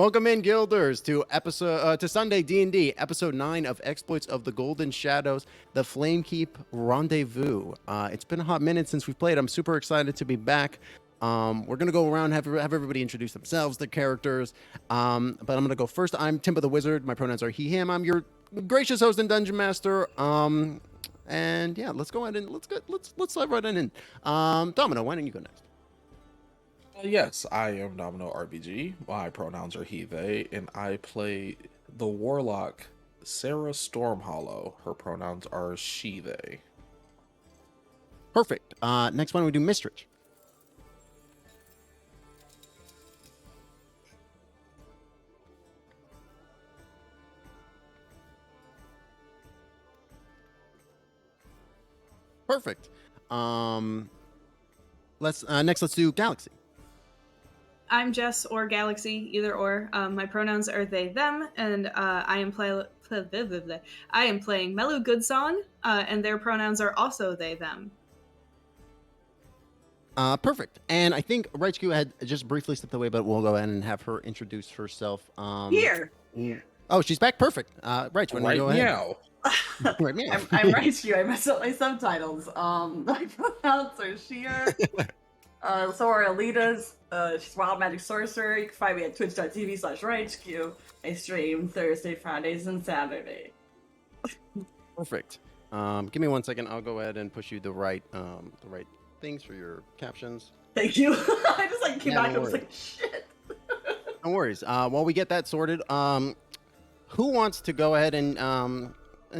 Welcome in, Guilders, to Sunday D&D, episode 9 of Exploits of the Golden Shadows, the Flamekeep Rendezvous. It's been a hot minute since we've played. I'm super excited to be back. We're gonna go around, have everybody introduce themselves, their characters. But I'm gonna go first. I'm Timbo the Wizard. My pronouns are he/him. I'm your gracious host and dungeon master. And yeah, let's go ahead and let's dive right in. Domino, why don't you go next? Yes, I am Domino RPG. My pronouns are he, they, and I play the warlock Cera Stormhollow. Her pronouns are she, they. Perfect. Next one we do Mystrich. Perfect. Let's do Galaxy. I'm Jess or Galaxy, either or. My pronouns are they, them, and I am playing Melu Goodsong, and their pronouns are also they, them. Perfect. And I think Raichkyu had just briefly stepped away, but we'll go ahead and have her introduce herself. Here. Oh, she's back. Perfect. Raich, why don't you go ahead? Meow. Right meow. I'm Raichkyu. I messed up my subtitles. My pronouns are sheer. So are Ellida's. She's Wild Magic Sorcerer. You can find me at twitch.tv/Raichkyu. I stream Thursday, Fridays, and Saturday. Perfect. Give me 1 second. I'll go ahead and push you the right things for your captions. Thank you. I just came back and was worries. like, shit. No worries. While we get that sorted, who wants to go ahead and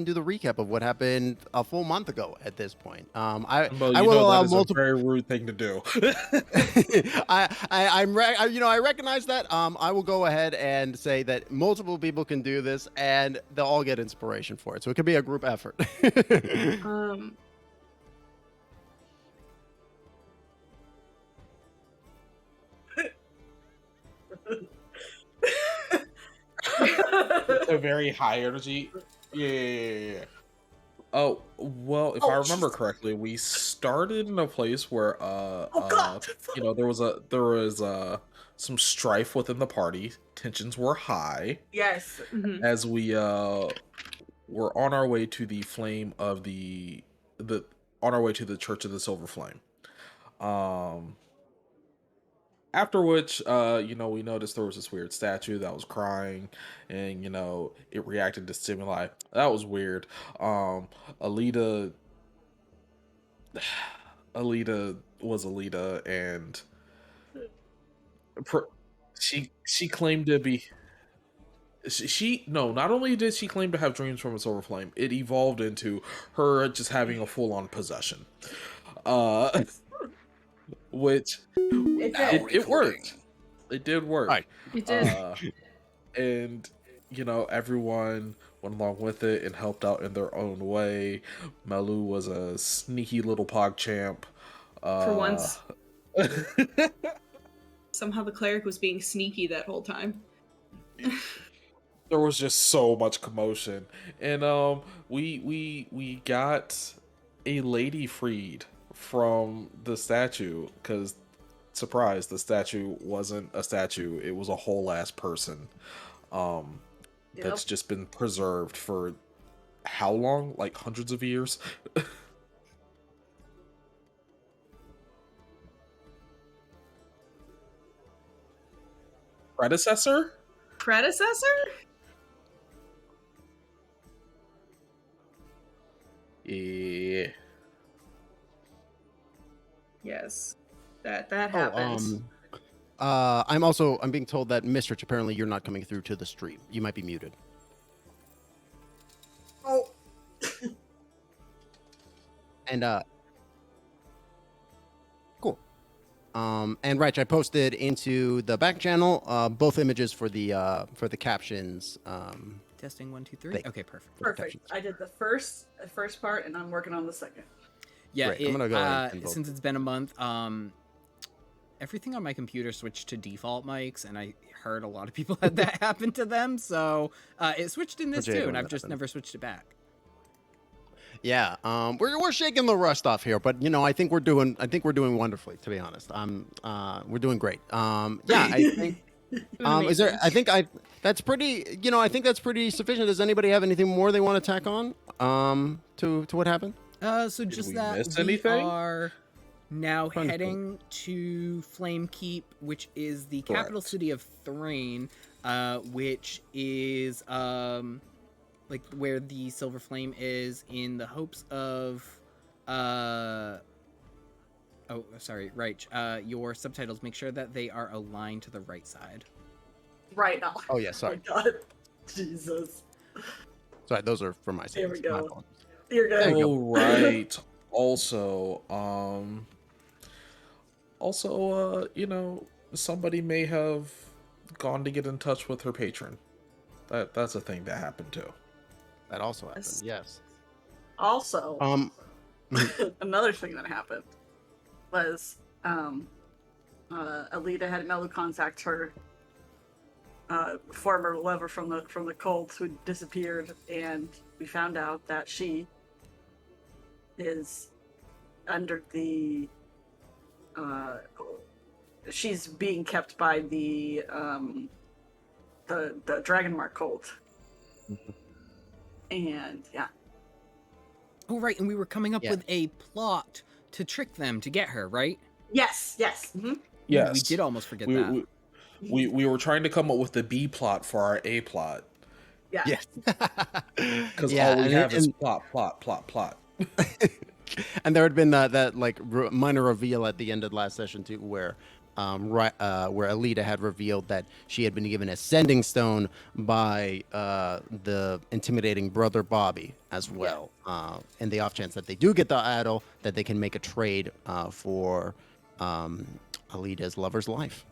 do the recap of what happened a full month ago at this point? I will allow multiple. A very rude thing to do. I recognize that. I will go ahead and say that multiple people can do this, and they'll all get inspiration for it. So it could be a group effort. It's a very high energy. Yeah. Oh, well, if I remember correctly, we started in a place where there was some strife within the party. Tensions were high. Yes. Mm-hmm. As we were on our way to the flame of the on our way to the Church of the Silver Flame. After which, we noticed there was this weird statue that was crying, and it reacted to stimuli. That was weird. Ellida was Ellida, and she claimed to be. Not only did she claim to have dreams from a silver flame, it evolved into her just having a full-on possession. Which it worked. It did work. Right. It did. And everyone went along with it and helped out in their own way. Melu was a sneaky little PogChamp. For once. Somehow the cleric was being sneaky that whole time. There was just so much commotion, and we got a lady freed from the statue, because surprise, the statue wasn't a statue, it was a whole ass person that's just been preserved for how long, like hundreds of years. Predecessor yeah. Yes, that happens. I'm being told that Mystrich, apparently you're not coming through to the stream. You might be muted. Oh. And cool. And Raich, I posted into the back channel both images for the captions. Testing 1 2 3. Okay, perfect. Perfect. I did the first part, and I'm working on the second. Yeah, I'm gonna go ahead and vote. Since it's been a month, everything on my computer switched to default mics, and I heard a lot of people had that happen to them, so it switched in this too, and I've just never switched it back. Yeah, we're shaking the rust off here, but I think we're doing wonderfully, to be honest. We're doing great. Yeah, I think Is there? That's pretty. I think that's pretty sufficient. Does anybody have anything more they want to tack on? To what happened? So just we that miss we anything? are now Trying to think. heading to Flamekeep, which is the capital Correct. city of Thane, which is like where the Silver Flame is, in the hopes of oh, sorry, Raich. Your subtitles, make sure that they are aligned to the right side. Right now. Oh yeah, sorry. Oh my God. Jesus. Sorry, those are from my There settings. we My go. apologies. You're good. There you go. Oh, right. Also, somebody may have gone to get in touch with her patron. That's a thing that happened too. That also happened. Yes. Yes. Also, another thing that happened was Ellida had Melu contact her former lover from the cult who disappeared, and we found out that she is under the she's being kept by the Dragonmark cult. And yeah. Oh, right, and we were coming up Yeah. with a plot to trick them to get her, right? Yes. Mm-hmm. Yes, We did almost forget that. We were trying to come up with the B plot for our A plot Yeah. Yes. because Yeah, all we and have it- is and- plot. And there had been that like minor reveal at the end of the last session too, where where Ellida had revealed that she had been given a sending stone by the intimidating brother Bobby as well. In the off chance that they do get the idol, that they can make a trade for Ellida's lover's life.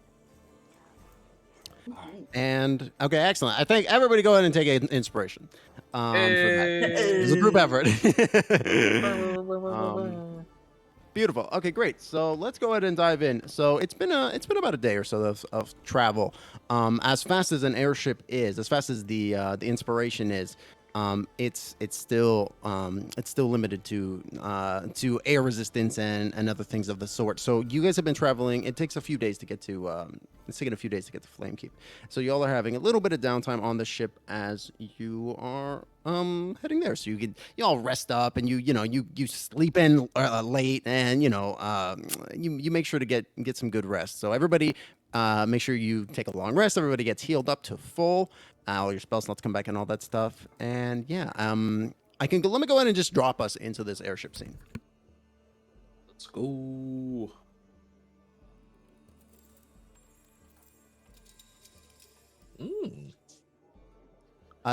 And okay, excellent. I think everybody go ahead and take an inspiration for that. It's a group effort. Beautiful. Okay, great. So let's go ahead and dive in. So it's been about a day or so of travel. As fast as an airship is, as fast as the inspiration is, it's still limited to air resistance and other things of the sort. So you guys have been traveling. It takes a few days to get to it's taken a few days to get to Flamekeep. So y'all are having a little bit of downtime on the ship as you are heading there. So y'all rest up and you sleep in late, and you make sure to get some good rest. So everybody make sure you take a long rest. Everybody gets healed up to full. All your spell slots come back and all that stuff. And yeah, let me go ahead and just drop us into this airship scene. Let's go.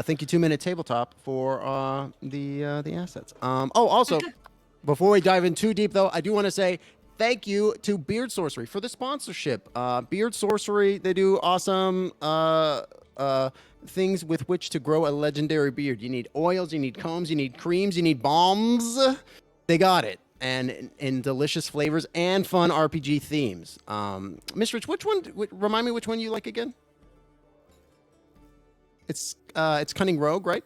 Thank you, 2-minute tabletop for the assets. Also, before we dive in too deep, though, I do want to say thank you to Beard Sorcery for the sponsorship. Beard Sorcery, they do awesome things with which to grow a legendary beard. You need oils, you need combs, you need creams, you need balms. They got it. And in delicious flavors and fun RPG themes. Mystrich, remind me which one you like again? It's Cunning Rogue, right?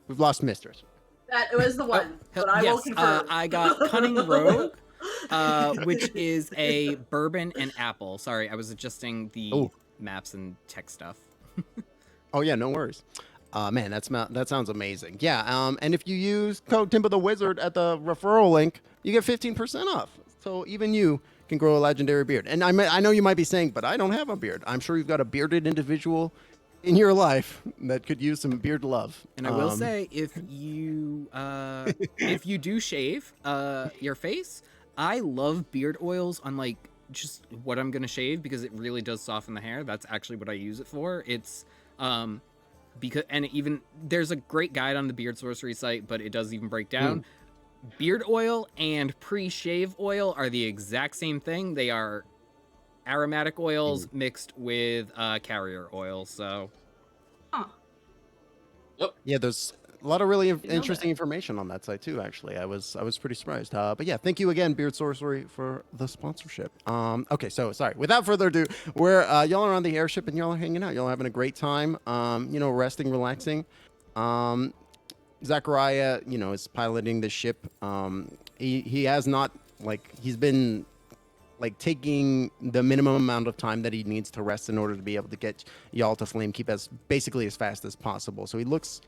We've lost Mystrich. That was the one, but I will Yes, confirm. I got Cunning Rogue, which is a bourbon and apple. Sorry, I was adjusting the maps and tech stuff. Oh yeah, no worries. Man, that sounds amazing. Yeah, and if you use code Timbo the Wizard at the referral link, you get 15% off. So even you can grow a legendary beard. And I know you might be saying, but I don't have a beard. I'm sure you've got a bearded individual in your life that could use some beard love. And I will say, if you do shave your face, I love beard oils on like just what I'm gonna shave, because it really does soften the hair. That's actually what I use it for. It's because, and even there's a great guide on the Beard Sorcery site, but it does even break down. Beard oil and pre-shave oil are the exact same thing. They are aromatic oils mixed with carrier oil. So, Yeah, there's a lot of really interesting information on that site too. Actually, I was pretty surprised. But yeah, thank you again, Beard Sorcery, for the sponsorship. Okay, so sorry. Without further ado, we're y'all are on the airship and y'all are hanging out. Y'all are having a great time. Resting, relaxing. Zachariah, is piloting the ship. He has not he's been like taking the minimum amount of time that he needs to rest in order to be able to get y'all to Flamekeep as basically as fast as possible. So he looks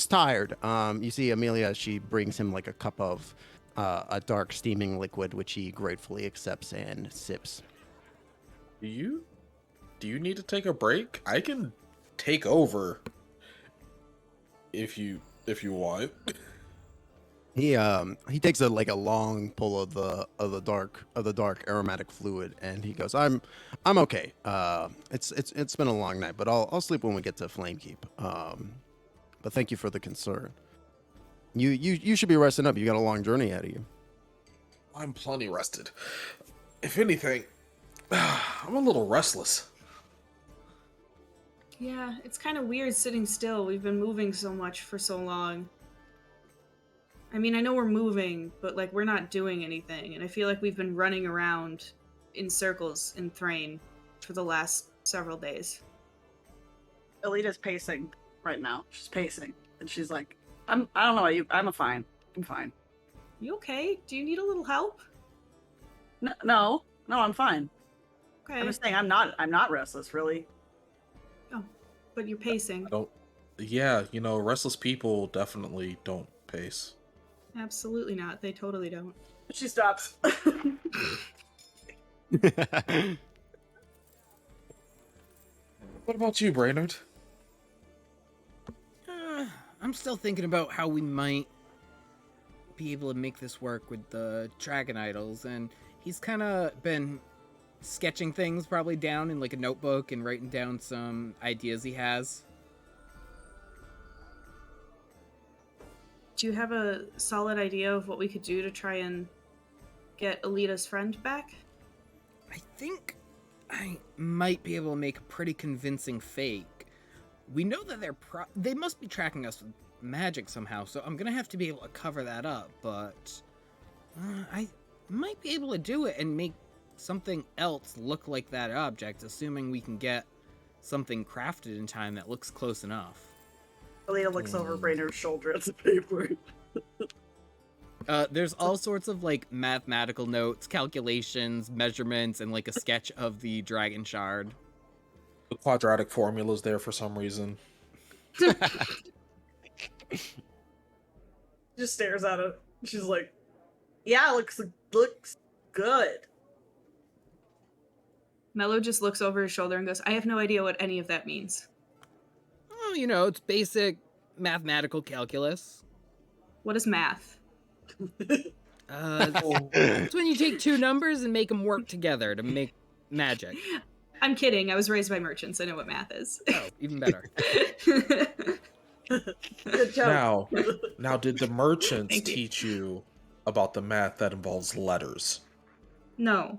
tired. You see Amelia, she brings him like a cup of a dark steaming liquid, which he gratefully accepts and sips. Do you need to take a break? I can take over if you want. He takes a long pull of the dark aromatic fluid, and he goes, I'm okay. It's been a long night, but I'll sleep when we get to Flamekeep. But thank you for the concern. You should be resting up. You got a long journey ahead of you. I'm plenty rested. If anything, I'm a little restless. Yeah, it's kind of weird sitting still. We've been moving so much for so long. I mean, I know we're moving, but like we're not doing anything, and I feel like we've been running around in circles in Thane for the last several days. Ellida's pacing right now. She's pacing, and she's like, I don't know. I'm fine. I'm fine. You okay? Do you need a little help? No, I'm fine. Okay. I'm just saying I'm not restless, really. Oh, but you're pacing. Yeah, restless people definitely don't pace. Absolutely not. They totally don't. She stops. What about you, Brennard? I'm still thinking about how we might be able to make this work with the dragon idols, and he's kind of been sketching things probably down in like a notebook and writing down some ideas he has. Do you have a solid idea of what we could do to try and get Ellida's friend back? I think I might be able to make a pretty convincing fake. We know that they must be tracking us with magic somehow, so I'm gonna have to be able to cover that up, but I might be able to do it and make something else look like that object, assuming we can get something crafted in time that looks close enough. Ellida looks over Brainer's shoulder at the paper. There's all sorts of like mathematical notes, calculations, measurements, and like a sketch of the dragon shard. The quadratic formula's there for some reason. Just stares at it. She's like, "Yeah, looks good." Melu just looks over his shoulder and goes, I have no idea what any of that means. Oh, it's basic mathematical calculus. What is math? It's when you take two numbers and make them work together to make magic. I'm kidding. I was raised by merchants. I know what math is. Oh, even better. Good job. Now, did the merchants Thank you. teach you about the math that involves letters? No.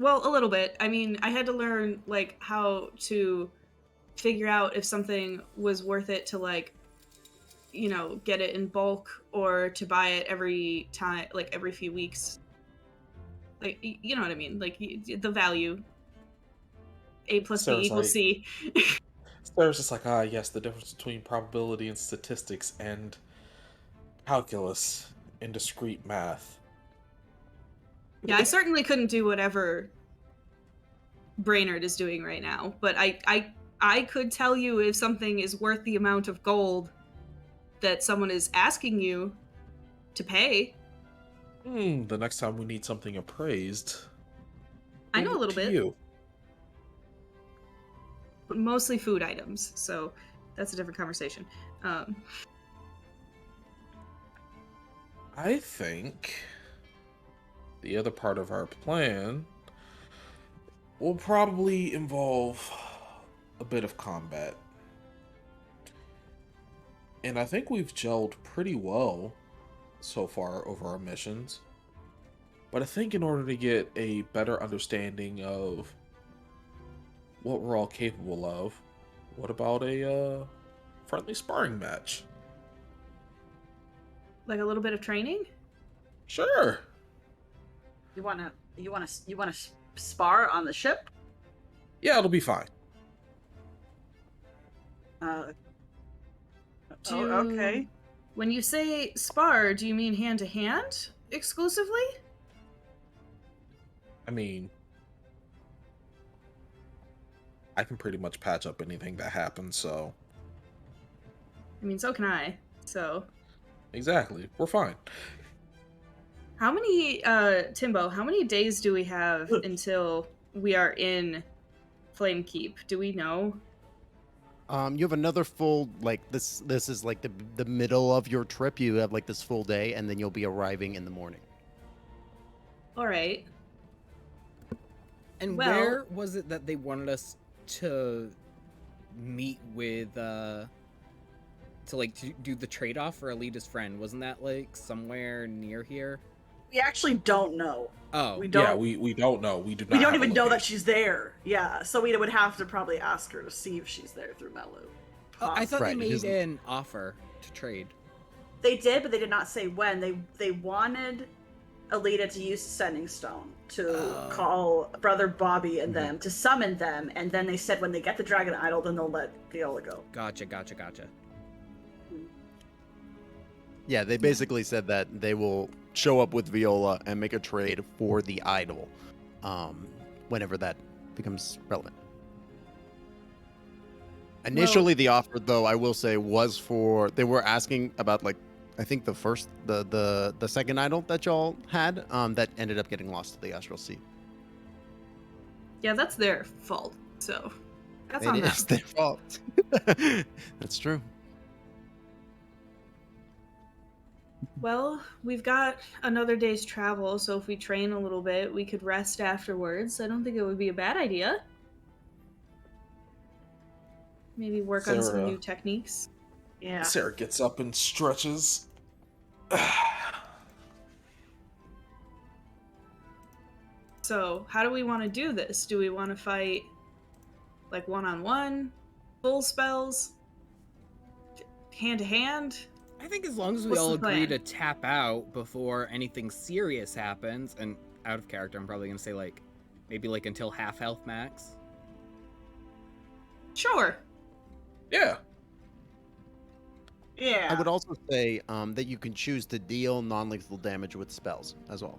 Well, a little bit. I mean, I had to learn, like, how to figure out if something was worth it to, like, get it in bulk or to buy it every time, like, every few weeks. Like, you know what I mean? Like, the value. A plus B Sarah's equals like- C. There's just like, yes, the difference between probability and statistics and calculus in discrete math. Yeah, I certainly couldn't do whatever Brennard is doing right now, but I could tell you if something is worth the amount of gold that someone is asking you to pay. The next time we need something appraised, I know a little to bit. you. Mostly food items, so that's a different conversation. I think the other part of our plan will probably involve a bit of combat. And I think we've gelled pretty well so far over our missions. But I think in order to get a better understanding of what we're all capable of, what about a friendly sparring match? Like a little bit of training? Sure. You wanna spar on the ship? Yeah, it'll be fine. Okay. When you say spar, do you mean hand to hand exclusively? I mean, I can pretty much patch up anything that happens. So I mean, so can I. So, exactly, we're fine. how many, Timbo, how many days do we have until we are in Flamekeep? Do we know? You have another full like this. This is like the middle of your trip. You have like this full day, and then you'll be arriving in the morning. All right. And Well- where was it that they wanted us to meet with, to like do the trade-off for Ellida's friend? Wasn't that like somewhere near here? We actually don't know. Oh, We don't. Yeah, we don't know. We do not. We don't have a even know that location. she's there. Yeah, so we would have to probably ask her to see if she's there through Melu. oh, I thought Right, they made his- an offer to trade. They did, but they did not say when. They wanted Ellida to use Sending Stone to Oh. call Brother Bobby and them to summon them, and then they said when they get the Dragon Idol, then they'll let Viola go. Gotcha. Yeah, they basically said that they will show up with Viola and make a trade for the idol, whenever that becomes relevant. Initially, the offer, though, I will say, was for they were asking about like I think the second idol that y'all had, that ended up getting lost to the Astral Sea. Yeah, that's their fault. So, that's It on them. is their fault. That's true. Well, we've got another day's travel, so if we train a little bit, we could rest afterwards. I don't think it would be a bad idea. Maybe work on some Cera. new techniques. Yeah. Cera gets up and stretches. So, how do we want to do this? Do we want to fight like one-on-one, full spells, hand-to-hand? I think as long as we What's all the agree plan? to tap out before anything serious happens, and out of character, I'm probably gonna say like maybe like until half health max. Sure. Yeah. Yeah. I would also say that you can choose to deal non-lethal damage with spells as well.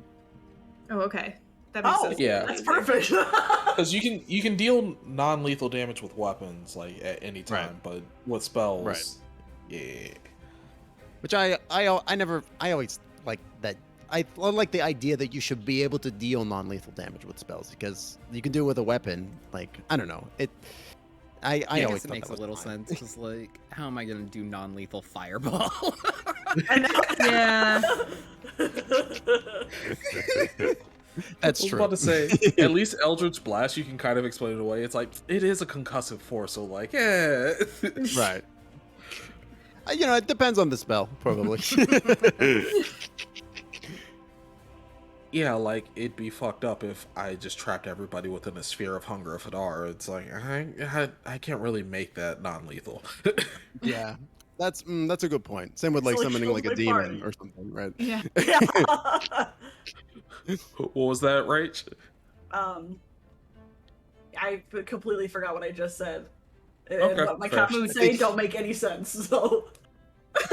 Oh, okay. That makes Oh, sense. Yeah. that's perfect. Because you can deal non-lethal damage with weapons like at any time, Right. but with spells, Right. yeah. Which I always like that. I like the idea that you should be able to deal non-lethal damage with spells because you can do it with a weapon. Like I don't know it. I I always guess it thought makes that a was little fine. sense. Just like, how am I gonna do non-lethal fireball? I know. Yeah. That's I was true. about to say, at least Eldritch Blast, you can kind of explain it away. It's like it is a concussive force, so like, yeah. Right. You know, it depends on the spell, probably. Yeah, like it'd be fucked up if I just trapped everybody within a sphere of hunger of Hadar. It's like I can't really make that non-lethal. Yeah, that's a good point. Same with like So it summoning kills like a my demon party. or something, right? Yeah. Yeah. What was that, Rach? I completely forgot what I just said. And Okay, what my fair. captions say don't make any sense. So.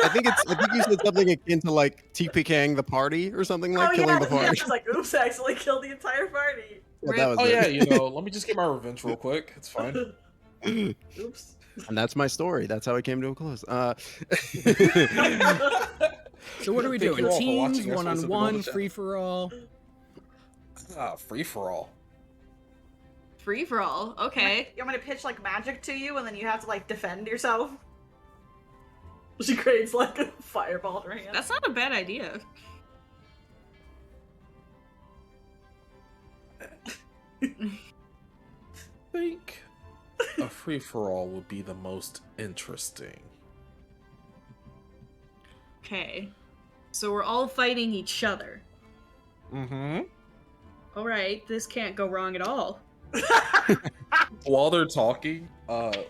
I think you said something akin to like TPKing the party or something like killing the Yeah, party. it's like, oops, I accidentally killed the entire party. Yeah, that was Oh it. yeah, you know, let me just get my revenge real quick. It's fine. Oops. And that's my story. That's how it came to a close. So what are we Thank doing? you all for Teams, watching us. one-on-one, free-for-all? Free for all. Free for all. Okay. You want me to pitch like magic to you and then you have to like defend yourself? She creates like a fireball in her hand. That's not a bad idea. I think a free for all would be the most interesting. Okay. So we're all fighting each other. Mm-hmm. All right, this can't go wrong at all. While they're talking,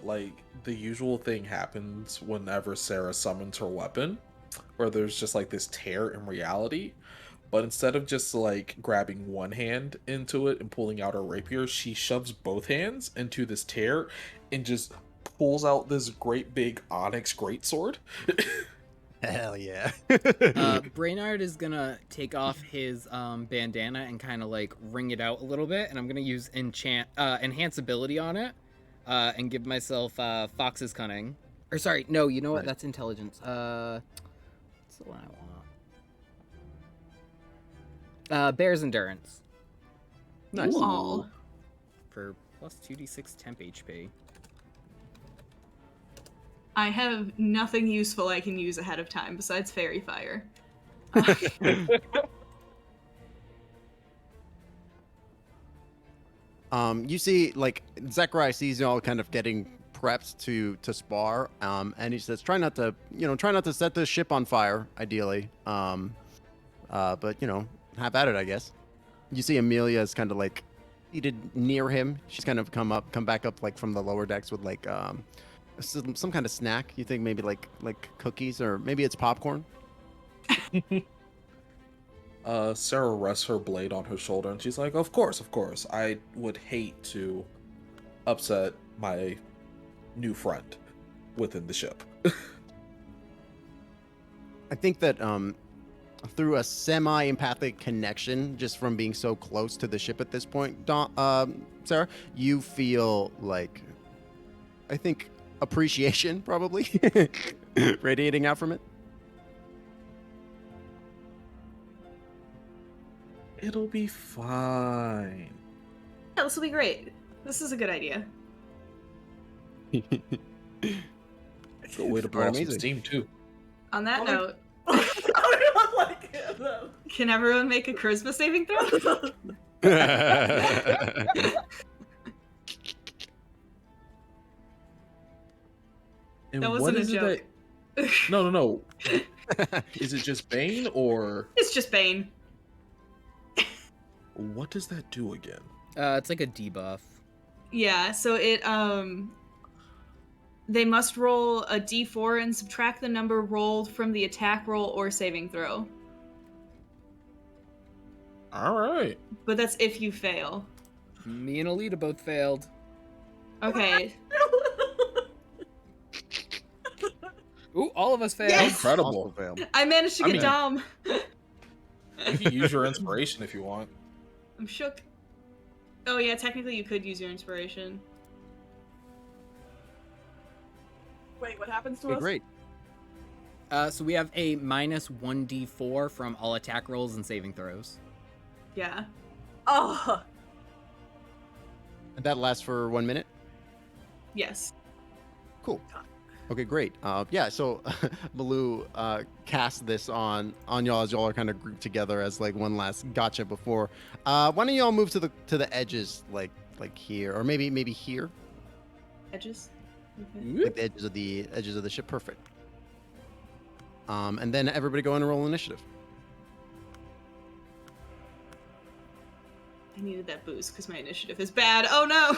like the usual thing happens whenever Cera summons her weapon, where there's just like this tear in reality. But instead of just like grabbing one hand into it and pulling out her rapier, she shoves both hands into this tear and just pulls out this great big onyx greatsword. Hell yeah. Brennard is gonna take off his bandana and kind of like wring it out a little bit, and I'm gonna use enhance ability on it and give myself Fox's Cunning. Or sorry, no, you know what? Right. That's Intelligence. What's the one I want? Bear's Endurance. Nice. Ooh. For plus 2d6 temp HP. I have nothing useful I can use ahead of time besides Fairy Fire. You see, like, Zechariah sees y'all kind of getting prepped to spar, and he says, try not to set the ship on fire, ideally. But, have at it, I guess. You see Amelia is kind of, like, seated near him. She's kind of come back up, like, from the lower decks with, like, some kind of snack. You think maybe, like cookies, or maybe it's popcorn? Cera rests her blade on her shoulder, and she's like, of course. I would hate to upset my new friend within the ship. I think that through a semi-empathic connection, just from being so close to the ship at this point, Sarah, you feel like, I think, appreciation probably radiating out from it. It'll be fine. Yeah, this will be great. This is a good idea. Good way to blow off some Amazing. steam, too. On that Oh, note, I like it, though. can everyone make a charisma saving throw? And That what wasn't a is it joke. that... No. Is it just Bane, or It's just Bane. what does that do again? It's like a debuff. Yeah, so it they must roll a d4 and subtract the number rolled from the attack roll or saving throw. All right. But that's if you fail. Me and Ellida both failed. Okay. Ooh, all of us failed. Yes! Incredible. Also failed. I managed to I get mean- Dom. You can use your inspiration if you want. I'm shook. Oh yeah, technically you could use your inspiration. Wait, what happens to Okay, us? great. So we have a minus 1d4 from all attack rolls and saving throws. Yeah. Oh, And that lasts for 1 minute. Yes. Cool. Okay, great. Yeah, so Melu cast this on y'all as y'all are kind of grouped together as like one last gotcha before. Why don't y'all move to the edges, like here, or maybe here, Edges. Okay. like the edges of the ship. Perfect. And then everybody go and roll initiative. I needed that boost because my initiative is bad. Oh no!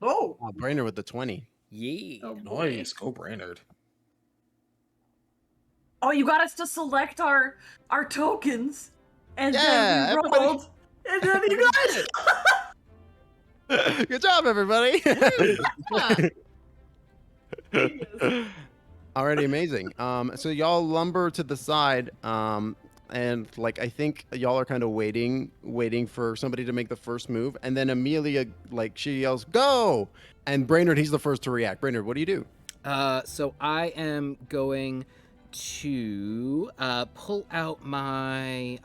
oh, Brennard with the 20. Yeah. Oh boy. Nice. Go Brennard. oh! You got us to select our tokens, and Yeah, then we everybody- rolled, and then you guys. Good job, everybody. Alrighty, amazing. So y'all lumber to the side, and like I think y'all are kind of waiting for somebody to make the first move, and then Amelia, like, she yells, "Go!" And Brennard, he's the first to react. Brennard, what do you do? So I am going to pull out my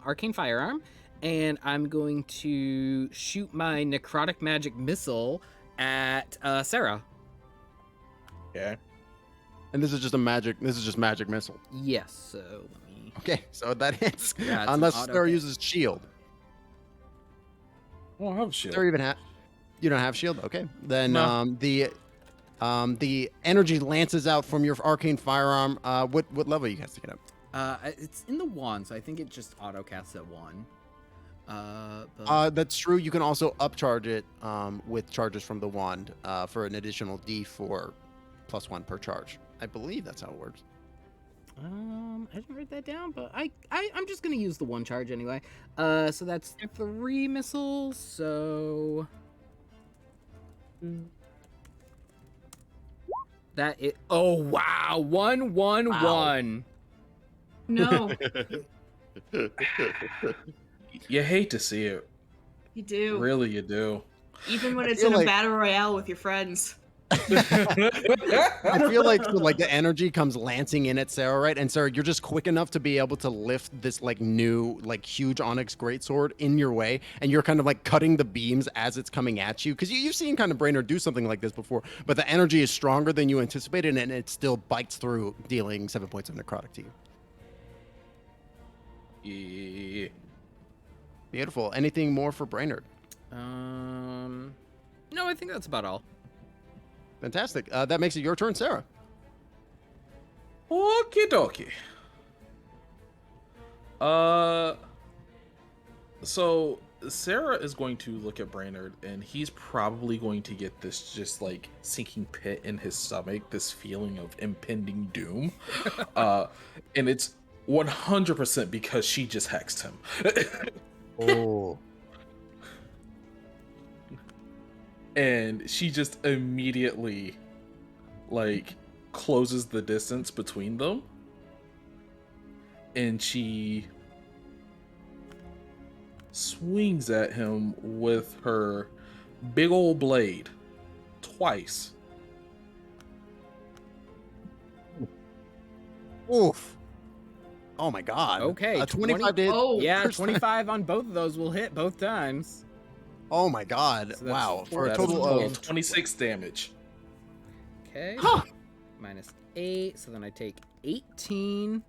arcane firearm, and I'm going to shoot my necrotic magic missile at Cera. Okay. And this is just magic missile. Yes. So let me. Okay, so that hits. Yeah, it's an Unless auto Sarah hit. uses shield. I don't have a shield. Sarah even you don't have shield? Okay. Then No. the energy lances out from your arcane firearm. What level are you casting it at? It's in the wand, so I think it just auto casts at 1. But That's true. You can also upcharge it with charges from the wand for an additional D4 +1 per charge. I believe that's how it works. I didn't write that down, but I'm just gonna use the 1 charge anyway. So that's 3 missiles. So that it. Oh wow! 1, 1, Wow. 1. No, You hate to see it. you do. Really, you do. Even when it's feel in a like- battle royale with your friends. I feel like the energy comes lancing in at Cera, right? And Cera, you're just quick enough to be able to lift this like new, like huge onyx greatsword in your way, and you're kind of like cutting the beams as it's coming at you. Because you've seen kind of Brennard do something like this before, but the energy is stronger than you anticipated, and it still bites through, dealing 7 points of necrotic to you. Yeah. Beautiful. Anything more for Brennard? No, I think that's about all. Fantastic. That makes it your turn, Cera. Okie dokie. So Cera is going to look at Brennard, and he's probably going to get this just like sinking pit in his stomach, this feeling of impending doom. And it's 100% because she just hexed him. Oh. And she just immediately like closes the distance between them, and she swings at him with her big old blade twice. Oof. Oh my god. Okay, 25 did. Oh, Yeah, first time. 25 on both of those will hit both times. Oh my god. So that's Wow. For a That's total of 26 damage. Okay. Huh. Minus 8, so then I take 18.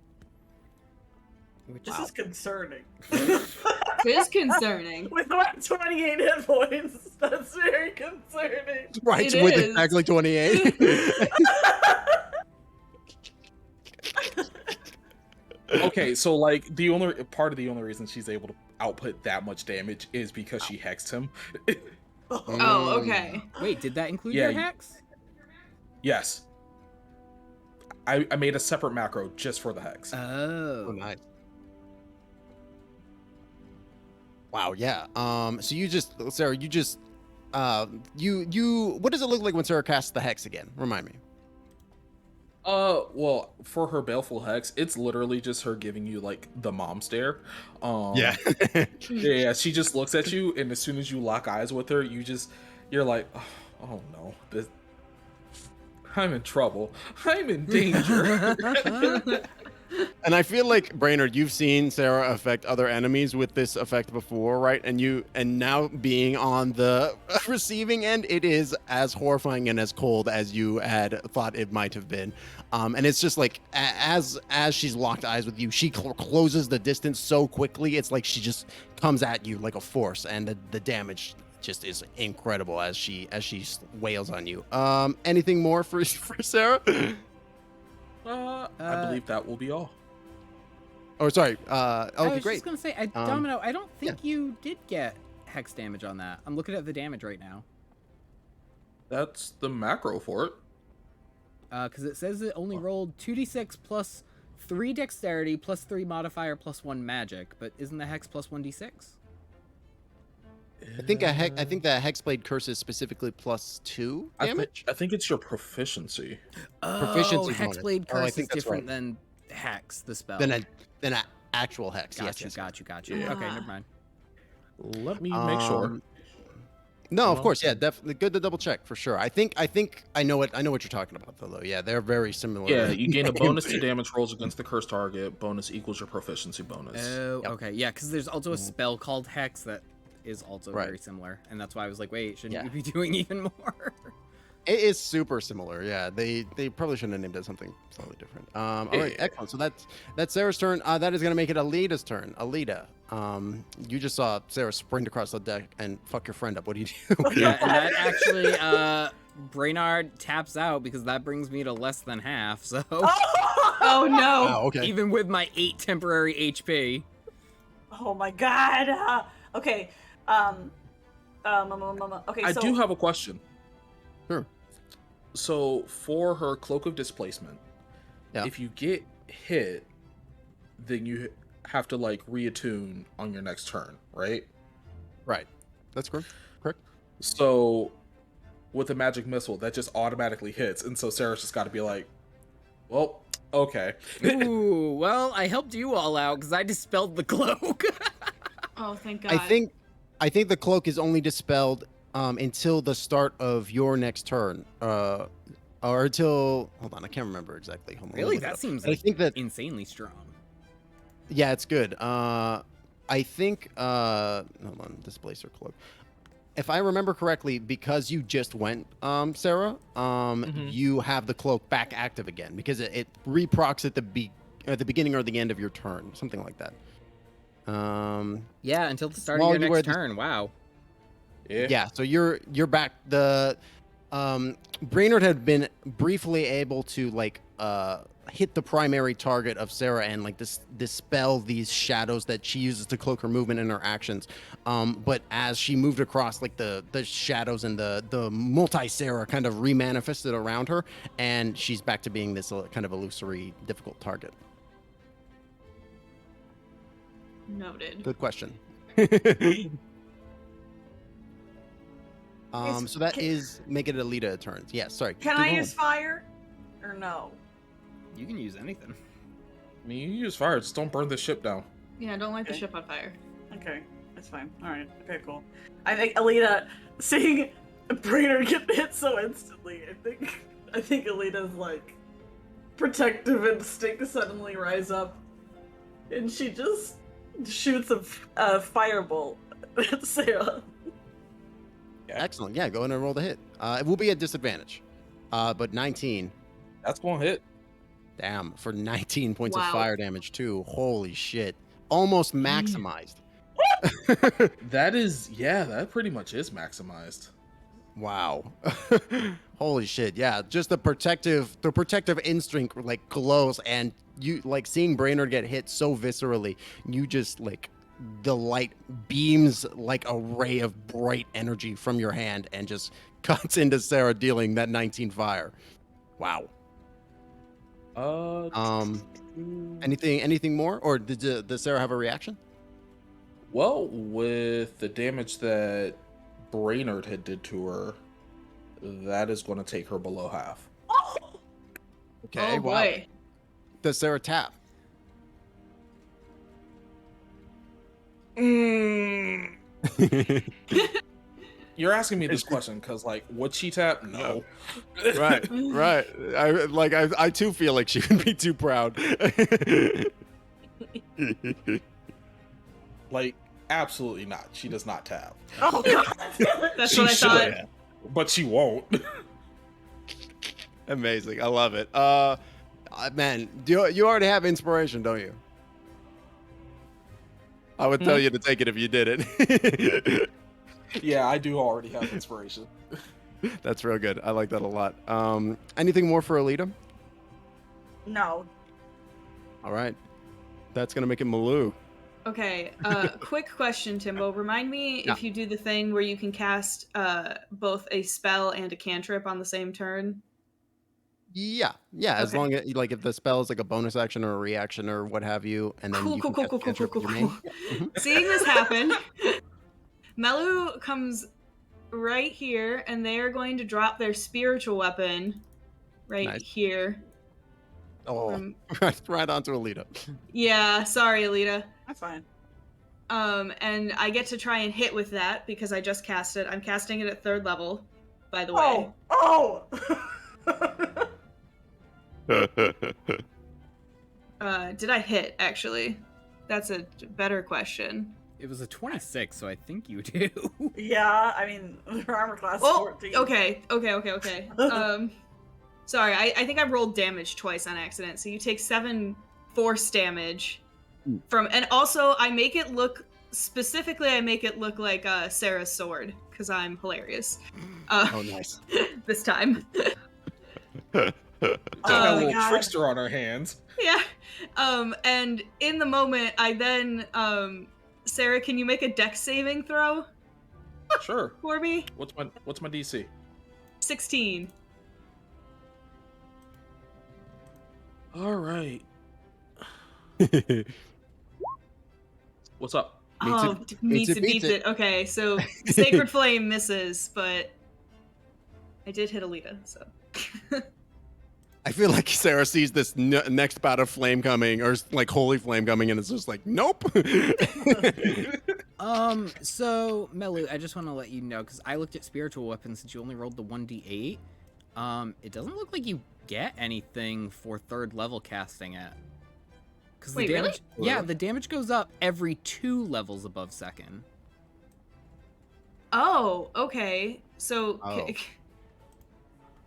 Which This is concerning. It is concerning. With what 28 hit points, that's very concerning. right It with is. exactly 28. Okay, so like the only reason she's able to output that much damage is because she hexed him. Oh, okay. Wait, did that include Yeah, your you- hex? Yes. I made a separate macro just for the hex. Oh, Oh. nice. Wow, yeah. So you just, Cera, you just, what does it look like when Cera casts the hex again? Remind me. Well, for her baleful hex, it's literally just her giving you like the mom stare. Yeah, she just looks at you, and as soon as you lock eyes with her, you're like, oh no, I'm in trouble. I'm in danger. And I feel like, Brennard, you've seen Cera affect other enemies with this effect before, right? And now being on the receiving end, it is as horrifying and as cold as you had thought it might have been. And it's just like, as she's locked eyes with you, she closes the distance so quickly. It's like she just comes at you like a force, and the damage just is incredible as she wails on you. Anything more for Cera? I believe that will be all. Oh, sorry. I Okay, was great. just gonna say, Domino, I don't think you did get hex damage on that. I'm looking at the damage right now. That's the macro for it. Because it says it only rolled 2d6 plus 3 dexterity plus 3 modifier plus 1 magic, but isn't the hex plus 1d6? I think that Hexblade curse is specifically +2 damage. I think it's your proficiency. Oh, Proficiency bonus. Hexblade Oh, I curse is think that's different right. than hex, the spell. Than an actual hex. Got Yes, you. Yeah. Okay, never mind. Let me make sure. No, of Well- course, yeah, definitely good to double check for sure. I think I know what you're talking about though. Yeah, they're very similar. Yeah, you gain a bonus to damage rolls against the cursed target. Bonus equals your proficiency bonus. Oh, Yep. okay. Yeah, because there's also a spell called hex that is also Right. very similar, and that's why I was like, wait, shouldn't Yeah. you be doing even more? It is super similar. Yeah, they probably shouldn't have named it something slightly different. All right, Yeah. excellent. So that's Sarah's turn. That is gonna make it Ellida's turn. Ellida, you just saw Cera sprint across the deck and fuck your friend up. What do you do? Yeah, and that actually, Brennard taps out because that brings me to less than half. So Oh no. Oh, okay. even with my 8 temporary HP, Oh my god. Okay. Okay. I So do have a question. Sure. So for her cloak of displacement, Yeah. if you get hit, then you have to like reattune on your next turn, right? Right. That's correct. Correct. So with a magic missile, that just automatically hits, and so Sarah's just got to be like, well, okay. ooh, well, I helped you all out because I dispelled the cloak. Oh, thank God. I think the cloak is only dispelled until the start of your next turn. Or until, hold on, I can't remember exactly. Hold on, let me Really, look it that up. seems But I like think that, insanely strong. yeah, it's good. I think, hold on, displacer cloak. If I remember correctly, because you just went, Cera, you have the cloak back active again because it reprocs at the beginning or the end of your turn, something like that. Yeah, until the start of While your you were next at the- turn. Wow. Yeah, so you're back. The Brennard had been briefly able to like hit the primary target of Cera and like dispel these shadows that she uses to cloak her movement and her actions. But as she moved across, like the shadows and the multi-Cera kind of remanifested around her, and she's back to being this kind of illusory, difficult target. Noted. Good question. So that is make it Ellida turns. Yeah, sorry. Can Keep I going. use fire? Or no? You can use anything. I mean, you use fire, just don't burn the ship down. Yeah, don't light the Okay. ship on fire. Okay, that's fine. Alright, okay, cool. I think Ellida, seeing Brennard get hit so instantly, I think Elida's like protective instinct suddenly rise up, and she just shoots a firebolt at Sarah. Excellent. Yeah, go ahead and roll the hit. It will be a disadvantage, but 19. That's gonna hit. Damn, for 19 points of Wow. fire damage too. Holy shit! Almost maximized. That is, yeah, that pretty much is maximized. Wow. Holy shit. Yeah, just the protective instinct like glows, and you like seeing Brennard get hit so viscerally. You just like the light beams like a ray of bright energy from your hand and just cuts into Cera, dealing that 19 fire. Wow. Anything more, or did Cera have a reaction? Well, with the damage that Brennard had did to her, that is going to take her below half. Okay. Oh Wow. boy. Does Cera tap? You're asking me this question because, like, would she tap? No. Right. I too feel like she would be too proud. Like, absolutely not. She does not tap. Oh god! That's She what I thought. should, but she won't. Amazing. I love it. Man, you already have inspiration, don't you? I would tell you to take it if you did it. Yeah, I do already have inspiration. That's real good. I like that a lot. Anything more for Ellida? No. All right. That's going to make it Melu. Okay, quick question, Timbo. Remind me Yeah. if you do the thing where you can cast both a spell and a cantrip on the same turn. Yeah. As Okay. long as, like, if the spell is like a bonus action or a reaction or what have you, and then Cool, you cool, can cool, cast cool, a cool, cantrip cool, with cool, your cool. name. Seeing this happen, Melu comes right here, and they are going to drop their spiritual weapon right Nice. here. Oh, right onto Ellida. Yeah, sorry, Ellida. That's fine. And I get to try and hit with that because I just cast it. I'm casting it at 3rd level, by the way. Oh! Did I hit, actually? That's a better question. It was a 26, so I think you do. Yeah, I mean, her armor class is Oh, 14. okay. Sorry, I think I rolled damage twice on accident. So you take 7 force damage from, and also I make it look like Sarah's sword because I'm hilarious. Oh, nice. This time. Got a my little God. trickster on her hands. Yeah. And in the moment, I then, Sarah, can you make a dex saving throw Sure. for me? What's my DC? 16. All right. What's up? Beats it. Okay, so Sacred Flame misses, but I did hit Ellida, so. I feel like Cera sees this next bout of flame coming, or like holy flame coming, and it's just like, nope. So Melu, I just want to let you know because I looked at spiritual weapons since you only rolled the 1d8. It doesn't look like you get anything for 3rd level casting it. Because the Wait, really? damage, yeah, the damage goes up every 2 levels above 2nd. Oh, okay. So Oh.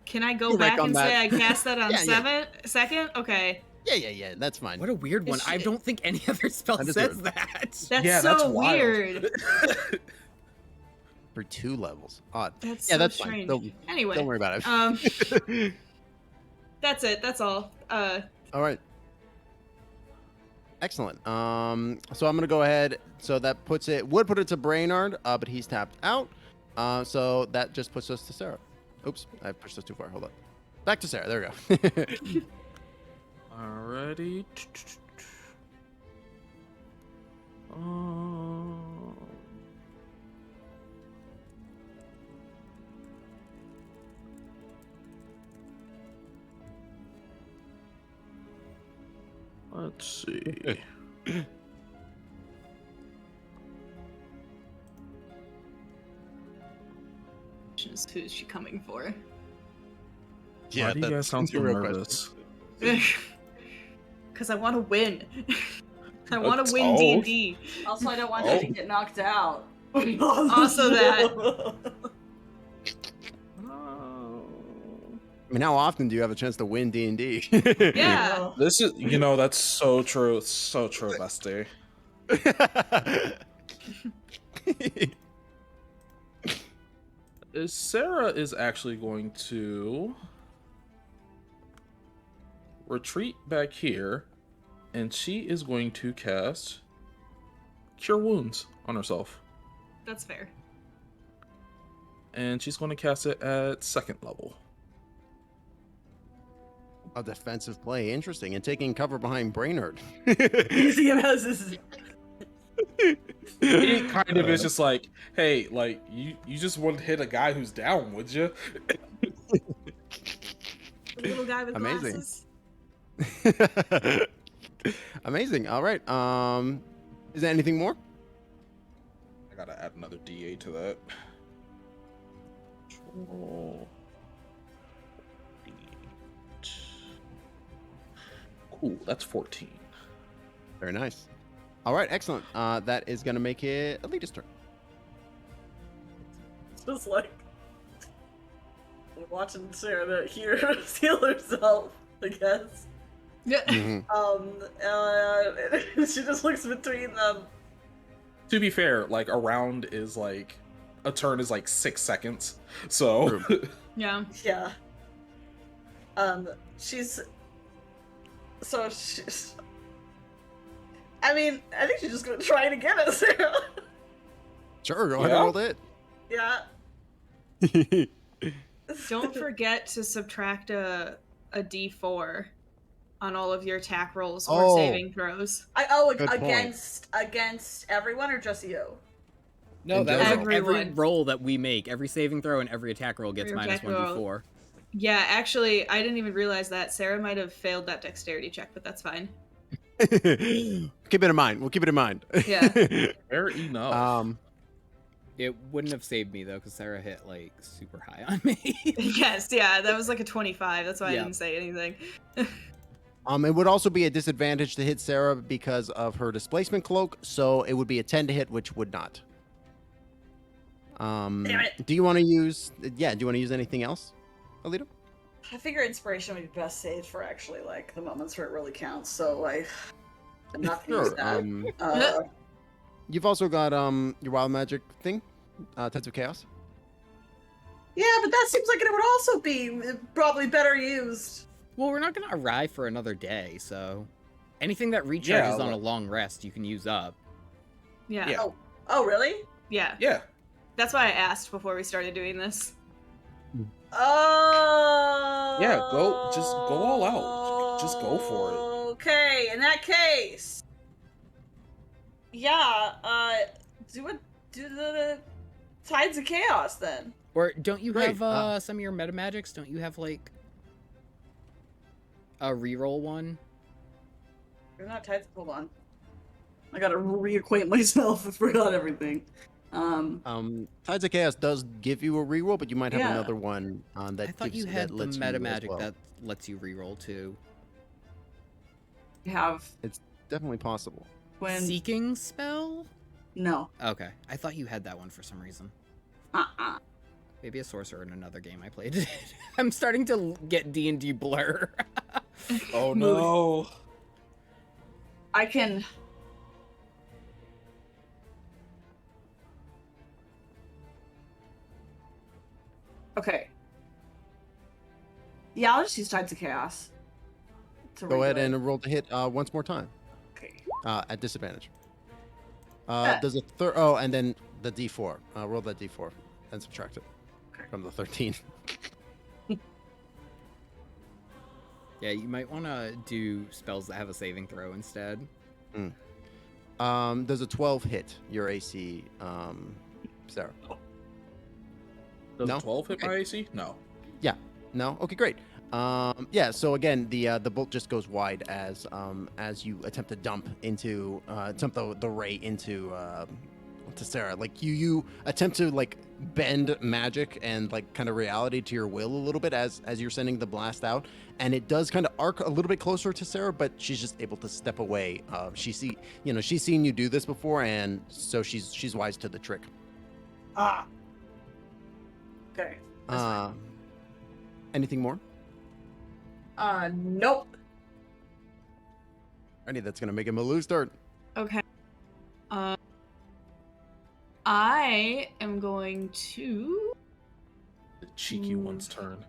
can I go Correct back on and that. say I cast that on Yeah. second? Okay. Yeah, that's fine. What a weird one. Is I she- don't think any other spell That is says weird. that. That's Yeah, so that's wild. weird. For 2 levels. Odd. That's Yeah, so that's strange. fine. Anyway, Don't worry about it. that's it. That's all. All right. Excellent. So I'm gonna go ahead. So that would put it to Brennard, but he's tapped out. So that just puts us to Cera. Oops, I pushed us too far. Hold on. Back to Cera. There we go. Alrighty. Let's see. Who's she coming for? Why do you guys sound that's a so real nervous? Because I want to win. I want Let's to win go. D&D. Also, I don't want you to get knocked out. Also that. I mean, how often do you have a chance to win D&D? Yeah. This is, that's so true. So true, bestie. Cera is actually going to retreat back here, and she is going to cast Cure Wounds on herself. That's fair. And she's going to cast it at 2nd level. A defensive play. Interesting. And taking cover behind Brennard. Easy as this is. It kind of is just like, hey, like, you just wouldn't hit a guy who's down, would you? The little guy with Amazing. glasses. Amazing. All right. Is there anything more? I gotta add another D8 to that. Control. D8. Cool, that's 14. Very nice. All right. Excellent. That is going to make it Ellida's turn. It's just like we're watching Sarah here heal herself, I guess. Yeah. Mhm. She just looks between them. To be fair, like, a round is like, a turn is like 6 seconds. So, Yeah. Yeah. She's. I mean, I think she's just gonna try it again at Sarah. Sure. Go ahead Yeah. and roll it. Yeah. Don't forget to subtract a D4 on all of your attack rolls or Oh. saving throws. Good point. Against everyone or just you? No, In that was like every Everyone. roll that we make, every saving throw and every attack roll gets Every minus attack roll. 1d4. Yeah, actually, I didn't even realize that. Sarah might have failed that dexterity check, but that's fine. Keep it in mind. We'll keep it in mind. Yeah. fair enough. It wouldn't have saved me though, because Sarah hit like super high on me. Yes, yeah, that was like a 25. That's why Yeah. I didn't say anything. It would also be a disadvantage to hit Sarah because of her displacement cloak, so it would be a 10 to hit, which would not. Damn it. Do you want to use? Yeah. Do you want to use anything else, Ellida? I figure inspiration would be best saved for actually like the moments where it really counts. So I'm not gonna use Sure. that. You've also got your wild magic thing, Tides of Chaos. Yeah, but that seems like it would also be probably better used. Well, we're not going to arrive for another day, so anything that recharges Yeah, on a like- long rest, you can use up. Yeah. Yeah. Oh, really? Yeah. Yeah. That's why I asked before we started doing this. Oh. Yeah, just go all out. Just go for it. Okay, in that case. Yeah, do the Tides of Chaos then. Or don't you Great, have some of your meta magics? Don't you have like a reroll one? They're not Tides, hold on. I gotta reacquaint myself. I forgot everything. Tides of Chaos does give you a reroll, but you might have Yeah. another one that I thought gives you had that the lets you meta as magic well. that lets you reroll too. I have It's definitely possible. when Seeking spell? no. Okay, I thought you had that one for some reason. Maybe a sorcerer in another game I played. I'm starting to get D&D blur. Oh no. I can. Okay. Yeah, I'll just use Tides of Chaos. to Go ahead regulate. and roll to hit once more time Okay. at disadvantage. Yeah. There's a third. Oh, and then the D4. Roll that D4 and subtract it Okay. from the 13. Yeah, you might want to do spells that have a saving throw instead. There's a 12 hit your AC, Sarah. Does No? 12 hit Okay. my AC? No. No? Okay, great. Yeah. So again, the bolt just goes wide as you attempt to dump the ray into to Sarah. Like you attempt to like bend magic and like kind of reality to your will a little bit as you're sending the blast out, and it does kind of arc a little bit closer to Sarah, but she's just able to step away. She's seen you do this before, and so she's wise to the trick. Ah. Okay. That's fine. Anything more? Nope. Any that's gonna make him a lose start. Okay. I am going to. The cheeky one's turn.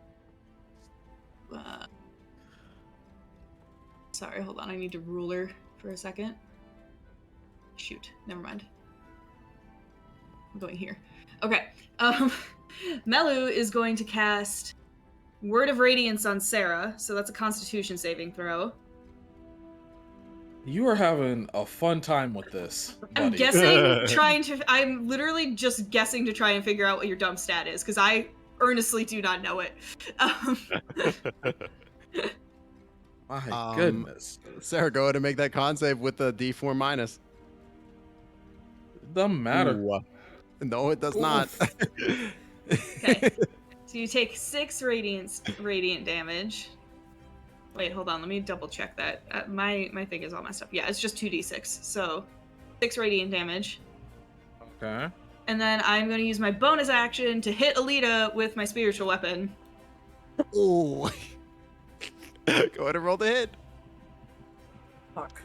Sorry, hold on. I need a ruler for a second. Shoot, never mind. I'm going here. Okay. Melu is going to cast Word of Radiance on Cera, so that's a Constitution saving throw. You are having a fun time with this, buddy. I'm guessing, I'm literally just guessing to try and figure out what your dump stat is, because I earnestly do not know it. My goodness. Sarah, go ahead and make that con save with the D4 minus. Doesn't matter. Ooh. No, it does not. Okay. So you take 6 radiant damage. Wait, hold on. Let me double check that. My thing is all messed up. Yeah, it's just 2d6. So 6 radiant damage. Okay. And then I'm going to use my bonus action to hit Ellida with my spiritual weapon. Ooh. Go ahead and roll the hit. Fuck.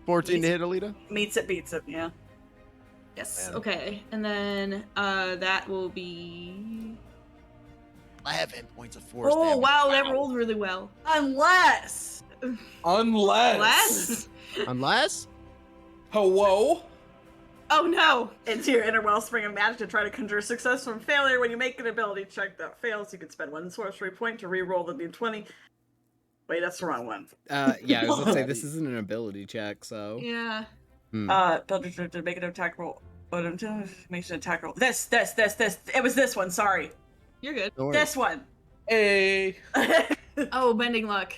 14 to hit, Ellida. Meets it, beats it. Yeah. Yes. Man. Okay. And then that will be 11 points of force Oh, damage. wow, that rolled really well. Unless. Unless. Unless? Hello? Oh no. Into your inner wellspring of magic to try to conjure success from failure. When you make an ability check that fails, you can spend 1 sorcery point to re-roll the d20. Wait, that's the wrong one. Yeah, I was gonna say this isn't an ability check, so Yeah. To make an attack roll. Makes an attack roll. This. It was this one. Sorry. You're good. Don't worry. This one. Hey. Oh, bending luck.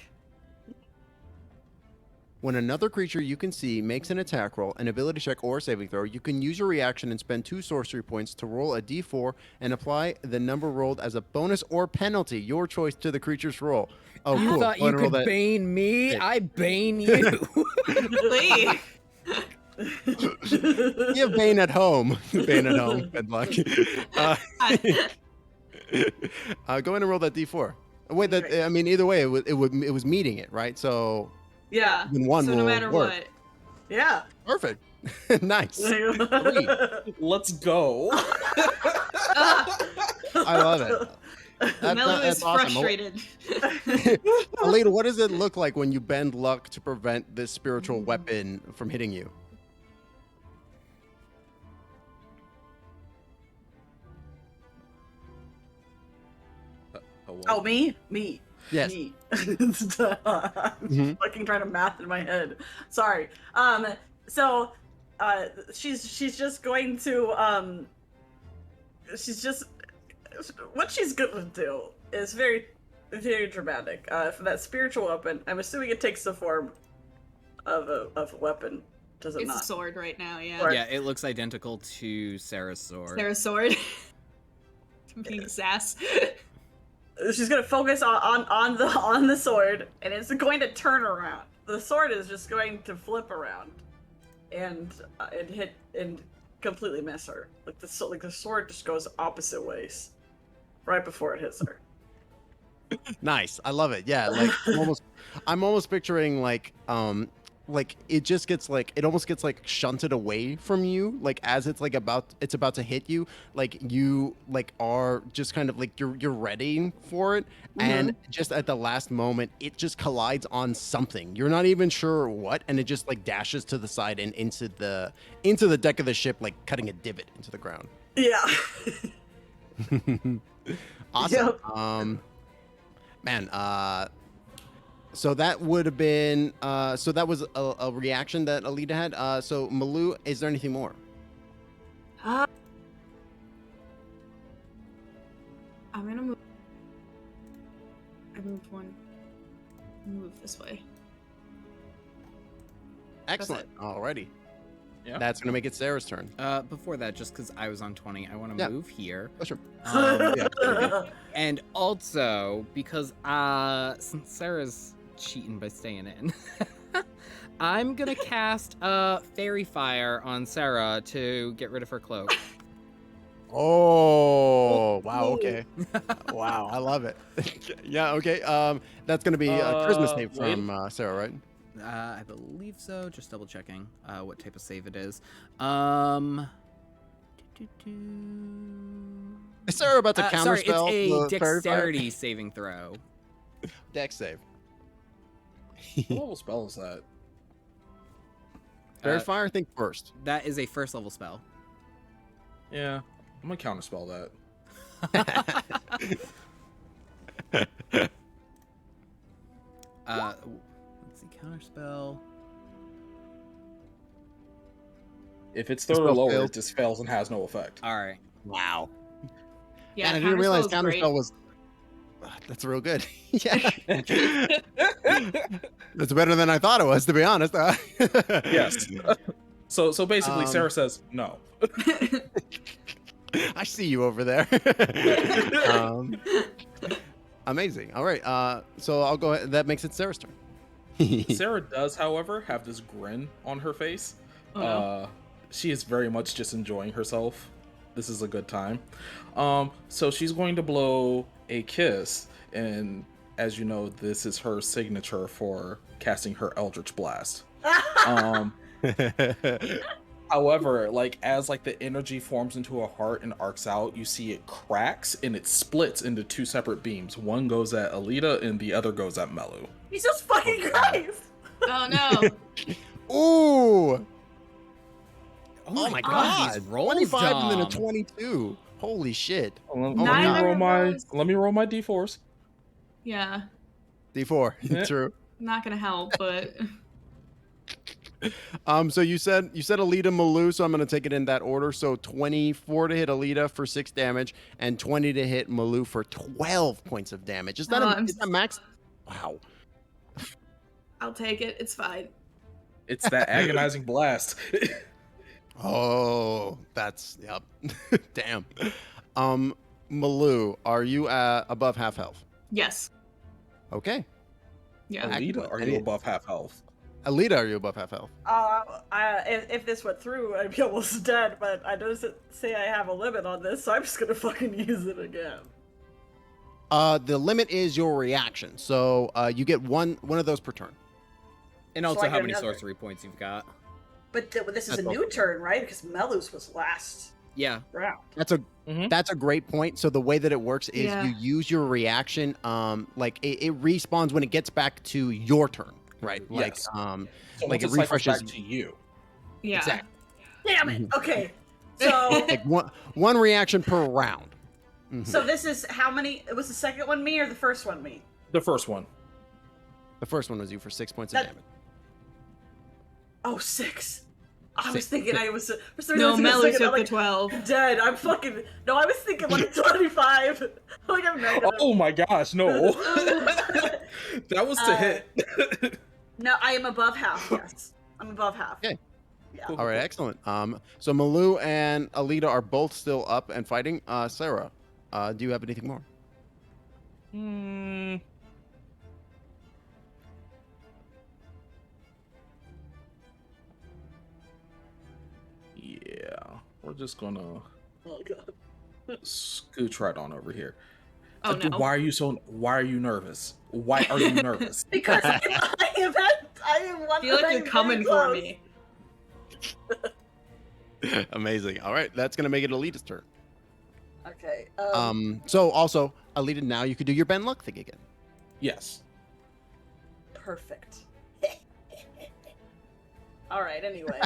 When another creature you can see makes an attack roll, an ability check, or a saving throw, you can use your reaction and spend 2 sorcery points to roll a d4 and apply the number rolled as a bonus or penalty, your choice, to the creature's roll. Oh, you cool. thought Go ahead you and roll could that. bane me? Yeah. I bane you. Lee. You have Bane at home. Bane at home. Good luck. Go ahead and roll that d4. Wait, Okay. I mean, either way, it was meeting it, right? So Yeah. even one So will no matter work. what. Yeah. Perfect. Nice. Let's go. I love it. Melu is that's awesome. frustrated. Ellida, what does it look like when you bend luck to prevent this spiritual weapon from hitting you? Hello? Oh, me? Yes. Me. Mhm. Fucking trying to math in my head. Sorry. So, she's just going to, what she's gonna do is very, very dramatic. For that spiritual weapon, I'm assuming it takes the form of a weapon. does it It's not? a sword right now, yeah. Right. Yeah, it looks identical to Sarah's sword. Sarah's sword. Being sass. She's gonna focus on the sword, and it's going to turn around. The sword is just going to flip around, and hit and completely miss her. Like the sword just goes opposite ways, right before it hits her. Nice. I love it. Yeah, like I'm almost picturing like it just gets like it almost gets like shunted away from you, like as it's about to hit you, like you like are just kind of like you're ready for it, and just at the last moment it just collides on something. You're not even sure what, and it just like dashes to the side and into the deck of the ship, like cutting a divot into the ground. Yeah. Awesome. Yep. Man, so that would have been so that was a reaction that Ellida had. So Melu, is there anything more? I'm gonna move. I moved one. Move this way. Excellent. Alrighty. Yeah. That's gonna make it Sarah's turn. Before that, just because I was on 20, I want to Yeah. move here. Oh, sure. Um, and also, because since Sarah's cheating by staying in, I'm gonna cast Fairy Fire on Sarah to get rid of her cloak. Oh, wow. Okay. Wow, I love it. Yeah. Okay. That's gonna be a charisma save from Sarah, right? I believe so. Just double checking what type of save it is. Is Sarah about to Sorry, counterspell? it's the a Fairy Fire? dexterity saving throw. Dex save. What level spell is that? Fairy Fire, I think first. That is a first level spell. Yeah, I'm gonna counterspell that. Let's see, counterspell. If it's third or spell lower, failed. it just fails and has no effect. All right. Wow. Yeah, And I didn't realize Counterspell's great. counterspell was. That's real good. Yeah. That's better than I thought it was, to be honest. Yes. So basically, Sarah says no. I see you over there. Amazing. All right. So I'll go ahead. That makes it Sarah's turn. Sarah does, however, have this grin on her face. Oh, no. She is very much just enjoying herself. This is a good time. So she's going to blow a kiss, and as you know, this is her signature for casting her Eldritch Blast. However, like as like the energy forms into a heart and arcs out, you see it cracks and it splits into two separate beams. One goes at Ellida and the other goes at Melu. Jesus fucking Christ! Oh no. Ooh! Oh my God! god, these rolls, 25 and then a Dom. 22. Holy shit! Let Neither me of roll my those- d4s. Yeah. D4. Yeah. True. Not gonna help, but So you said Ellida, Melu, so I'm gonna take it in that order. So 24 to hit Ellida for 6 damage, and 20 to hit Melu for 12 points of damage. Is that is that max? Wow. I'll take it. It's fine. It's that agonizing blast. Oh, that's yep. Damn. Melu, are you above half health? Yes. Okay. Yeah. Ellida, are you above half health? Ellida, are you above half health? If this went through, I'd be almost dead, but I don't say I have a limit on this, so I'm just gonna fucking use it again. The limit is your reaction, so you get one of those per turn. And So also I how get many another. sorcery points you've got. But this is That's a new turn, right? Because Melu's was last Yeah. round. That's a Mhm. that's a great point. So the way that it works is Yeah. you use your reaction, like it respawns when it gets back to your turn, right? Like Yes. So like once it cycles refreshes. back to you. Yeah. Exactly. Damn it! Okay, so Like one reaction per round. Mhm. so this is how many? Was the second one me or the first one me? The first one. The first one was you for 6 points of That- damage. Oh, 6. I was Six. thinking I was. For some No, reason, I was Melu thinking, took I'm the like, 12. dead. I'm fucking. No, I was thinking like 25. Like I'm negative. Oh my gosh, no. That was to hit. No, I am above half. Yes, I'm above half. Okay. Cool, All right, cool. excellent. So Melu and Ellida are both still up and fighting. Cera, do you have anything more? Hmm. Yeah, we're just gonna Oh god. scooch right on over here. Oh no. Why are you nervous? Why are you nervous? Because I am I feel like you're coming for me. Amazing. All right, that's gonna make it Elida's turn. Okay. So also, Ellida, now you could do your Ben Luck thing again. Yes. Perfect. All right. Anyway.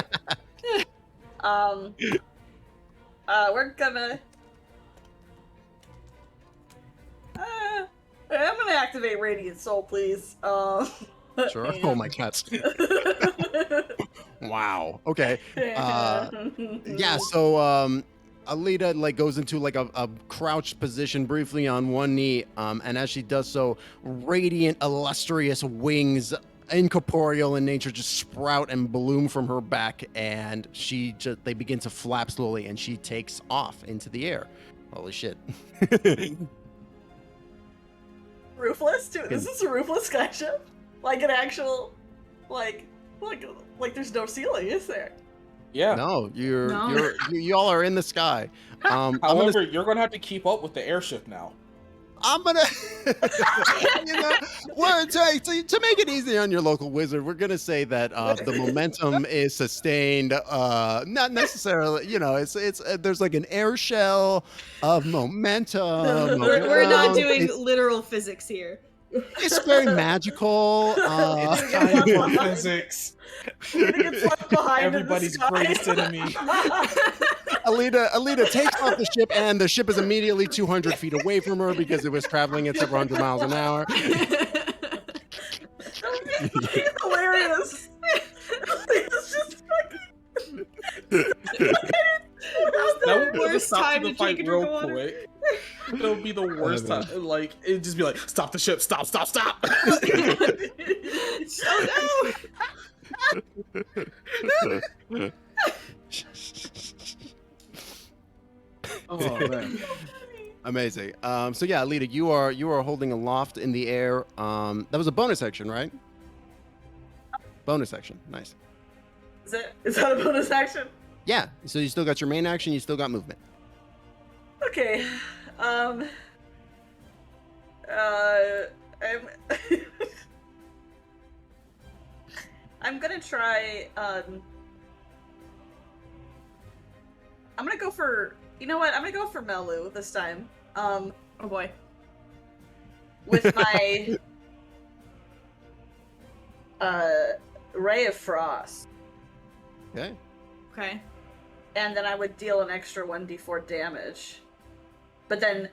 We're gonna. I'm gonna activate Radiant Soul, please. Sure. Oh my God. Wow. Okay. Yeah. So Ellida like goes into like a crouched position briefly on one knee, and as she does so, radiant, illustrious wings, incorporeal in nature, just sprout and bloom from her back, and they begin to flap slowly, and she takes off into the air. Holy shit. Roofless? Dude, is this a roofless skyship? Like an actual, like there's no ceiling, is there? Yeah. No, No. you all are in the sky. However, you're gonna have to keep up with the airship now. I'm gonna, to make it easy on your local wizard, we're gonna say that the momentum is sustained. Not necessarily, it's there's like an air shell of momentum. We're not around. doing literal physics here. It's very magical. It's time for physics. You're gonna get left behind Everybody's in the sky. greatest enemy. Alida takes off the ship, and the ship is immediately 200 feet away from her because it was traveling at several hundred miles an hour. Hilarious. It's just fucking. That would be the worst stop time the to fight take a drink real of water. quick. That would be the worst time. Like it'd just be like, stop the ship, stop. Oh Oh man. Amazing. So yeah, Alida, you are holding aloft in the air. That was a bonus action, right? Bonus action. Nice. Is that a bonus action? Yeah. So you still got your main action. You still got movement. Okay. I'm I'm gonna try. I'm gonna go for. You know what? I'm gonna go for Melu this time. oh boy. With my Ray of Frost, Okay. Okay. and then I would deal an extra 1d4 damage. But then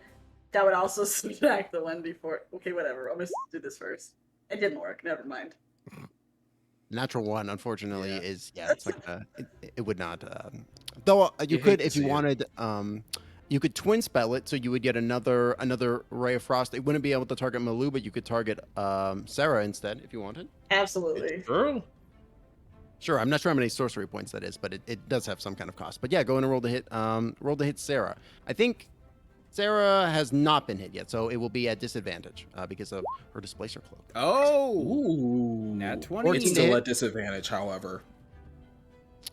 that would also subtract the 1d4. Okay, whatever. I'm gonna do this first. It didn't work. Never mind. Natural one, unfortunately, Yeah. it's like it would not. Though you You hate could, to if you see it. wanted, you could twin spell it, so you would get another ray of frost. It wouldn't be able to target Melu, but you could target Cera instead if you wanted. Absolutely. True. Sure, I'm not sure how many sorcery points that is, but it does have some kind of cost. But yeah, go in and roll to hit Cera. I think Cera has not been hit yet, so it will be at disadvantage because of her displacer cloak. Oh, Ooh. Nat 20. It's 14 still hit. at disadvantage, however.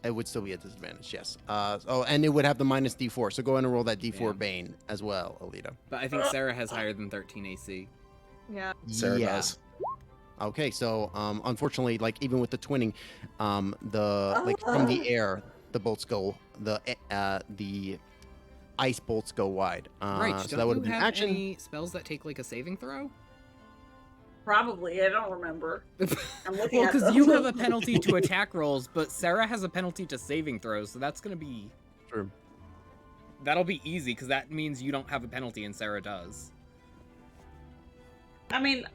It would still be at disadvantage, yes. And it would have the minus D4, so go in and roll that D4 Yeah. Bane as well, Alida. but I think Sarah has higher than 13 AC. Yeah. Sarah Yeah. does. Okay, so unfortunately, like even with the twinning, from the air, the bolts go the ice bolts go wide. Right, So don't that would you have been have action. any spells that take like a saving throw? Probably. I don't remember. I'm looking Well, at because them. you have a penalty to attack rolls, but Sarah has a penalty to saving throws, so that's gonna be True. that'll be easy because that means you don't have a penalty and Sarah does. I mean,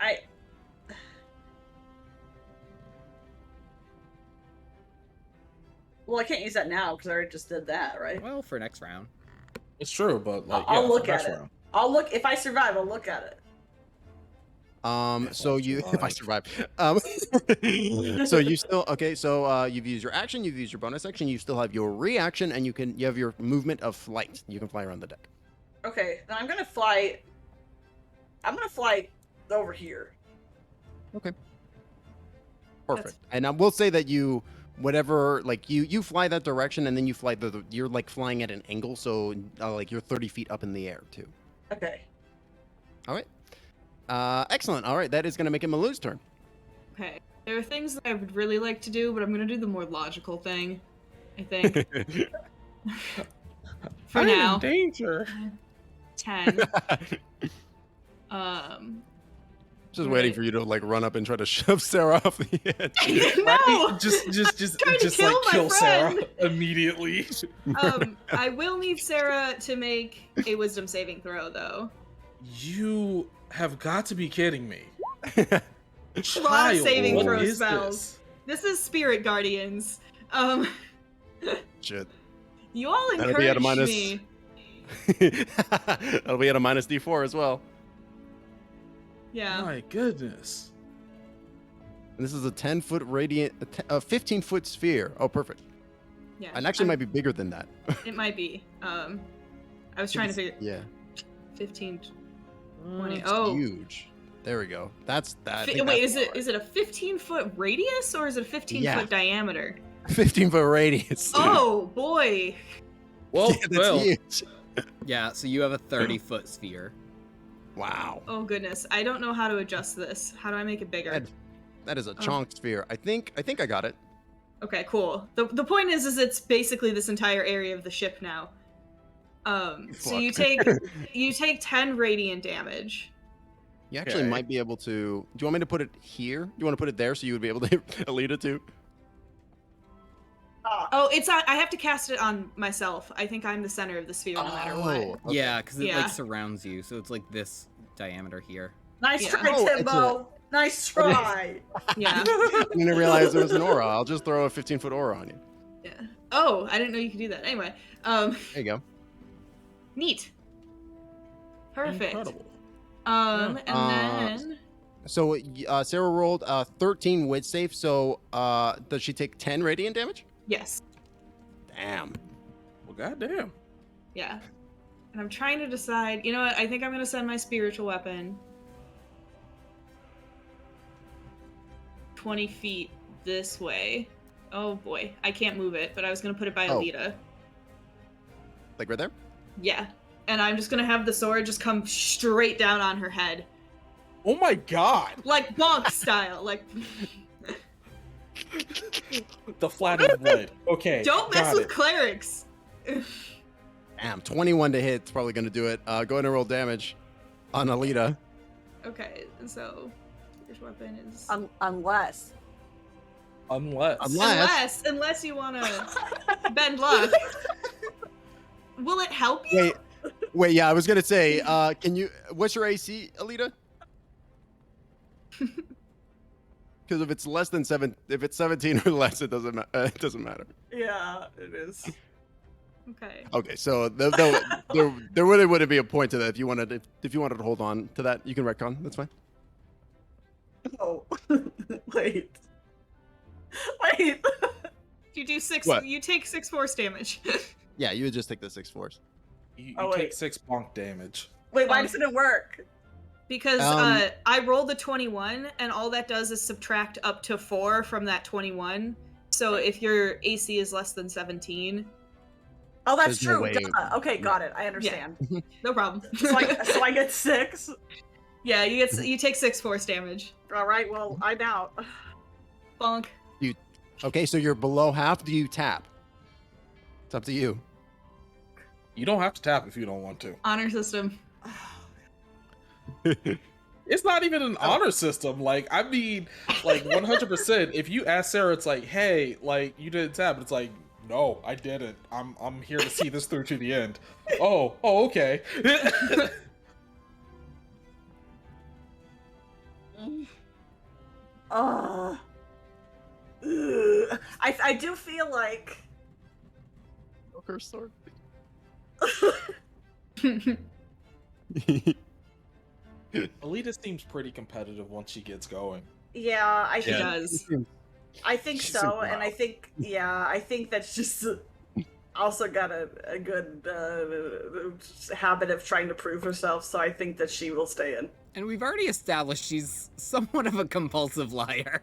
Well, I can't use that now because I already just did that, right? Well, for next round. It's true, but like I'll yeah, look next at it. round. I'll look if I survive. I'll look at it. If I If I survive. So you still okay? So you've used your action, you've used your bonus action, you still have your reaction, and you have your movement of flight. You can fly around the deck. Okay, then I'm gonna fly. I'm gonna fly over here. Perfect. And I will say that you, whatever, like you fly that direction, and then you fly you're like flying at an angle, so like you're 30 feet up in the air too. Okay. All right. Excellent. All right, that is going to make it Melu's turn. Okay. There are things that I would really like to do, but I'm gonna do the more logical thing, I think. For I'm now. in danger. 10. Just waiting Right. for you to like run up and try to shove Cera off the edge. No! Right? Just Trying to kill like my kill Cera friend. immediately. I will need Cera to make a wisdom saving throw, though. You have got to be kidding me. A lot of Child, saving what throw is spells. This is Spirit Guardians. Shit. You all That'll be at a encouraged minus- me. That'll be at a minus D4 as well. Yeah. My goodness. And this is a 10-foot radiant, a 15-foot sphere. Oh, perfect. Yeah. And actually might be bigger than that. It might be. I was trying to figure Yeah. 15, 20. It's Oh. huge. There we go. That's that. I think Wait, that's is it a 15-foot radius or is it a 15-foot Yeah. diameter? 15-foot radius. Oh boy. Well, Yeah, that's huge. Yeah, so you have a 30-foot sphere. Wow. Oh goodness. I don't know how to adjust this. How do I make it bigger? That is a chonk sphere. I think I got it. Okay, cool. The point is it's basically this entire area of the ship now. So you Fuck. take 10 radiant damage. You actually Okay. might be able to. Do you want me to put it here? Do you want to put it there so you would be able to hit Ellida too? Oh, I have to cast it on myself. I think I'm the center of the sphere no matter what. okay. Yeah, because it Yeah. like surrounds you, so it's like this diameter here. Nice Yeah. try, Oh, Timbo. Nice try. Yeah. I didn't realize there was an aura. I'll just throw a 15-foot aura on you. Yeah. Oh, I didn't know you could do that. Anyway, There you go. neat. Perfect. Incredible. And Uh, then So Cera rolled 13 wit save. So does she take 10 radiant damage? yes. Damn. Well, goddamn. Yeah. And I'm trying to decide. You know what? I think I'm gonna send my spiritual weapon 20 feet this way. Oh boy, I can't move it, but I was gonna put it by Oh. Ellida. Like right there? Yeah. And I'm just gonna have the sword just come straight down on her head. Oh my god. Like bonk style. Like The flattened blade. Okay. don't mess got with it. clerics. Damn. 21 to hit. It's probably going to do it. Go ahead and roll damage on Ellida. Okay, so your weapon is Unless. unless you wanna bend luck. Will it help you? Wait. Yeah, I was going to say, can you, what's your AC, Ellida? Because if it's less than if it's 17 or less, it doesn't matter. Yeah, it is. Okay. Okay, so there really wouldn't be a point to that if you wanted to hold on to that. You can retcon. That's fine. Oh, wait. Wait. You do six. What? You take 6 force damage. Yeah, you would just take the 6 force. You Oh, take wait. 6 bonk damage. Wait, why Um, doesn't it work? Because Um, I rolled a 21, and all that does is subtract up to 4 from that 21. So if your AC is less than 17, Oh, that's there's no true. way. Duh. Okay, got it. I understand. no problem. So I get 6. Yeah, you take 6 force damage. All right. Well, I'm out. Bonk. Okay, so you're below half. Do you tap? It's up to you. You don't have to tap if you don't want to. Honor system. It's not even an honor system. Like, I mean, like 100%. If you ask Cera, it's like, hey, like you didn't tap. It's like, no, I didn't. I'm here to see this through to the end. Oh, okay. Ugh. I do feel like Joker's sword. Ellida seems pretty competitive once she gets going. Yeah, I She think does. I think She's so, super and I loud. think I think that's just also got a good habit of trying to prove herself. So I think that she will stay in. And we've already established she's somewhat of a compulsive liar.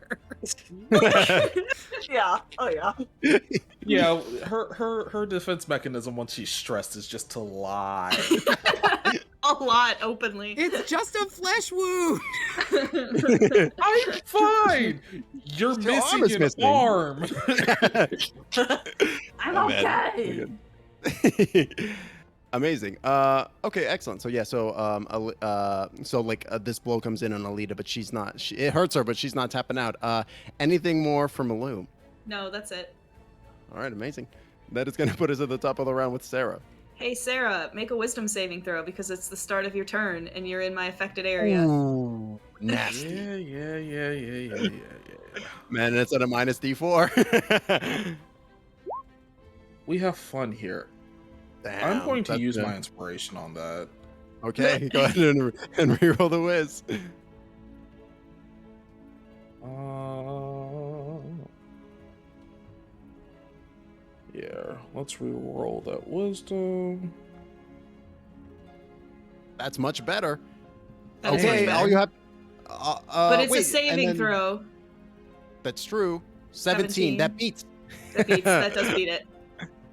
Yeah. Oh yeah. Yeah, her defense mechanism once she's stressed is just to lie. A lot openly. It's just a flesh wound. I'm fine. You're Your arm missing is an missing. arm. I'm Oh, man. okay. Amazing. Okay, excellent. So yeah, this blow comes in on Ellida, but she's not. It hurts her, but she's not tapping out. Anything more for Melu? No, that's it. All right, amazing. That is going to put us at the top of the round with Cera. Hey, Sarah, make a wisdom saving throw because it's the start of your turn and you're in my affected area. Ooh, nasty. Yeah. Man, it's at a minus D4. We have fun here. Damn, I'm going to that's use good. my inspiration on that. Okay, go ahead and reroll the whiz. Yeah, let's re-roll that wisdom. That's much better. That is much Okay, better. all you have. But it's wait, a and saving then- throw. That's true. 17. That 17. beats. That does beat it.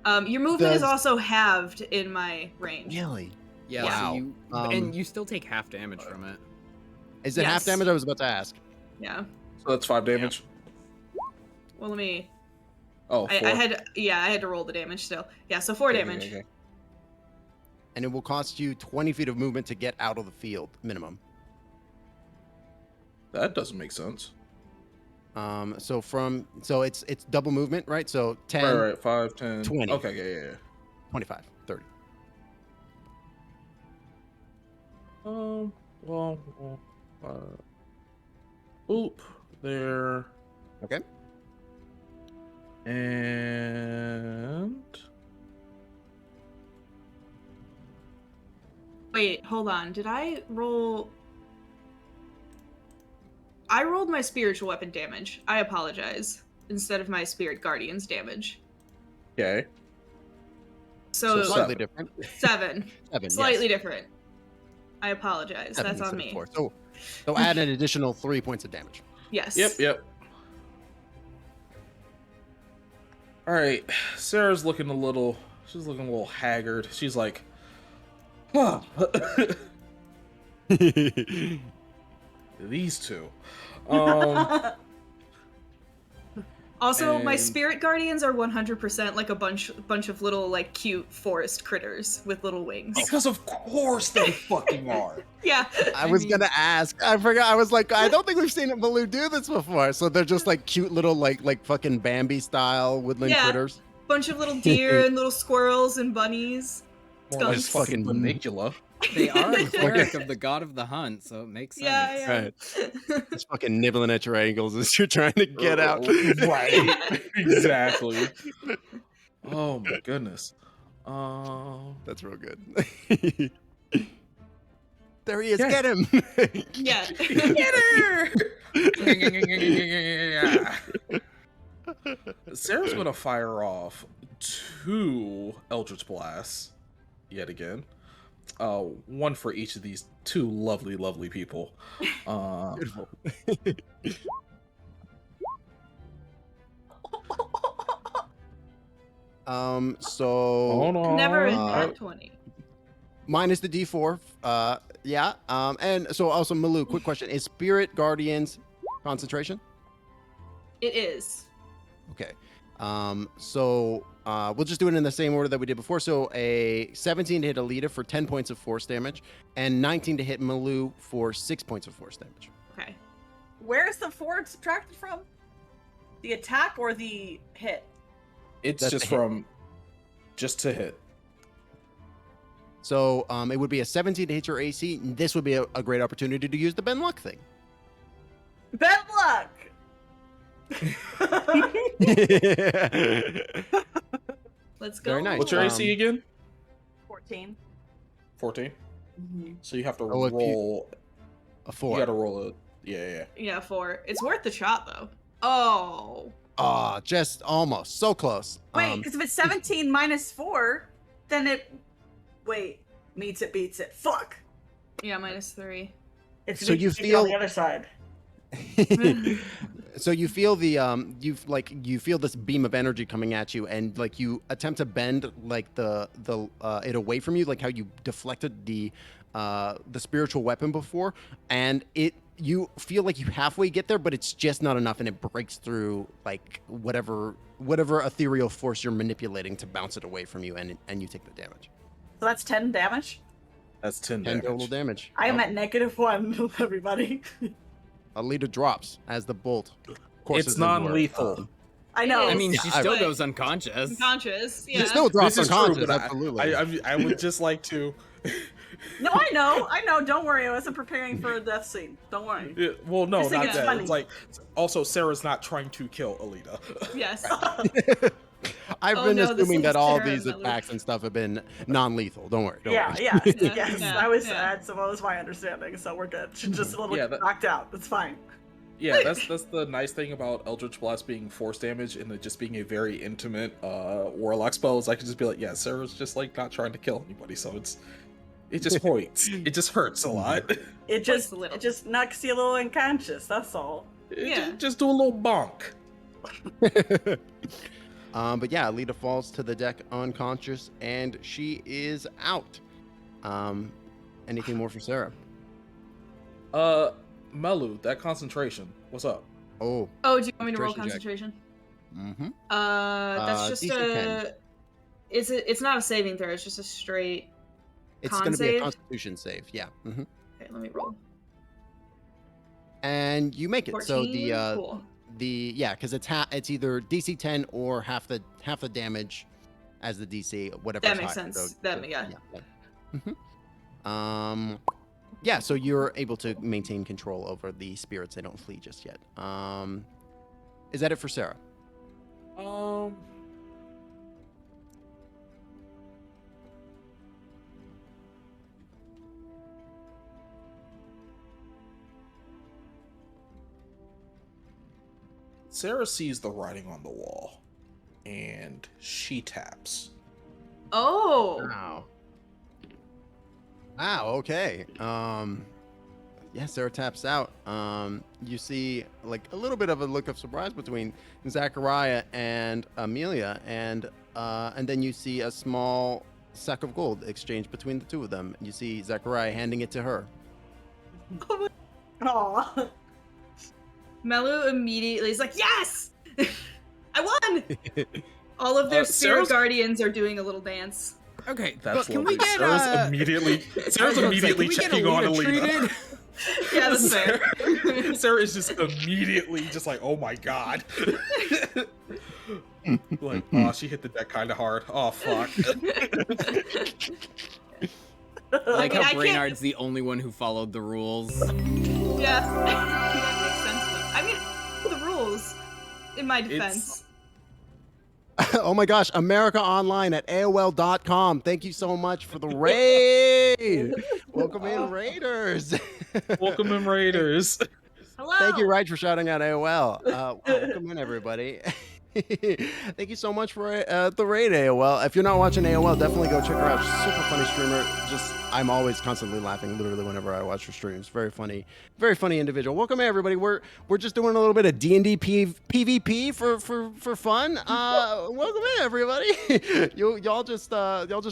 Your movement is Does- also halved in my range. Really? Yeah, Wow. so you and you still take half damage from it. Is it half Yes. damage? I was about to ask. Yeah. So that's 5 damage. Well, let me. Oh, I 4. had to roll the damage still. Yeah, so 4 damage. Okay. And it will cost you 20 feet of movement to get out of the field, minimum. That doesn't make sense. So it's double movement, right? So 10, Right. 5, 10. 20. Okay, yeah. 25, 30. Well, oop, there. Okay. And Wait, hold on. Did I roll? I rolled my spiritual weapon damage. I apologize. Instead of my spirit guardian's damage. okay. So, So Slightly 7. different. 7. 7, Slightly yes. different. I apologize. 7 That's on instead of me. 4. So add an additional 3 points of damage. Yes. Yep. All right, Sarah's looking a little. She's looking a little haggard. She's like, huh. These two. Also, my And- spirit guardians are 100% like a bunch of little like cute forest critters with little wings. Because of course they fucking are. Yeah. I was gonna ask. I forgot. I was like, I don't think we've seen Melu do this before. So they're just like cute little like fucking Bambi style woodland Yeah. critters. Bunch of little deer and little squirrels and bunnies. More like Skunks. fucking Bunnicula. They are a cleric of the god of the hunt, so it makes sense. Yeah. Just fucking nibbling at your ankles as you're trying to get out. Right. Exactly. Oh my goodness. That's real good. There he is. Yeah. Get him. Yeah. Get her! Sarah's gonna fire off 2 Eldritch Blasts yet again. One for each of these 2 lovely people. Beautiful. So Hold on. Never a Uh, nat 20. minus the D4. Yeah. And so also Melu, quick question: is Spirit Guardians concentration? It is. Okay. We'll just do it in the same order that we did before. So a 17 to hit Ellida for 10 points of force damage, and 19 to hit Melu for 6 points of force damage. Okay. Where's the 4 subtracted from? The attack or the hit? It's That's just a hit. from just to hit. So it would be a 17 to hit your AC. This would be a great opportunity to use the Ben Luck thing. Bad luck! Let's go. Very nice. What's your AC again? 14. 14. So you have to Oh, if you- roll A 4. You gotta roll it. Yeah. Yeah, 4. It's worth the shot though. Oh. Just almost. So close. Wait, because if it's 17 minus 4, then it. Wait, meets it, beats it. Fuck. Yeah, -3. It's So you feel- on the other side. So you feel the you feel this beam of energy coming at you, and like you attempt to bend like the it away from you, like how you deflected the spiritual weapon before, and you feel like you halfway get there, but it's just not enough, and it breaks through like whatever ethereal force you're manipulating to bounce it away from you, and you take the damage. So that's 10 damage. That's 10 10 damage. total damage. I am at -1, everybody. Ellida drops as the bolt. courses It's into her. non-lethal. I know. It I mean, is, she Yeah, still but- goes unconscious. Unconscious, yeah. She still drops This is true, unconscious, but absolutely. I would just like to. No, I know. Don't worry. I wasn't preparing for a death scene. Don't worry. Yeah, well, no, Just think not it's that. funny. It's like also Sarah's not trying to kill Ellida. Yes. I've Oh, been no, this assuming is that all Sarah these Melu. attacks and stuff have been non-lethal. Don't worry. Don't Yeah, worry. yeah, Yeah, yes. yeah, I was yeah. so that was my understanding. So we're good. She's just a little Yeah, that- knocked out. That's fine. Yeah, that's the nice thing about Eldritch Blast being force damage and it just being a very intimate warlock spell is I can just be like, yeah, Sarah's just like not trying to kill anybody, so it just hurts. It just hurts a lot. It just a little. it just knocks you a little unconscious. That's all. Yeah. Just do a little bonk. But yeah, Ellida falls to the deck unconscious, and she is out. Anything more for Cera? Melu, that concentration. What's up? Oh, Oh, do you want me to roll Concentration concentration? mm-hmm. That's just DC 10. It's not a saving throw. It's just a straight. It's Con going to be a save? Constitution save. Yeah. Mm-hmm. Okay, let me roll. And you make it. 14. So the Cool. because it's either DC 10 or half the damage as the DC, whatever. That is makes higher. sense. Yeah. Yeah, so you're able to maintain control over the spirits. They don't flee just yet. Is that it for Cera? Sarah sees the writing on the wall, and she taps. Oh. Wow. Wow, okay. Yeah, Sarah taps out. You see like a little bit of a look of surprise between Zachariah and Amelia, and then you see a small sack of gold exchanged between the two of them. You see Zachariah handing it to her. Aw. Melu immediately is like, yes, I won. All of their spirit Sarah's- guardians are doing a little dance. Okay, That's but can lovely. we get Sarah's immediately checking on Ellida. treated? Yeah, that's fair. Sarah is just immediately just like, oh my god. Like, oh, she hit the deck kind of hard. Oh, fuck. I like I how can't- Brennard's the only one who followed the rules. Yeah, that makes sense. I mean, the rules. In my defense. Oh my gosh, America Online at AOL.com. Thank you so much for the raid. Welcome in, Raiders. Welcome in, Raiders. Hello. Thank you, Raj, for shouting out AOL. Welcome in, everybody. Thank you so much for the raid, AOL. If you're not watching AOL, definitely go check her out. She's a super funny streamer. I'm always constantly laughing, literally, whenever I watch her streams. Very funny individual. Welcome, everybody. We're just doing a little bit of D&D PvP for fun. Welcome in, everybody. y'all just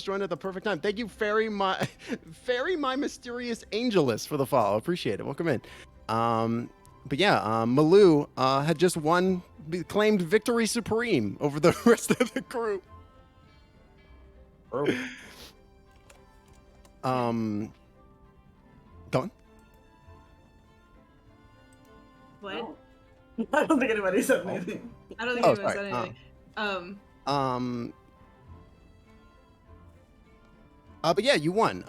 joined at the perfect time. Thank you, Fairy my mysterious angeless for the follow. Appreciate it. Welcome in. But yeah, Melu had just claimed victory supreme over the rest of the crew. Early. Gone? What? No. I don't think anybody said anything. I don't think Oh, anyone sorry. said anything. But yeah, you won.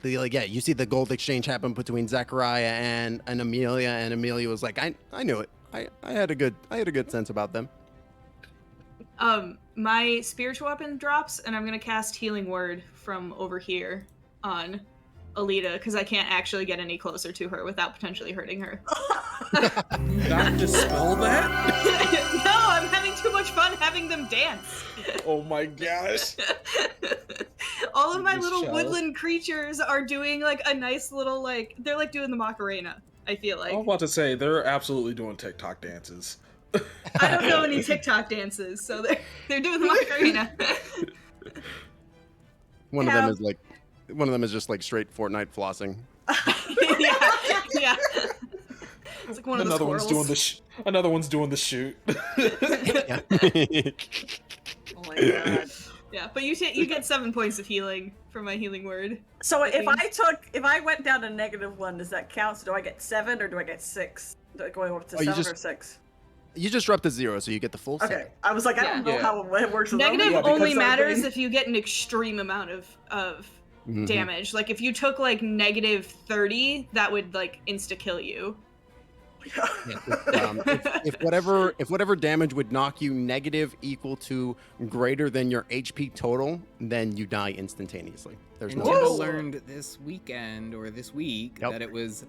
You see the gold exchange happen between Zachariah and Amelia, and Amelia was like, I knew it. I had a good sense about them. My spiritual weapon drops, and I'm gonna cast Healing Word from over here on Ellida because I can't actually get any closer to her without potentially hurting her. Not dispel that? No, I'm having too much fun having them dance. Oh my gosh. All of my This little child. woodland creatures are doing like a nice little they're like doing the Macarena, I feel like. I was about to say, they're absolutely doing TikTok dances. I don't know any TikTok dances, so they're doing the Macarena. One of them is just like straight Fortnite flossing. yeah. It's like one of the squirrels. Another one's doing the shoot. Yeah. Oh my god. Yeah, but you get 7 points of healing for my healing word. So if I went down to -1, does that count? So do I get 7 or do I get 6? Going up to 7 or 6? You just dropped to 0, so you get the full Okay. 7. I was like, I don't know Yeah. how it works. with Negative numbers, only because matters something- if you get an extreme amount of Mhm. damage. Like if you took like -30, that would like insta kill you. If whatever damage would knock you negative equal to greater than your HP total, then you die instantaneously. There's And no. Timbo Whoa. learned this weekend or this week Yep. that it was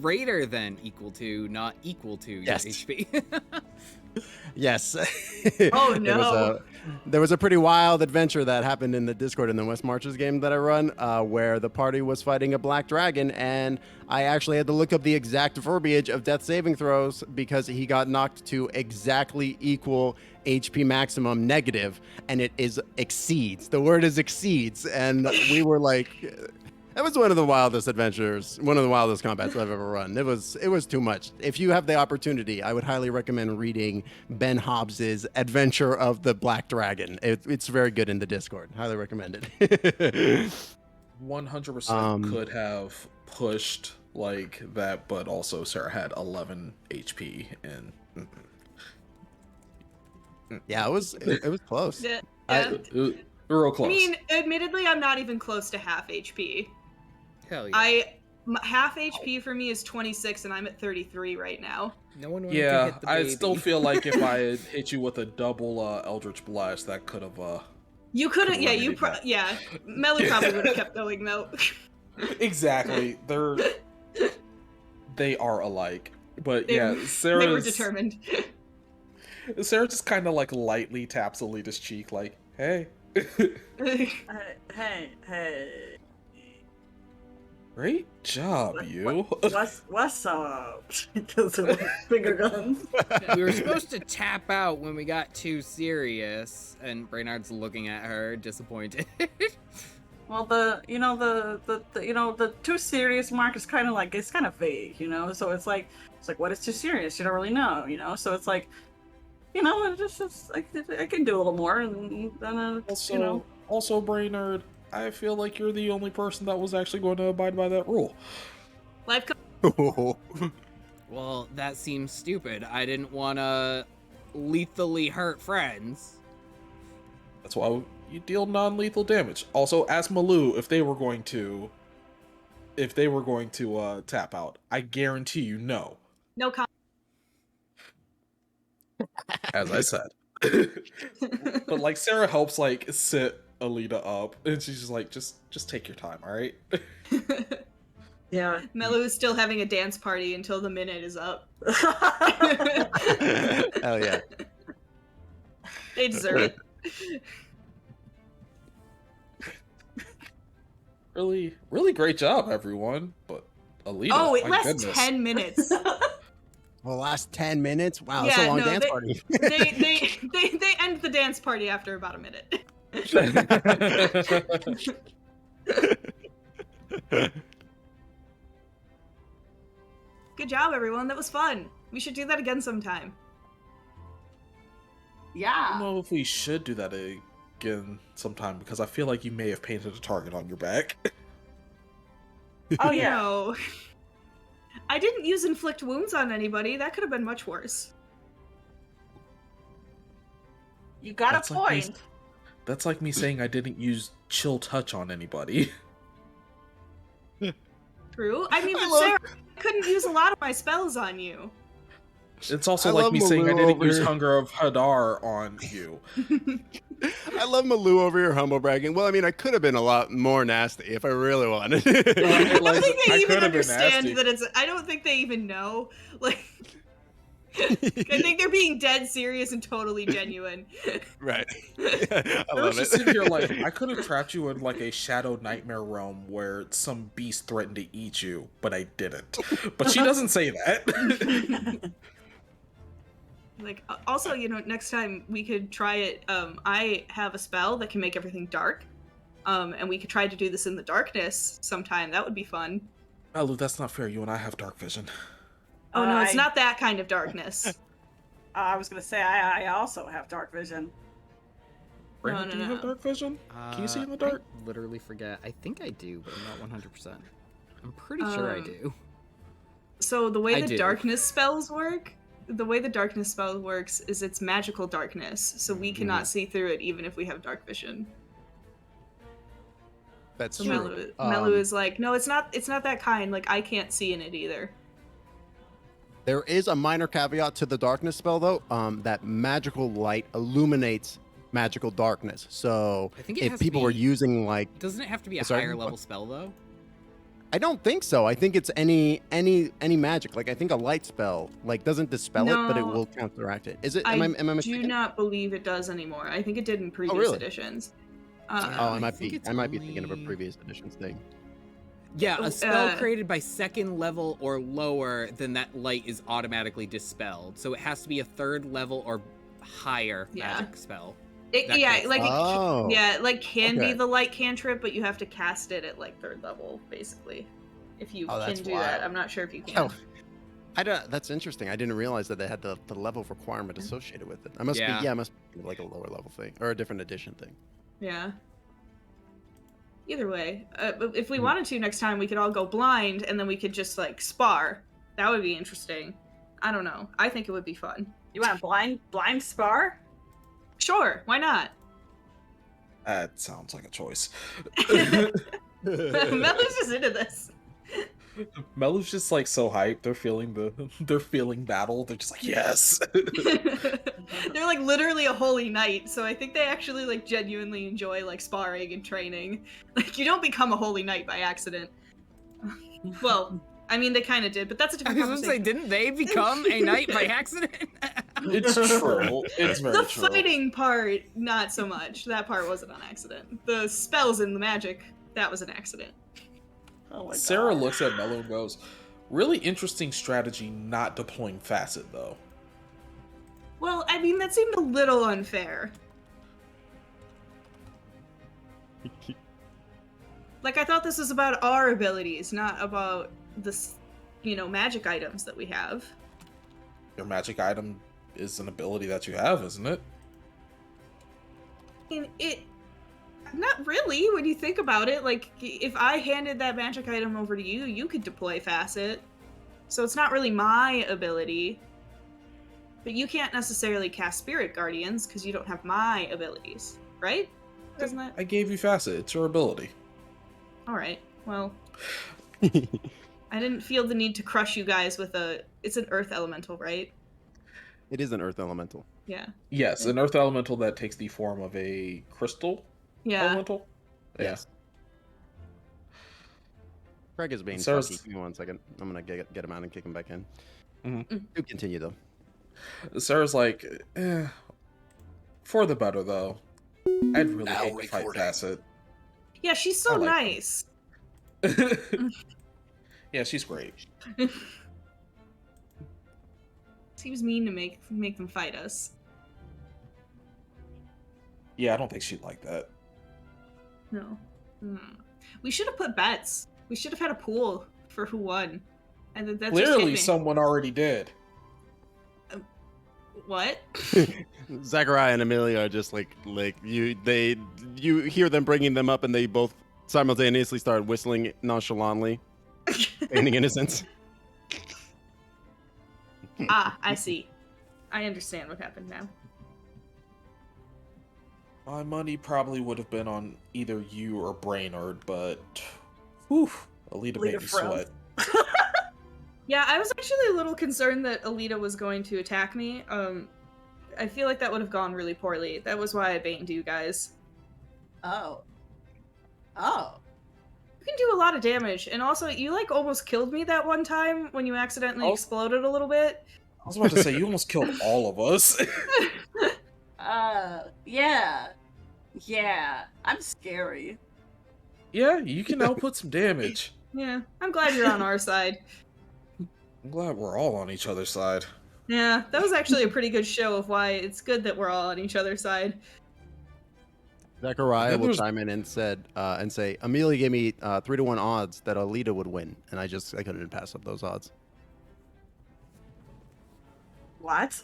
greater than equal to, not equal to your Yes. HP. Oh, Yes. no. There was a pretty wild adventure that happened in the Discord in the West Marches game that I run, where the party was fighting a black dragon, and I actually had to look up the exact verbiage of death saving throws because he got knocked to exactly equal HP maximum negative, and it is exceeds. The word is exceeds, and we were like. That was one of the wildest adventures, one of the wildest combats I've ever run. It was too much. If you have the opportunity, I would highly recommend reading Ben Hobbs's Adventure of the Black Dragon. It's very good in the Discord. Highly recommend it. 100% could have pushed like that, but also Cera had 11 HP and Yeah, it was close. Yeah. real close. I mean, admittedly, I'm not even close to half HP. Hell yeah. Half HP for me is 26, and I'm at 33 right now. No one wanted to yeah, hit the I baby. still feel like if I had hit you with a double Eldritch Blast, that could have You couldn't, Could've yeah, remedied that. yeah. Melu probably would have kept going though. exactly. They are alike. But They- yeah, They were determined. Sarah just kind of like lightly taps Elida's cheek, like, "Hey, Hey. great job, you." What's up? Because of finger guns. We were supposed to tap out when we got too serious, and Brennard's looking at her, disappointed. Well, the too serious mark is kind of like, it's kind of vague, So it's like what is too serious? You don't really know, So it's like, I can do a little more, and then Also, Brennard, I feel like you're the only person that was actually going to abide by that rule. Life comes. Well, that seems stupid. I didn't want to lethally hurt friends. That's why you deal non-lethal damage. Also, ask Melu if they were going to tap out. I guarantee you no. No comment. As I said. But like Cera helps like sit Ellida up, and she's just like, just take your time, all right? Yeah. Melu is still having a dance party until the minute is up. Hell yeah. They deserve it. Really, really great job, everyone. But Ellida, Oh, it my lasts goodness. 10 minutes. Well, last 10 minutes? Wow, that's a Yeah, long no, dance party. they end the dance party after about a minute. Good job, everyone. That was fun. We should do that again sometime. I Yeah. don't know if we should do that again sometime, because I feel like you may have painted a target on your back. Oh yeah. No. I didn't use inflict wounds on anybody. That could have been much worse. You got That's a like me- point. That's like me saying I didn't use chill touch on anybody. True. I mean, I but love- Sarah, I couldn't use a lot of my spells on you. It's also I like love me saying I Melu didn't over use here. Hunger of Hadar on you. I love Melu over here humble bragging. Well, I mean, I could have been a lot more nasty if I really wanted. Right, I like, don't think I they even could have been understand nasty. that it's. I don't think they even know. Like, I think they're being dead serious and totally genuine. Right. I I love was just it. sitting here like, I could have trapped you in like a shadow nightmare realm where some beast threatened to eat you, but I didn't. But she doesn't say that. Like, also, next time we could try it. I have a spell that can make everything dark. And we could try to do this in the darkness sometime. That would be fun. Melu, that's not fair. You and I have dark vision. Oh no, it's I- not that kind of darkness. I was gonna say I also have dark vision. Brandon, no, do you no. have dark vision? Can you see in the dark? I literally forget. I think I do, but I'm not 100%. I'm pretty sure I do. So the way I the do. darkness spells work, is it's magical darkness, so we cannot see through it even if we have dark vision. That's So true. Melu is like, no, it's not that kind. Like, I can't see in it either. There is a minor caveat to the darkness spell, though. That magical light illuminates magical darkness. So I think it if has to people were be- using like, Doesn't it have to be a Sorry? higher level spell though? I don't think so. I think it's any magic. Like I think a light spell like doesn't dispel it, but it No. will counteract it. Is it? I Am I do mistaken? not believe it does anymore. I think it did in previous really? editions. Oh, I I might think be. it's I might be thinking of a only- previous editions thing. Yeah, a spell Uh, created by second level or lower, then that light is automatically dispelled. So it has to be a third level or higher Yeah. magic spell. It, That yeah, creates like light. Oh. yeah, like can be Okay. the light cantrip, but you have to cast it at like third level, basically. If you Oh, can that's do that, wild. I'm not sure if you can. Oh, I don't. That's interesting. I didn't realize that they had the level requirement associated with it. I must Yeah. be. Yeah, it must be like a lower level thing or a different edition thing. Yeah. Either way, but if we Hmm. wanted to next time, we could all go blind, and then we could just like spar. That would be interesting. I don't know. I think it would be fun. You want a blind spar? Sure, why not? That sounds like a choice. Melu's just into this. Melu's just like so hyped. They're feeling battle. They're just like, yes. They're like literally a holy knight, so I think they actually like genuinely enjoy like sparring and training. Like you don't become a holy knight by accident. Well, I mean they kind of did, but that's a I different was gonna say, conversation. didn't they become a knight by accident? It's true. It's very The true. fighting part, not so much. That part wasn't on accident. The spells and the magic, that was an accident. Oh my Cera god. looks at Melu and goes, really interesting strategy not deploying Facet, though. Well, I mean that seemed a little unfair. Like I thought this was about our abilities, not about this, magic items that we have. Your magic item is an ability that you have, isn't it? I mean, not really when you think about it. Like, if I handed that magic item over to you, you could deploy Facet. So it's not really my ability. But you can't necessarily cast Spirit Guardians because you don't have my abilities, right? Doesn't that? I gave you Facet. It's your ability. Alright, well. I didn't feel the need to crush you guys with it's an earth elemental, right? It is an earth elemental. Yeah. Yes, an earth elemental that takes the form of a crystal Yeah. elemental. Yes. Craig is being Sarah's- funky. Give me 1 second. I'm gonna get him out and kick him back in. Mhm. Do continue though. Sarah's like, for the better though. I'd really Now hate to fight recording. Facet. Yeah, she's so I like nice. Yeah, she's great. Seems mean to make them fight us. Yeah, I don't think she'd like that. No. We should have put bets. We should have had a pool for who won. And that just hit Clearly, me. someone already did. What? Zachariah and Amelia are just like you hear them bringing them up and they both simultaneously start whistling nonchalantly, feigning innocence. Ah, I see. I understand what happened now. My money probably would have been on either you or Brennard, but whew, Ellida made Ellida me froze. sweat. Yeah, I was actually a little concerned that Ellida was going to attack me. I feel like that would have gone really poorly. That was why I baited you guys. Oh. Oh. You can do a lot of damage, and also you like almost killed me that one time when you accidentally Oh. exploded a little bit. I was about to say, you almost killed all of us. Yeah. Yeah. I'm scary. Yeah, you can output some damage. Yeah, I'm glad you're on our side. I'm glad we're all on each other's side. Yeah, that was actually a pretty good show of why it's good that we're all on each other's side. Zachariah then will there's- chime in and say, Amelia gave me 3-to-1 odds that Ellida would win, and I couldn't pass up those odds. What?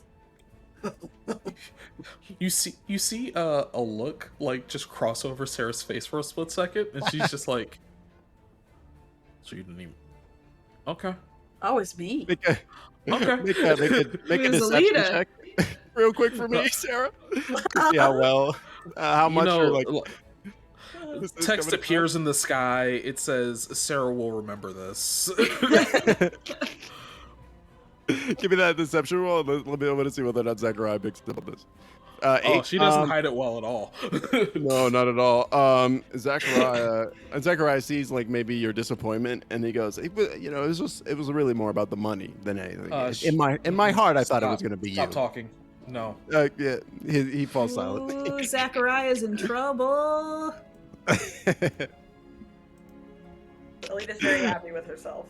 You see a look like just cross over Sarah's face for a split second, and she's just like, so you didn't even. Okay. Oh, it's me. Make a, Okay. make a It was deception Ellida. check real quick for me, Sarah. To see how well, how You much know, you're like. this is text coming appears in the sky. It says, Sarah will remember this. Give me that deception roll. Let me. I want to see whether or not Zachariah picks up on this. Oh, Eight. she doesn't hide it well at all. No, not at all. Zachariah sees like maybe your disappointment, and he goes, it was really more about the money than anything. In my heart, I thought it was going to be Stop you. talking. No. Yeah, he falls silent. Ooh, Zachariah's in trouble. Elida's very happy with herself.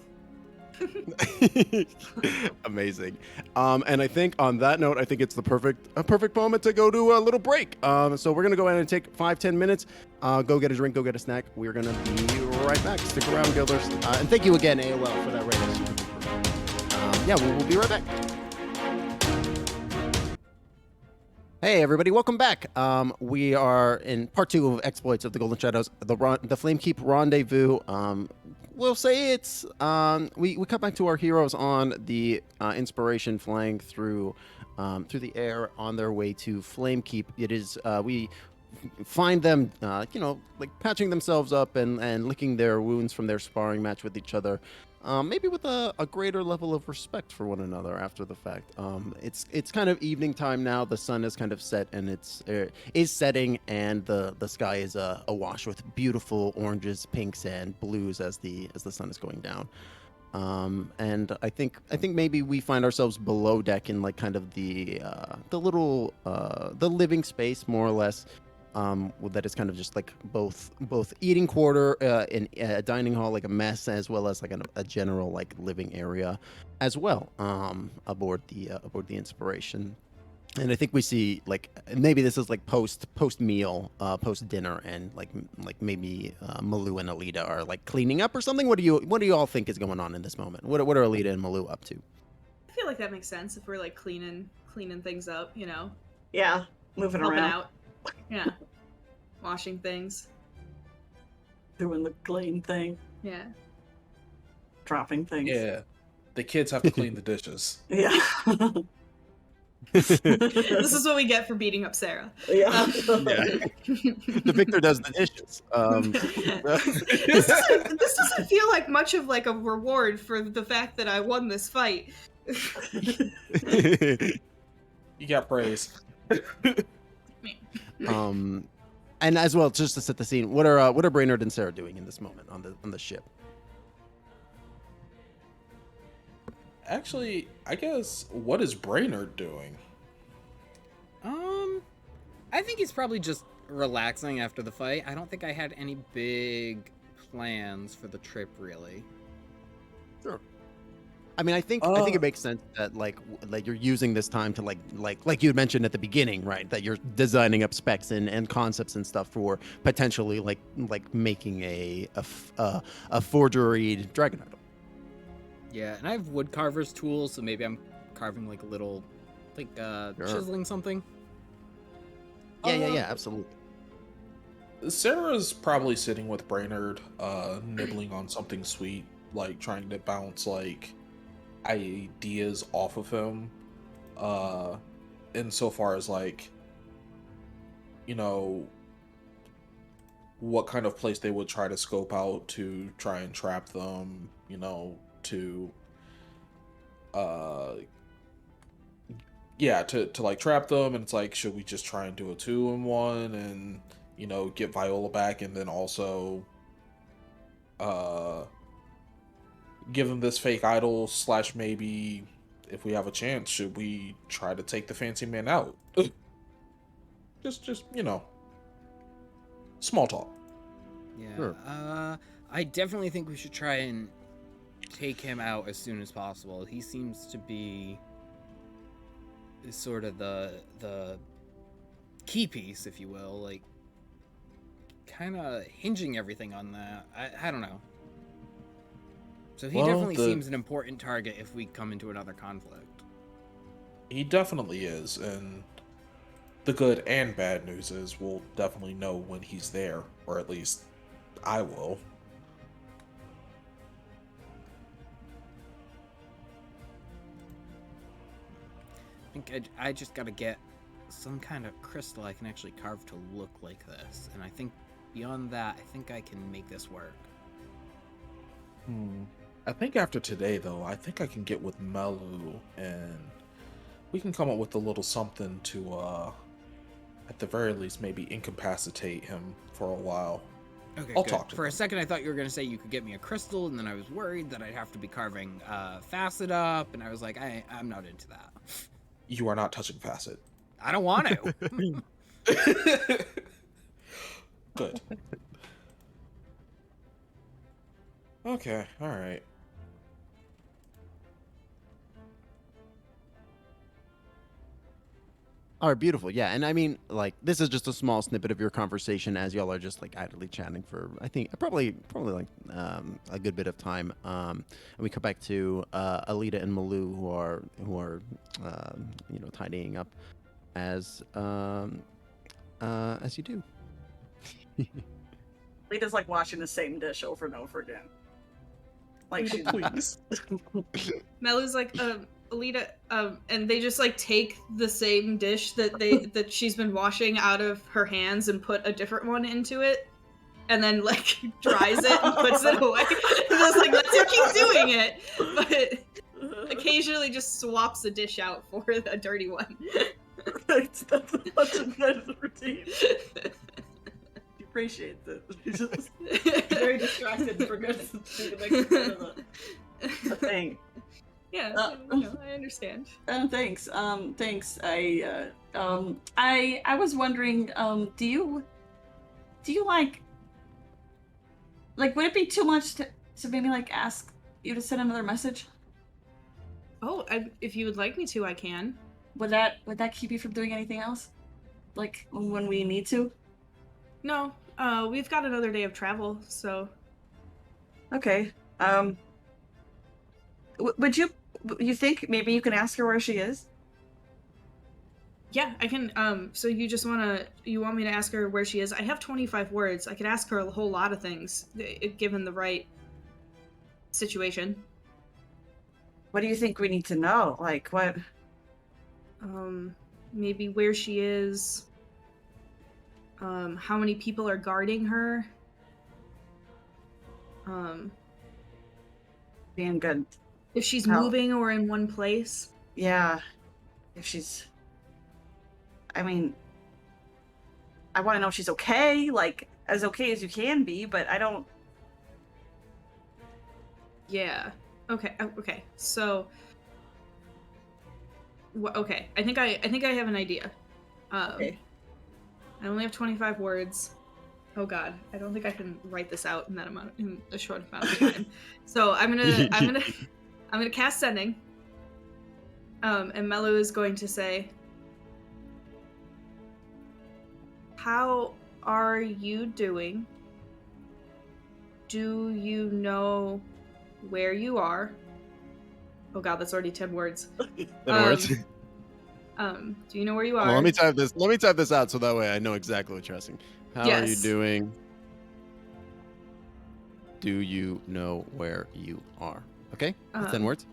Amazing. And I think on that note, I think it's a perfect moment to go to a little break. So we're gonna go ahead and take 5-10 minutes. Go get a drink, go get a snack. We're gonna be right back. Stick around, Guilders. And thank you again, AOL, for that rating. Yeah, we'll be right back. Hey everybody, welcome back. We are in part 2 of Exploits of the Golden Shadows, the Flamekeep Rendezvous. We'll say it's we cut back to our heroes on the inspiration flying through the air on their way to Flamekeep. It is we find them like patching themselves up and licking their wounds from their sparring match with each other. Maybe with a greater level of respect for one another after the fact. It's kind of evening time now. The sun is kind of set and is setting, and the sky is awash with beautiful oranges, pinks, and blues as the sun is going down. And I think maybe we find ourselves below deck in like kind of the little the living space more or less. That is kind of just like both eating quarter in a dining hall, like a mess, as well as like a general like living area as well aboard the inspiration. And I think we see like maybe this is like post meal, post dinner, and like maybe Melu and Ellida are like cleaning up or something. What do you all think is going on in this moment? What are Ellida and Melu up to? I feel like that makes sense if we're like cleaning things up, Yeah, moving helping around, out. Yeah. Washing things. doing the clean thing, Yeah. dropping things. Yeah. The kids have to clean the dishes. Yeah. This is what we get for beating up Cera. Yeah. The victor does the dishes. This doesn't feel like much of like a reward for the fact that I won this fight. You got praise. And as well, just to set the scene, what are Brennard and Cera doing in this moment on the ship? Actually, I guess, what is Brennard doing? I think he's probably just relaxing after the fight. I don't think I had any big plans for the trip, really. Sure. I mean, I think it makes sense that like you're using this time to like you had mentioned at the beginning, right? That you're designing up specs and concepts and stuff for potentially like making a forgery dragon idol. Yeah, and I have wood carver's tools, so maybe I'm carving like a little, like Sure. chiseling something. Yeah, absolutely. Sarah's probably sitting with Brennard, nibbling on something sweet, like trying to bounce like ideas off of him, insofar as like, what kind of place they would try to scope out to try and trap them, to uh yeah, to like trap them, and it's like, should we just try and do a 2-in-1 and get Viola back, and then also uh give them this fake idol, slash maybe if we have a chance, should we try to take the fancy man out? just small talk. Yeah. Sure. I definitely think we should try and take him out as soon as possible. He seems to be sort of the key piece, if you will, like kind of hinging everything on that. I don't know. So he Well, definitely seems an important target if we come into another conflict. He definitely is, and the good and bad news is we'll definitely know when he's there, or at least I will. I think I just gotta get some kind of crystal I can actually carve to look like this, and I think beyond that, I think I can make this work. I think after today, though, I think I can get with Melu, and we can come up with a little something to, at the very least, maybe incapacitate him for a while. Okay, I'll good. talk to For a them. second, I thought you were gonna say you could get me a crystal, and then I was worried that I'd have to be carving Facet up, and I was like, I'm not into that. You are not touching Facet. I don't want to. Good. Okay, alright. All right, beautiful. Yeah, and I mean, like, this is just a small snippet of your conversation as y'all are just like idly chatting for, I think, probably like a good bit of time. And we come back to Ellida and Melu, who are tidying up as you do. Lita's like washing the same dish over and over again. Like she's Please. Melu's like, Ellida, and they just like take the same dish that she's been washing out of her hands and put a different one into it, and then like dries it and puts it away. And just like lets her keep doing it, but occasionally just swaps the dish out for a dirty one. that's such a good routine. She appreciates it. She's just very distracted and forgets to make part of the thing. Yeah, I understand. Thanks. Thanks. I was wondering, do you like would it be too much to maybe like ask you to send another message? Oh, if you would like me to, I can. Would that keep you from doing anything else? Like when we need to? No, we've got another day of travel, so. Okay. Would you think maybe you can ask her where she is? Yeah, I can. So you want me to ask her where she is? I have 25 words. I could ask her a whole lot of things, given the right situation. What do you think we need to know? Like what? Maybe where she is. How many people are guarding her? Being good. If she's How? moving or in one place. Yeah. If she's. I mean, I want to know if she's okay, like as okay as you can be, but I don't. Yeah. Okay. Okay. So. Okay. I think I have an idea. Okay. I only have 25 words. Oh God, I don't think I can write this out in a short amount of time. So I'm gonna cast sending. And Melu is going to say, "How are you doing? Do you know where you are?" Oh God, that's already 10 words. Words. Do you know where you are? Well, let me type this. Let me type this out so that way I know exactly what you're asking. How are you Yes. doing? Do you know where you are? Okay, that's 10 words.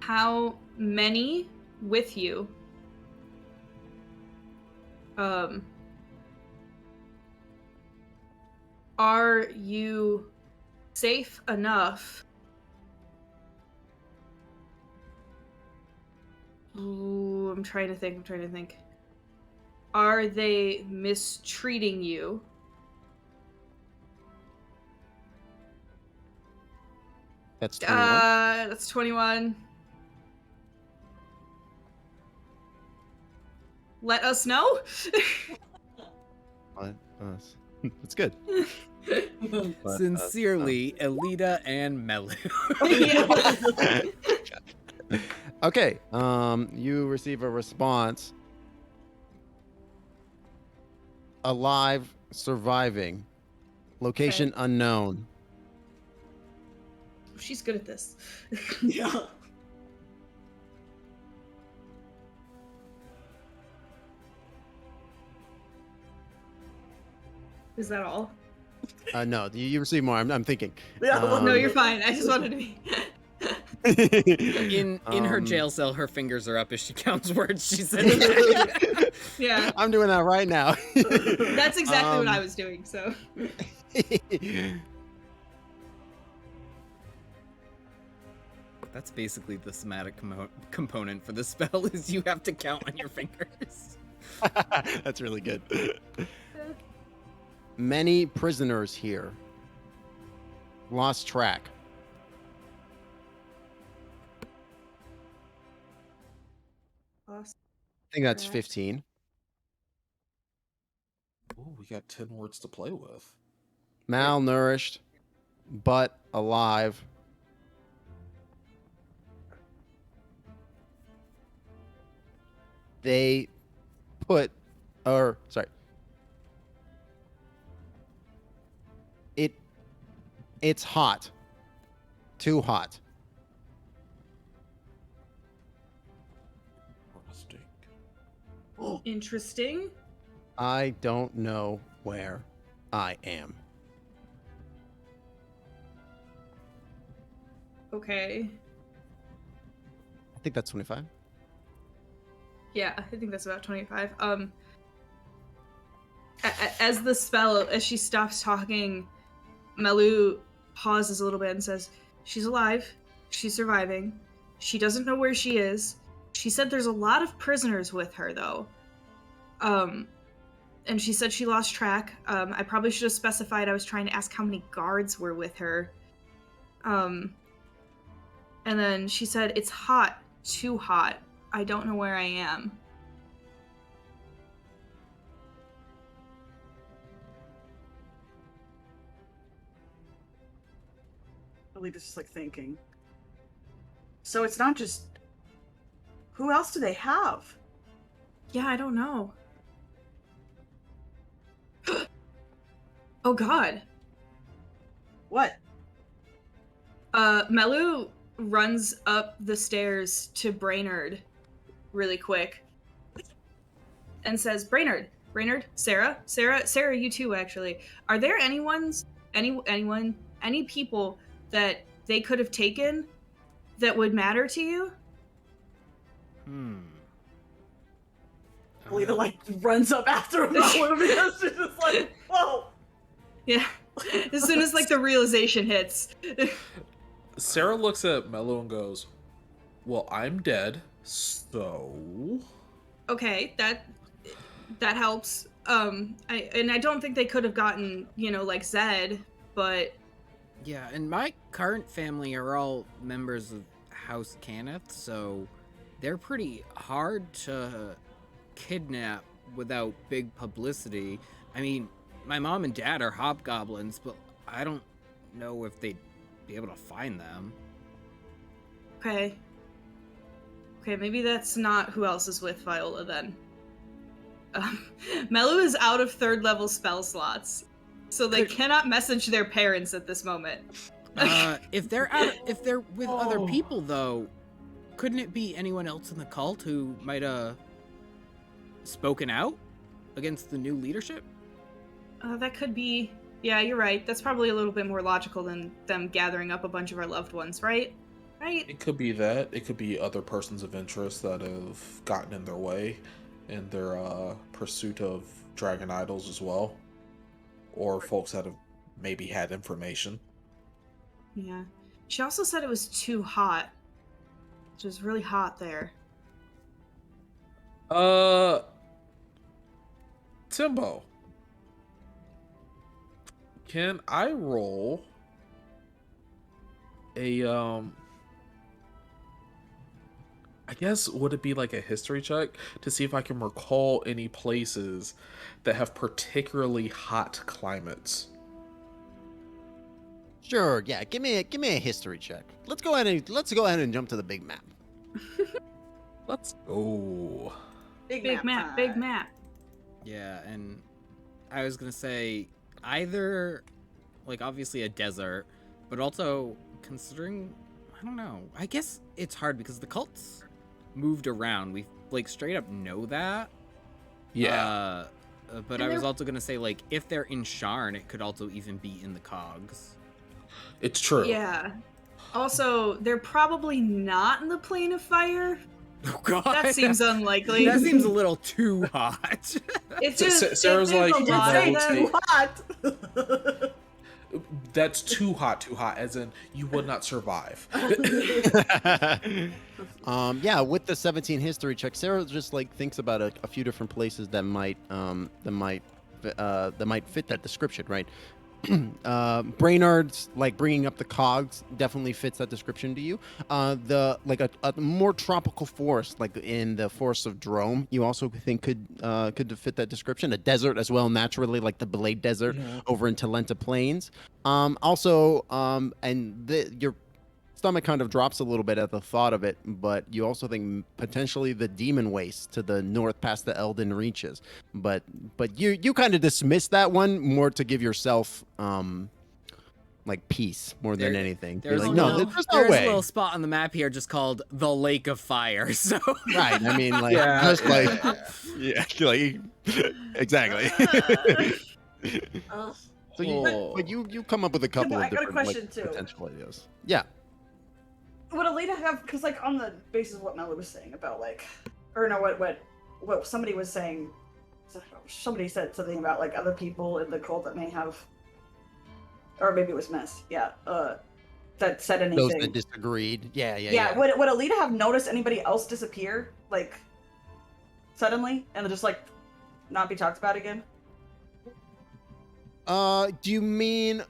How many with you? Are you safe enough Ooh, I'm trying to think. Are they mistreating you? That's 21. That's 21. Let us know. That's good. But, Sincerely, Ellida and Melu. Yeah. Okay. You receive a response. Alive, surviving. Location unknown. She's good at this. Yeah. Is that all? No, you receive more. I'm thinking. Yeah, well, No, you're fine. I just wanted to be. In her jail cell, her fingers are up as she counts words she said. Yeah. I'm doing that right now. That's exactly what I was doing, so. That's basically the somatic component for the spell is you have to count on your fingers. That's really good. Many prisoners here. Lost track. I think that's Track. 15. Ooh, we got 10 words to play with. Malnourished, but alive. They put, or sorry, it's hot, too hot. Interesting. I don't know where I am. Okay. I think that's 25. Yeah, I think that's about 25. As the spell, as she stops talking, Melu pauses a little bit and says, "She's alive. She's surviving. She doesn't know where she is. She said there's a lot of prisoners with her, though. And she said she lost track. I probably should have specified I was trying to ask how many guards were with her. And then she said, it's hot. Too hot. I don't know where I am." Ellita's just like thinking. So it's not just. Who else do they have? Yeah, I don't know. Oh god. What? Melu runs up the stairs to Brennard really quick and says, Brennard, Cera, you too, actually. Are there any people that they could have taken that would matter to you? Ellita like runs up after Melu because she's just like, whoa. Yeah. As soon as like the realization hits. Cera looks at Melu and goes, "Well, I'm dead, so." Okay, that helps. I don't think they could have gotten, like Zed, but Yeah, and my current family are all members of House Cannith, so they're pretty hard to kidnap without big publicity. I mean, my mom and dad are hobgoblins, but I don't know if they'd be able to find them. okay, maybe that's not who else is with Viola then. Melu is out of 3rd level spell slots, so they cannot message their parents at this moment. If they're with other people though, couldn't it be anyone else in the cult who might have spoken out against the new leadership? That could be. Yeah, you're right. That's probably a little bit more logical than them gathering up a bunch of our loved ones, right? Right? It could be that. It could be other persons of interest that have gotten in their way in their pursuit of dragon idols as well. Or folks that have maybe had information. Yeah. She also said it was too hot. It was really hot there. Timbo, can I roll a I guess would it be like a history check to see if I can recall any places that have particularly hot climates? Sure. Yeah. Give me a history check. Let's go ahead and jump to the big map. Let's go. Big map, big time. map. Yeah, and I was gonna say either, like, obviously a desert, but also considering, I don't know, I guess it's hard because the cults moved around. We like straight up know that. Yeah. But I was also gonna say, like, if they're in Sharn, it could also even be in the cogs. It's true. Yeah. Also, they're probably not in the plane of fire. Oh god, That seems unlikely. that seems a little too hot. It's So- just Sarah's there's like, a you lot know, of them. take- Hot. That's too hot, as in you would not survive. Yeah, with the 17 history check, Sarah just like thinks about a few different places that might fit that description, right? Brennard's like bringing up the cogs definitely fits that description to you. The like a more tropical forest, like in the Forest of Drome, you also think could fit that description. A desert as well, naturally, like the Blade Desert over in Talenta Plains. Your stomach kind of drops a little bit at the thought of it, but you also think potentially the Demon Waste to the north past the Elden Reaches. But you kind of dismiss that one more to give yourself like peace more than anything. You're like, no, there's no there's way. a little spot on the map here just called the Lake of Fire. So Right. I mean, like, Yeah. just like, yeah, like, exactly. So you come up with a couple I of got a different question, like, too. potential ideas. Yeah. Would Ellida have, because like on the basis of what Melu was saying about like, or no, what somebody was saying, somebody said something about like other people in the cult that may have, or maybe it was Mess, yeah, that said anything. Those that disagreed. Yeah. Would Ellida have noticed anybody else disappear like suddenly and just like not be talked about again? Do you mean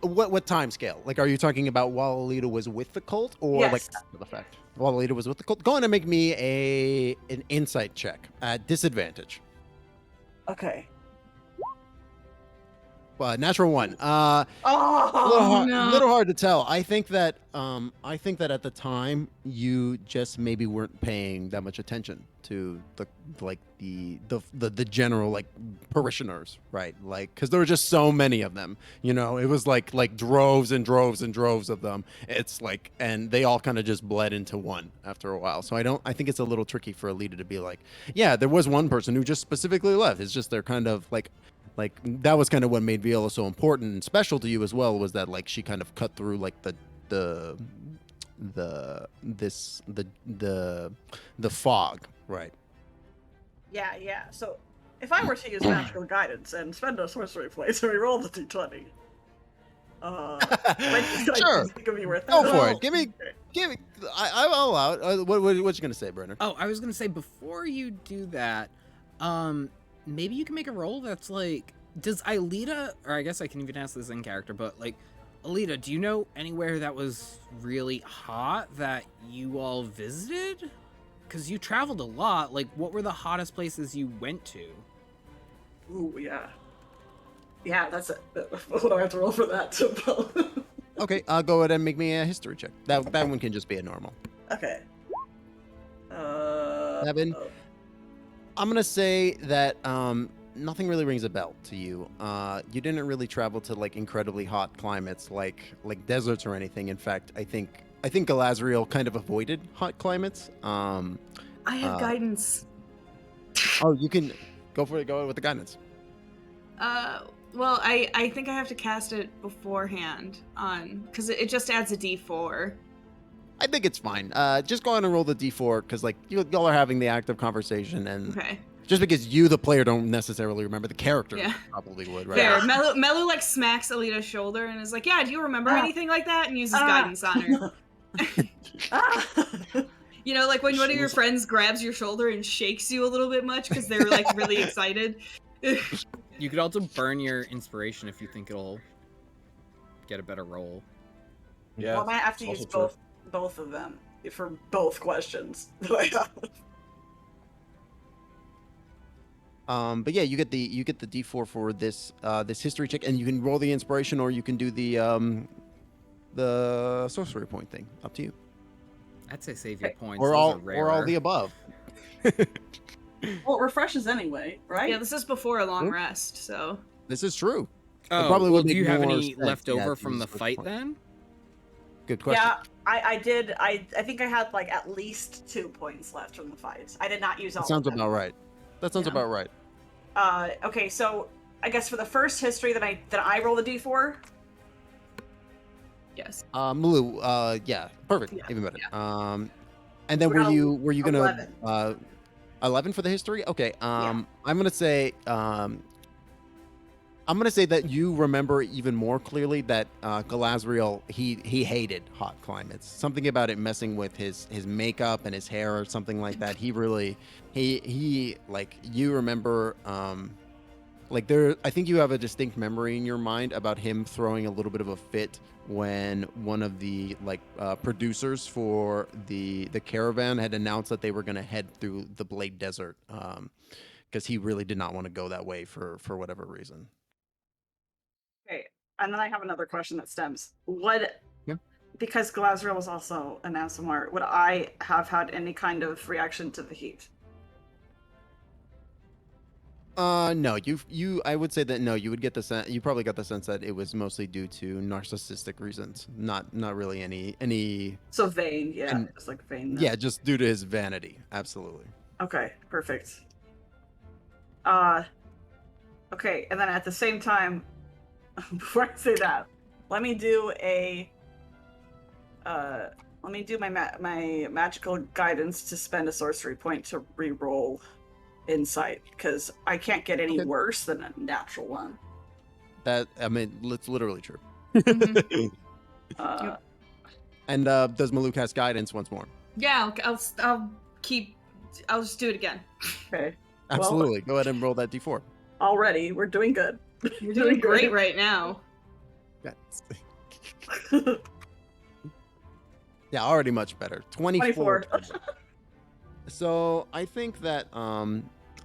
what time scale? Like, are you talking about while Ellida was with the cult, or like Yes. after the fact? While Ellida was with the cult, go on and make me an insight check at disadvantage. Okay. Natural one. Oh Little hard to tell. I think that at the time you just maybe weren't paying that much attention to the general like parishioners, right? Like, because there were just so many of them. You know, it was like droves and droves and droves of them. It's like, and they all kind of just bled into one after a while. So I think it's a little tricky for Ellida to be like, yeah, there was one person who just specifically left. It's just they're kind of like that was kind of what made Viola so important and special to you as well, was that like she kind of cut through like the fog, right? Yeah. So if I were to use magical guidance and spend a sorcery point to reroll the d20, Sure. Think of me worth Go for it. Give me. I'll allow it. What you gonna say, Brennard? Oh, I was gonna say before you do that, maybe you can make a roll that's like, does Ellida, or I guess I can even ask this in character, but like, Ellida, do you know anywhere that was really hot that you all visited? Because you traveled a lot. Like, what were the hottest places you went to? Ooh, yeah. Yeah, that's it. What do I have to roll for that? Okay, I'll go ahead and make me a history check. That one can just be a normal. Okay. 7. I'm gonna say that nothing really rings a bell to you. You didn't really travel to like incredibly hot climates like deserts or anything. In fact, I think Galadriel kind of avoided hot climates. I have guidance. Oh, you can go for it. Go with the guidance. Well, I think I have to cast it beforehand because it just adds a d4. I think it's fine. Just go ahead and roll the d4 because like y'all are having the active conversation, and Okay. just because you, the player, don't necessarily remember, the character Yeah. probably would, right? Fair. Melu like smacks Elida's shoulder and is like, "Yeah, do you remember anything like that?" And uses guidance on her. You know, like when one of your Shoes- friends grabs your shoulder and shakes you a little bit much because they're like really excited. You could also burn your inspiration if you think it'll get a better roll. Yeah, Well, I might have to it's use also true. both of them for both questions that I have. But yeah, you get the D4 for this this history check, and you can roll the inspiration, or you can do the sorcery point thing. Up to you. I'd say save your Okay. points. Or Those all are rarer. or all the above. Well, it refreshes anyway, right? Yeah, this is before a long True. rest, so. This is true. Oh, probably well, would do make you have more any sense, left yeah, over to from use the sorcery fight point. then? Good question. Yeah, I did. I think I had like at least 2 points left from the fight. I did not use all That sounds of them. about right. That sounds Yeah. about right. Okay, so I guess for the first history that I roll the d4. Yes. Melu, yeah, perfect, Yeah, even better. And then Well, were you gonna 11. 11 for the history? Okay. Yeah. I'm gonna say that you remember even more clearly that Galadriel he hated hot climates. Something about it messing with his makeup and his hair or something like that. He really he like you remember like there I think you have a distinct memory in your mind about him throwing a little bit of a fit when one of the like producers for the caravan had announced that they were going to head through the Blade Desert because he really did not want to go that way for whatever reason. Okay, and then I have another question that stems. Would Yeah. because Galadriel was also an ASMR, would I have had any kind of reaction to the heat? No, you I would say that no, you would get the sense you probably got the sense that it was mostly due to narcissistic reasons, not really any So vain, yeah, And- it's like vain. yeah, just due to his vanity. Absolutely. Okay, perfect. Okay, and then at the same time, before I say that, let me do my magical guidance to spend a sorcery point to re-roll insight because I can't get any Okay. worse than a natural one. That I mean, it's literally true. Mhm. Uh, And does Melu cast guidance once more? Yeah, I'll just do it again. okay, Absolutely. Go ahead and roll that d4. already we're doing good. You're doing great right now. Yeah, already much better. 24. 24. So I think that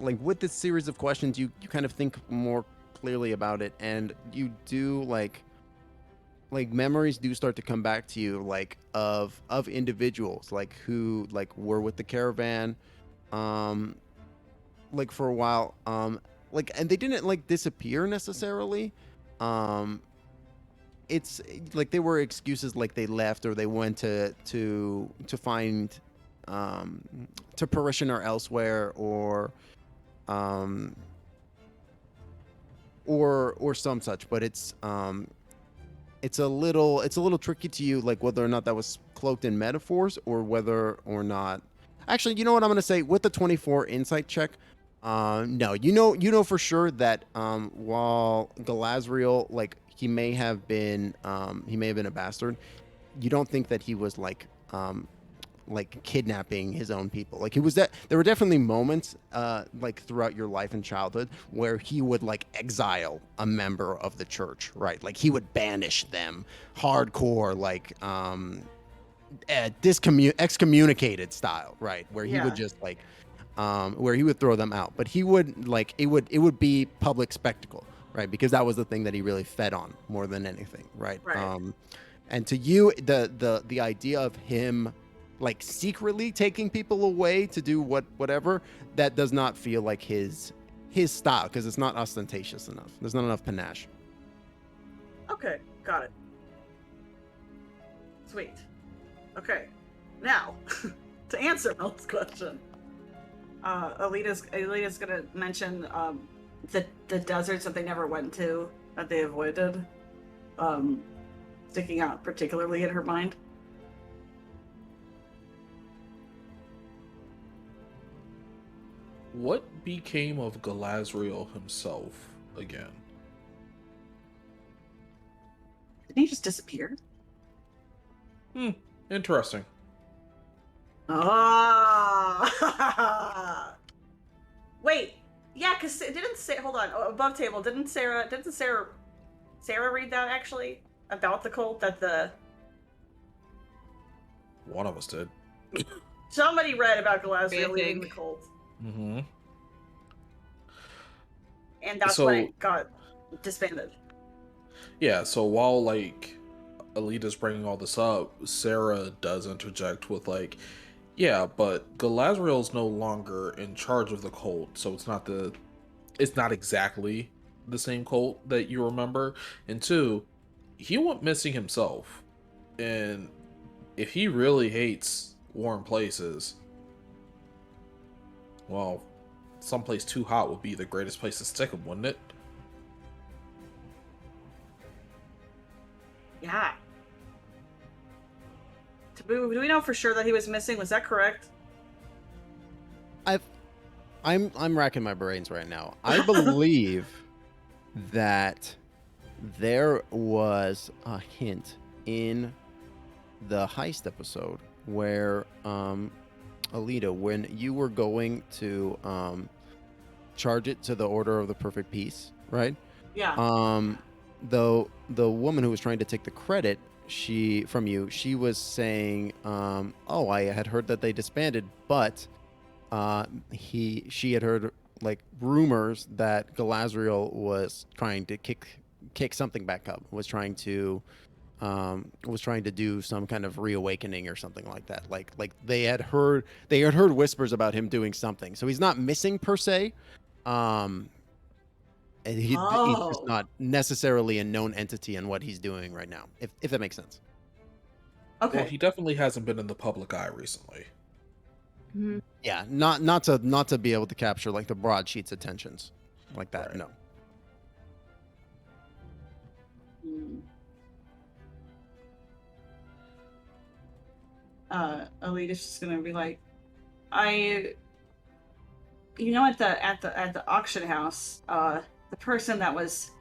like with this series of questions, you kind of think more clearly about it, and you do like memories do start to come back to you like of individuals like who like were with the caravan like for a while like and they didn't like disappear necessarily it's like they were excuses like they left or they went to find to parishioner elsewhere or some such, but it's a little tricky to you like whether or not that was cloaked in metaphors or whether or not actually you know what I'm gonna say with the 24 insight check no you know for sure that while Galadriel like he may have been a bastard, you don't think that he was like kidnapping his own people. Like he was that there were definitely moments like throughout your life and childhood where he would like exile a member of the church, right? Like he would banish them hardcore like excommunicated style, right? Where he would Yeah. just like where he would throw them out. But he would like it would be public spectacle, right? Because that was the thing that he really fed on more than anything, right? Right. And to you the idea of him like secretly taking people away to do whatever that does not feel like his style because it's not ostentatious enough. There's not enough panache. Okay, got it. Sweet. Okay, now to answer Mel's question, Ellita's gonna mention the deserts that they never went to that they avoided, sticking out particularly in her mind. What became of Galadriel himself again? Did he just disappear? Interesting. Ah. Wait. Yeah, because didn't say. Hold on. Oh, above table. Didn't Sarah read that actually about the cult that the One of us did. somebody read about Galadriel I leaving the think. cult, Mm-hmm. and that's when So it got disbanded. yeah, so while like Alita's bringing all this up, Cera does interject with like, yeah, but Galadriel's no longer in charge of the cult, so it's not exactly the same cult that you remember. And two, he went missing himself, and if he really hates warm places, well, someplace too hot would be the greatest place to stick him, wouldn't it? Yeah. Do we know for sure that he was missing? Was that correct? I'm racking my brains right now. I believe that there was a hint in the heist episode where Ellida, when you were going to charge it to the Order of the Perfect Peace, right? Yeah. Though the woman who was trying to take the credit she was saying, oh, I had heard that they disbanded, but she had heard like rumors that Galadriel was trying to kick something back up, was trying to do some kind of reawakening or something like that. Like they had heard whispers about him doing something. So he's not missing per se. And he's just not necessarily a known entity in what he's doing right now, if that makes sense. Okay. Well, he definitely hasn't been in the public eye recently. Mhm. Yeah, not to be able to capture like the broadsheet's attentions like that. Right. No. Alita's just gonna be like, at the auction house, the person that was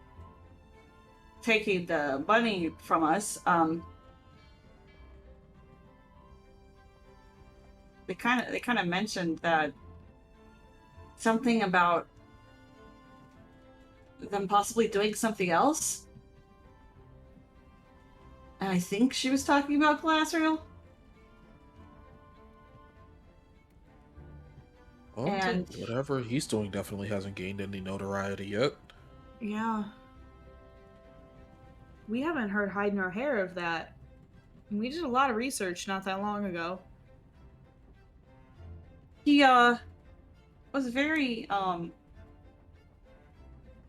taking the money from us, they kind of mentioned that something about them possibly doing something else, and I think she was talking about Galadriel. Well, And whatever he's doing definitely hasn't gained any notoriety yet. Yeah. We haven't heard hide nor hair of that. We did a lot of research not that long ago. he was very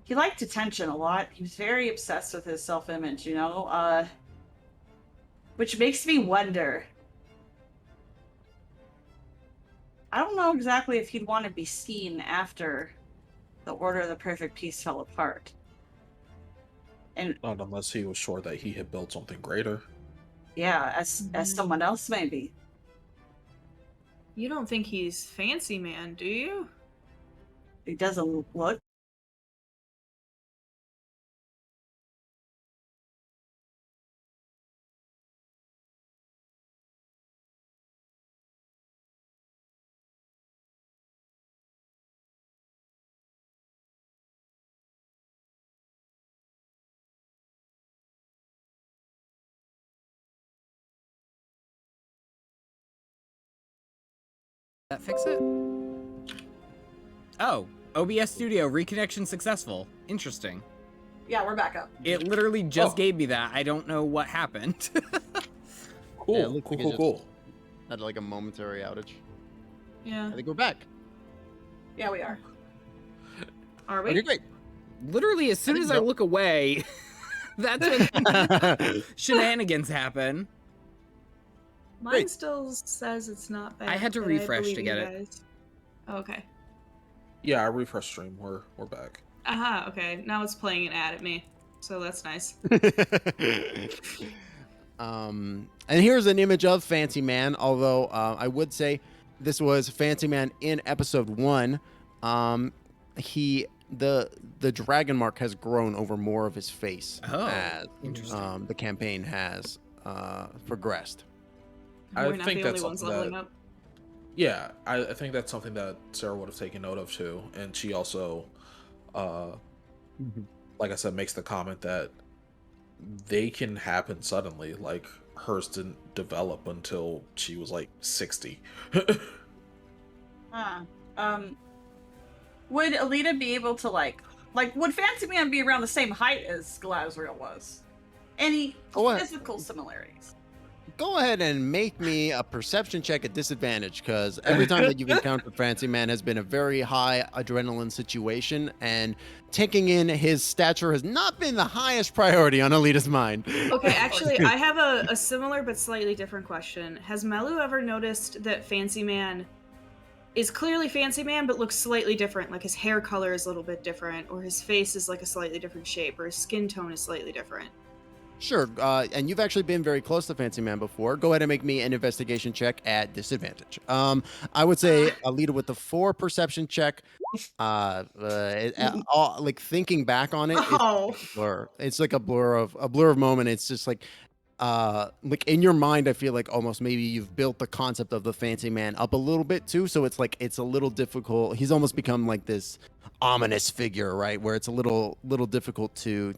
he liked attention a lot. He was very obsessed with his self-image, which makes me wonder. I don't know exactly if he'd want to be seen after the Order of the Perfect Peace fell apart. And Not unless he was sure that he had built something greater. yeah, as someone else maybe. You don't think he's fancy man, do you? He doesn't look. That fix it? Oh, OBS Studio reconnection successful. Interesting. Yeah, we're back up. It literally just Oh. gave me that. I don't know what happened. Cool, Yeah, it looks like it cool. Had like a momentary outage. Yeah. I think we're back. Yeah, we are. Are Okay, we? great. Literally, as soon think as I so. look away, that's when shenanigans happen. Mine Great. still says it's not bad. I had to but refresh to believe get you it. guys. Oh, okay. Yeah, I refresh stream. We're back. Aha, okay. Now it's playing an ad at me. So that's nice. And here's an image of Fancy Man, although I would say this was Fancy Man in episode 1. The dragon mark has grown over more of his face Oh, as interesting. the campaign has progressed. I We're not think the that's only ones something leveling that- up. Yeah, I think that's something that Cera would have taken note of too, and she also, uh, like I said, makes the comment that they can happen suddenly. Like hers didn't develop until she was like 60. Huh. Would Ellida be able to would Fancy Man be around the same height as Galadriel was? Any physical similarities? Go ahead and make me a perception check at disadvantage, because every time that you've encountered Fancy Man has been a very high adrenaline situation, and taking in his stature has not been the highest priority on Elida's mind. Okay, actually, I have a similar but slightly different question. Has Melu ever noticed that Fancy Man is clearly Fancy Man, but looks slightly different? Like his hair color is a little bit different, or his face is like a slightly different shape, or his skin tone is slightly different. Sure, and you've actually been very close to Fancy Man before. Go ahead and make me an investigation check at disadvantage. I would say Alita with the 4 perception check. Like thinking back on it, Oh. it's a blur. It's like a blur of moment. It's just like in your mind, I feel like almost maybe you've built the concept of the Fancy Man up a little bit too, so it's like it's a little difficult. He's almost become like this ominous figure, right, where it's a little difficult to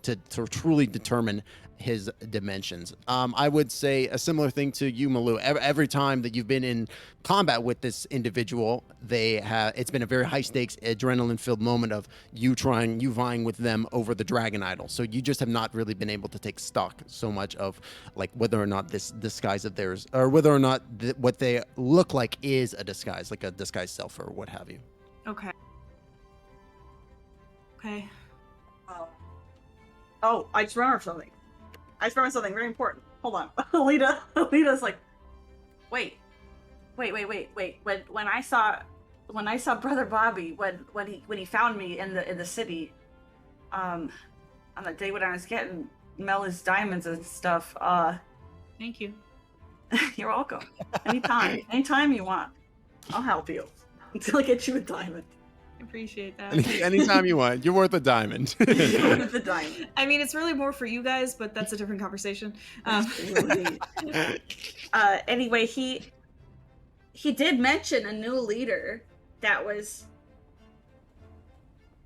truly determine his dimensions. I would say a similar thing to you, Melu. Every time that you've been in combat with this individual, it's been a very high stakes, adrenaline filled moment of you vying with them over the dragon idol. So you just have not really been able to take stock so much of like whether or not this disguise of theirs, or whether or not what they look like is a disguise, like a disguised self or what have you. Okay. Okay. Oh, I just remembered something. Very important. Hold on. Alida's like, wait. When I saw Brother Bobby when he found me in the city, on the day when I was getting Melu's diamonds and stuff, Thank you. you're welcome. Anytime you want, I'll help you until I get you a diamond. Appreciate that. Anytime you want, you're worth a diamond. The diamond. I mean, it's really more for you guys, but that's a different conversation. Anyway, he did mention a new leader that was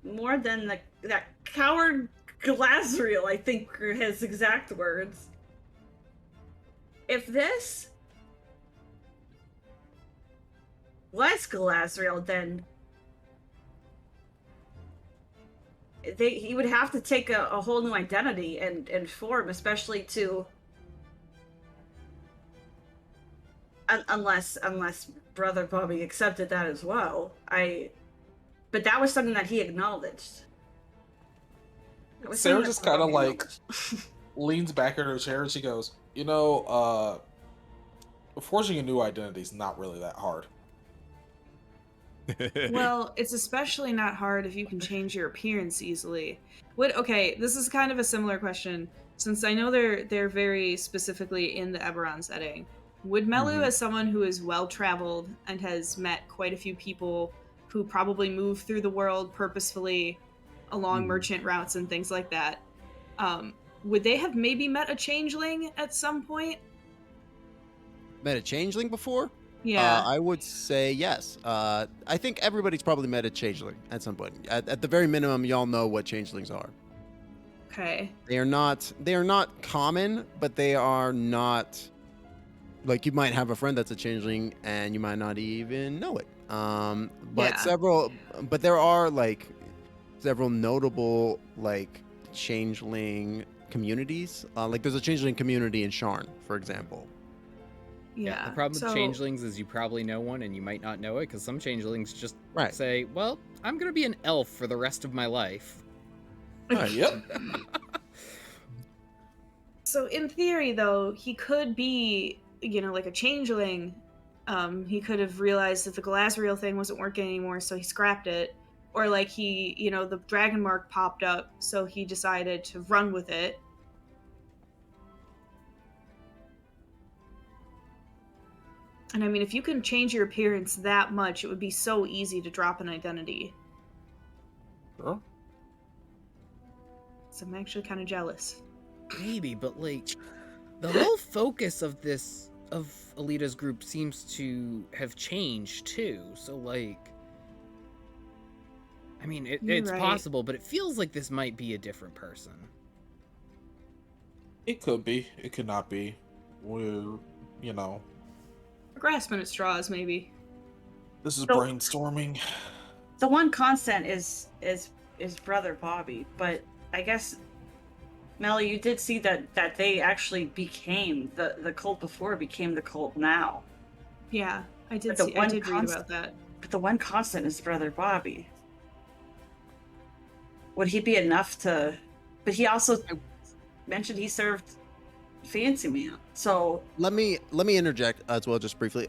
more than that coward Galadriel, I think are his exact words. If this was Galadriel, then he would have to take a whole new identity and form, especially to unless Brother Bobby accepted that as well. But that was something that he acknowledged. Sarah just kind of like leans back in her chair and she goes, forging a new identity is not really that hard. Well, it's especially not hard if you can change your appearance easily. Okay, this is kind of a similar question, since I know they're very specifically in the Eberron setting. Would Melu, as someone who is well-traveled and has met quite a few people who probably move through the world purposefully along merchant routes and things like that, would they have maybe met a changeling at some point? Met a changeling before? Yeah. I would say yes. I think everybody's probably met a changeling at some point. At the very minimum, y'all know what changelings are. Okay. They are not common, but they are not like you might have a friend that's a changeling and you might not even know it. But there are like several notable like changeling communities. Like there's a changeling community in Sharn, for example. Yeah. The problem with changelings is you probably know one and you might not know it, because some changelings just say, well, I'm going to be an elf for the rest of my life. Yep. So in theory, though, he could be, like a changeling. He could have realized that the Galadriel thing wasn't working anymore, so he scrapped it. Or like he, the dragon mark popped up, so he decided to run with it. And I mean, if you can change your appearance that much, it would be so easy to drop an identity. Sure. So I'm actually kind of jealous. Maybe, but like, the whole focus of this of Ellida's group seems to have changed too. So like, I mean, it's right. possible, but it feels like this might be a different person. It could be. It could not be. We're, you know, Grasping at straws, maybe. this is So- brainstorming. The one constant is brother Bobby, but I guess Melu, you did see that they actually became the cult before it became the cult now. Yeah, I did But the see. I one did read const- about that. But the one constant is brother Bobby. Would he be enough to? But he also mentioned he served Fancy Man. So Let me interject as well, just briefly,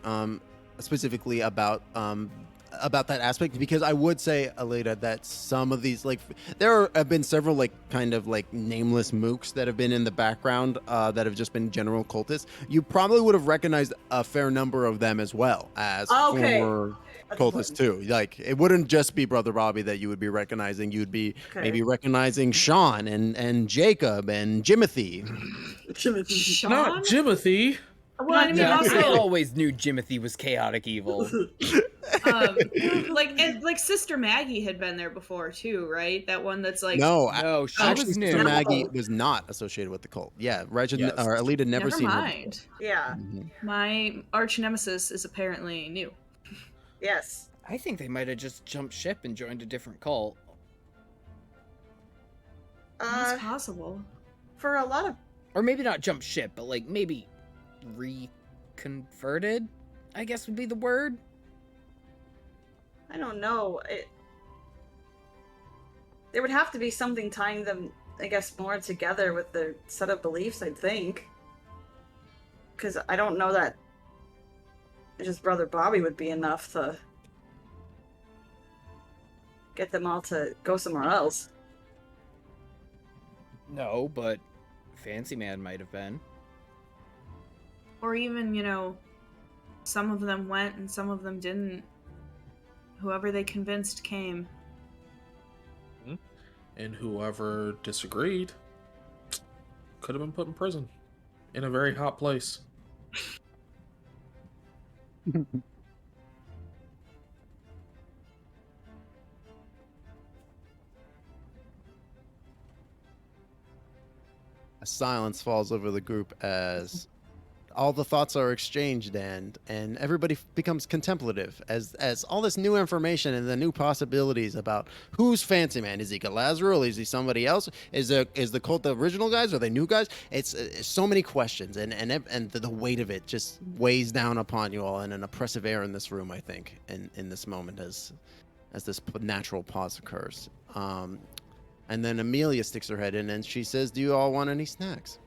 specifically about that aspect, because I would say, Ellida, that some of these, like, there have been several, like, kind of like nameless mooks that have been in the background that have just been general cultists. You probably would have recognized a fair number of them as well as Okay. former That's cultists important. too. Like, it wouldn't just be Brother Bobby that you would be recognizing. You'd be Okay. maybe recognizing Sean and Jacob and Jimothy. Sean? Not Jimothy. Well, I mean, No, I also, always knew Jimothy was chaotic evil. like Sister Maggie had been there before too, right? That one that's like, No, No, she actually, was Sister new. Maggie No. was not associated with the cult. Yeah, Raichkyu Yes. or Ellida never never seen her. mind. Yeah. Mhm. My arch nemesis is apparently new. Yes. I think they might have just jumped ship and joined a different cult. That's possible. For a lot of Or maybe not jump ship, but like maybe reconverted, I guess would be the word. I don't know. There would have to be something tying them, I guess, more together with their set of beliefs, I think. Because I don't know that just Brother Bobby would be enough to get them all to go somewhere else. No, but Fancy Man might have been. Or even, some of them went and some of them didn't. Whoever they convinced came. And whoever disagreed could have been put in prison in a very hot place. A silence falls over the group as all the thoughts are exchanged, and everybody becomes contemplative as all this new information and the new possibilities about who's Fancy Man. Is he Galazaril? Is he somebody else? Is the cult the original guys? Are they new guys? It's so many questions, and the weight of it just weighs down upon you all, and an oppressive air in this room, I think, in this moment as this natural pause occurs. And then Amelia sticks her head in and she says, "Do you all want any snacks?"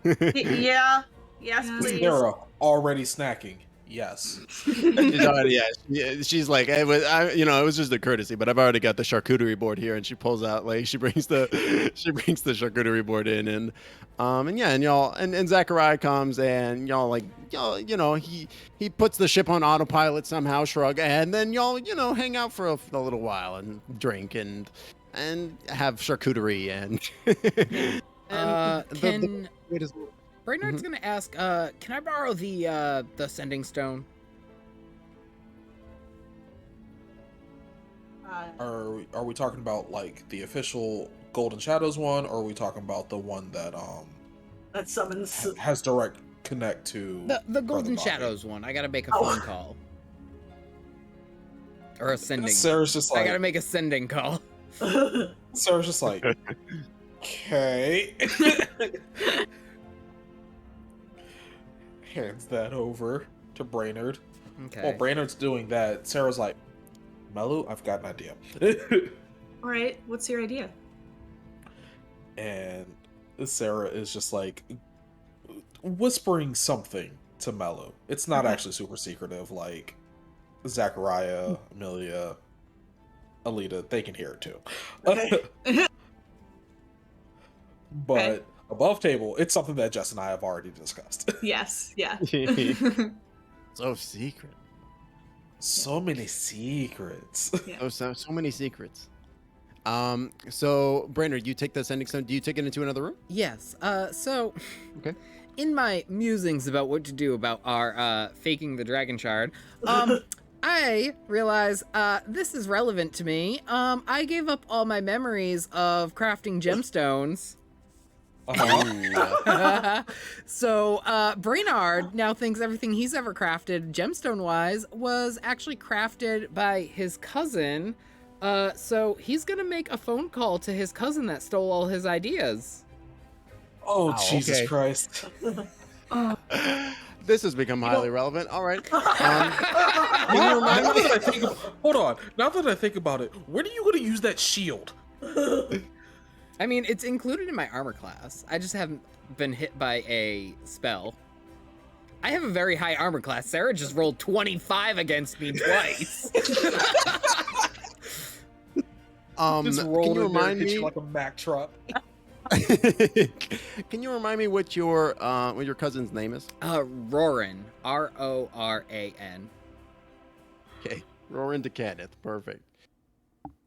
Yeah. Yes, Yeah. please. Cera already snacking. Yes. She's like, it was just a courtesy, but I've already got the charcuterie board here, and she pulls out, like, she brings the charcuterie board in, and y'all, and Zachariah comes, and he puts the ship on autopilot somehow, shrug, and then y'all, hang out for a little while and drink and have charcuterie Can wait is Brennard's gonna ask, can I borrow the sending stone? Are we talking about like the official Golden Shadows one, or are we talking about the one that That summons. has direct connect to The Golden Bobby? Shadows one. I gotta make a Oh. phone call. Or a sending. Sarah's just I like gotta make a sending call. Sarah's just like, okay. Hands that over to Brennard. Okay. While Brennard's doing that, Sarah's like, Melu, I've got an idea. All right, what's your idea? And Cera is just like whispering something to Melu. It's not Okay. actually super secretive, like Zachariah, Amelia, Ellida, they can hear it too. Okay. But Okay. above table, it's something that Jess and I have already discussed. Yes, yeah. so secret. So many secrets. Yeah. So many secrets. So Brennard, you take the sending stone. Do you take it into another room? Yes. So Okay. in my musings about what to do about our faking the dragon shard, I realize this is relevant to me. I gave up all my memories of crafting gemstones. So Brennard now thinks everything he's ever crafted gemstone wise was actually crafted by his cousin. So he's gonna make a phone call to his cousin that stole all his ideas. Oh, Wow, Jesus okay. Christ. This has become highly relevant. All right. Now that I think hold on. Now that I think about it, when are you going to use that shield? I mean, it's included in my armor class. I just haven't been hit by a spell. I have a very high armor class. Cera just rolled 25 against me twice. Just Can roll you in there remind and hit me? you like a Mack truck. Can you remind me what your cousin's name is? Roran. Roran. Okay, Roran to Kenneth. Perfect.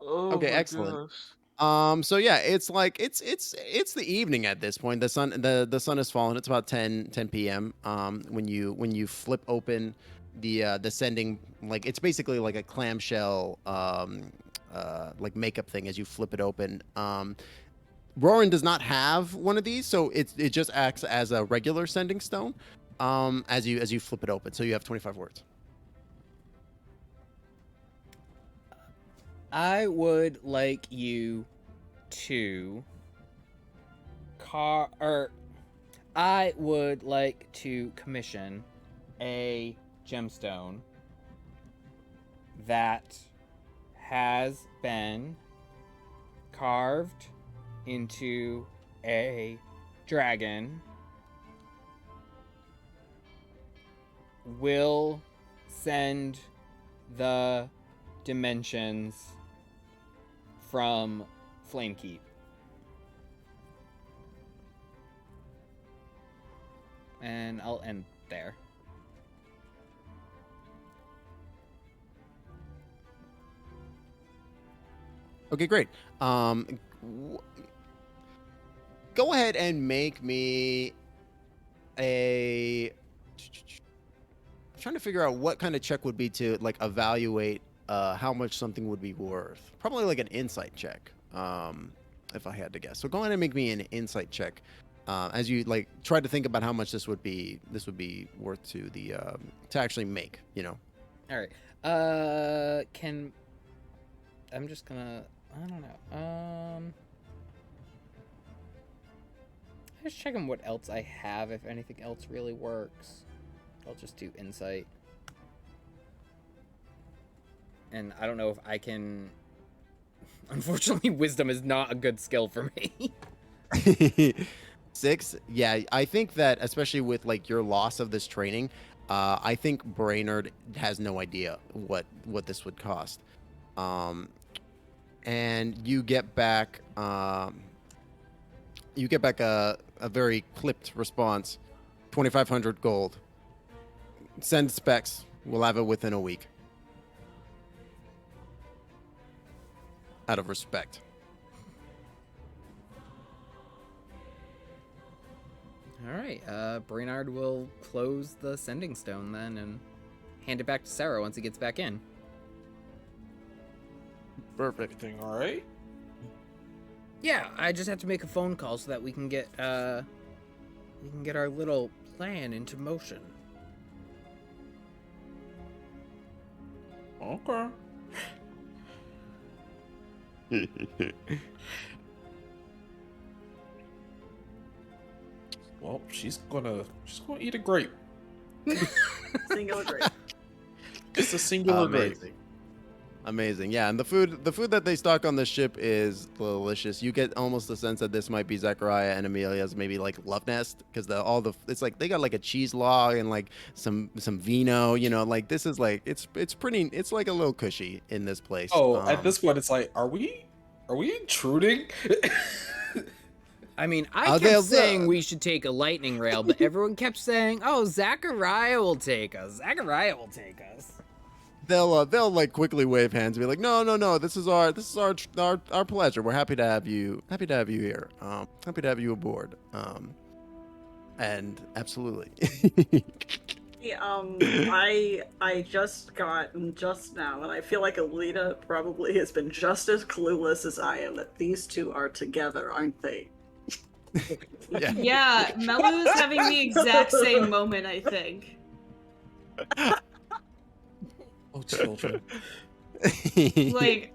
Oh, Okay, my excellent. gosh. So yeah, it's like it's the evening at this point. The sun has fallen. It's about 10 p.m. When you flip open the sending, like it's basically like a clamshell like makeup thing as you flip it open. Roran does not have one of these, so it just acts as a regular sending stone as you flip it open. So you have 25 words. I would like you to I would like to commission a gemstone that has been carved into a dragon, will send the dimensions from Flamekeep. And I'll end there. Okay, great. Go ahead and make me a. I'm trying to figure out what kind of check would be to like evaluate how much something would be worth. Probably like an insight check, if I had to guess. So go ahead and make me an insight check as you like try to think about how much this would be worth to the to actually make. You know. All right. I'm just gonna. I don't know. I'm just checking what else I have. If anything else really works, I'll just do insight. And I don't know if I can. Unfortunately, wisdom is not a good skill for me. 6. Yeah, I think that especially with like your loss of this training, I think Brennard has no idea what this would cost. And you get back a very clipped response, 2,500 gold. Send specs. We'll have it within a week. Out of respect. All right. Brennard will close the sending stone then and hand it back to Cera once he gets back in. Perfect. Everything all right? Yeah, I just have to make a phone call so that we can get our little plan into motion. Okay. Well, she's gonna eat a grape. Singular grape. Just a singular grape. Amazing. Yeah, and the food that they stock on the ship is delicious. You get almost the sense that this might be Zachariah and Amelia's maybe like love nest because it's like they got like a cheese log and like some vino, you know, like this is like it's like a little cushy in this place. Oh, at this point it's like, are we intruding? I mean, I kept saying we should take a lightning rail, but everyone kept saying, "Oh, Zachariah will take us. Zachariah will take us." They'll like quickly wave hands and be like, no, this is our pleasure. We're happy to have you here. Happy to have you aboard. And absolutely. I just got just now, and I feel like Ellida probably has been just as clueless as I am that these two are together, aren't they? Yeah. Yeah, Melu's having the exact same moment, I think. Oh, children. Like,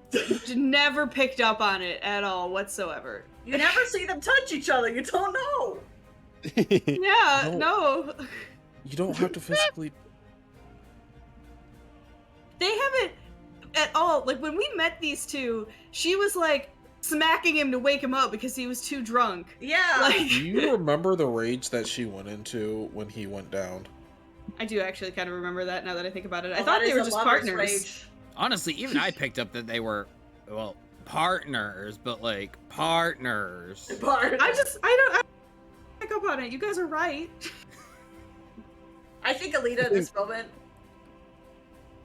never picked up on it at all whatsoever. You never see them touch each other. You don't know. Yeah, No. no. You don't have to physically. They haven't at all. Like, when we met these two, she was like smacking him to wake him up because he was too drunk. Yeah. Like, Do you remember the rage that she went into when he went down? I do actually kind of remember that now that I think about it. I Well, thought that they is were a just lover's partners. rage. Honestly, even I picked up that they were, well, partners, but like partners. Bart. I pick up on it. You guys are right. I think Ellida in this moment,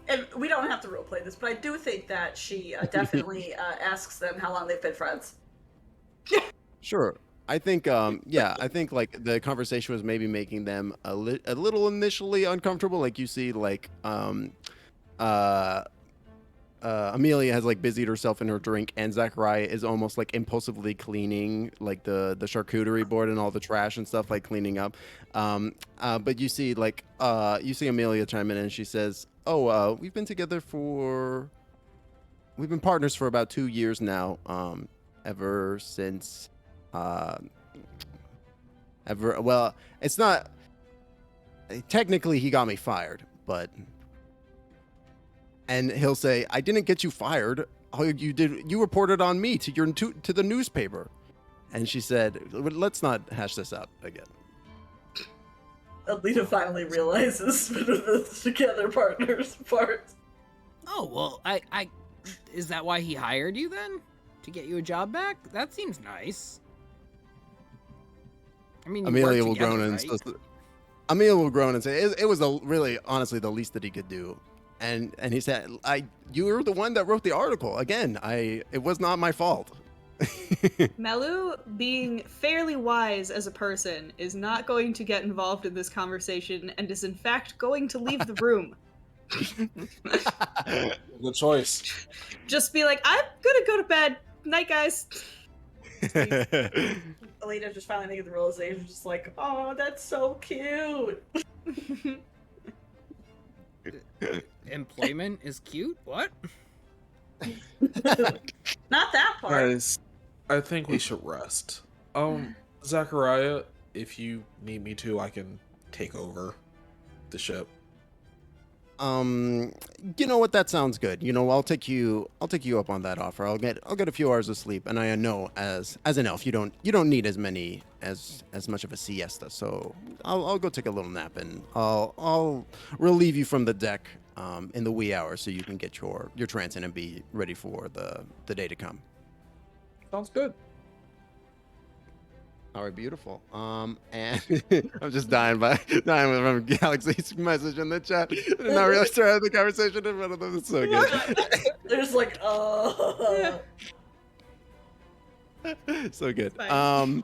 and we don't have to roleplay this, but I do think that she definitely asks them how long they've been friends. Sure. I think, yeah, I think like the conversation was maybe making them a little initially uncomfortable. Like you see, like, Amelia has like busied herself in her drink, and Zachariah is almost like impulsively cleaning like the charcuterie board and all the trash and stuff, like cleaning up. But you see like you see Amelia chime in, and she says, "Oh, we've been partners for about 2 years now. Ever since, well, it's not technically he got me fired, but." And he'll say, "I didn't get you fired. All you did, you reported on me to the newspaper." And she said, "Let's not hash this out again." Ellida finally realizes the together partners part. Oh, well, I is that why he hired you then? To get you a job back? That seems nice. I mean, you Amelia work will together, groan right? Amelia will groan and say, "It was really, honestly, the least that he could do." And he said, "You were the one that wrote the article. Again, it was not my fault." Melu, being fairly wise as a person, is not going to get involved in this conversation and is in fact going to leave the room. Good choice. Just be like, "I'm gonna go to bed. Night, guys." Ellida just finally making the realization, just like, oh, that's so cute. Employment is cute? What? Not that part. Guys, I think we should rest. Zachariah, if you need me to, I can take over the ship. You know what? That sounds good. You know, I'll take you up on that offer. I'll get a few hours of sleep, and I know as an elf, you don't need as much of a siesta. So I'll go take a little nap, and I'll relieve you from the deck in the wee hours, so you can get your trance in and be ready for the day to come. Sounds good. All right, beautiful. And I'm just dying from Galaxy's message in the chat. And not really sure how the conversation in front of them. It's so good. They're just like, oh. So good. Fine.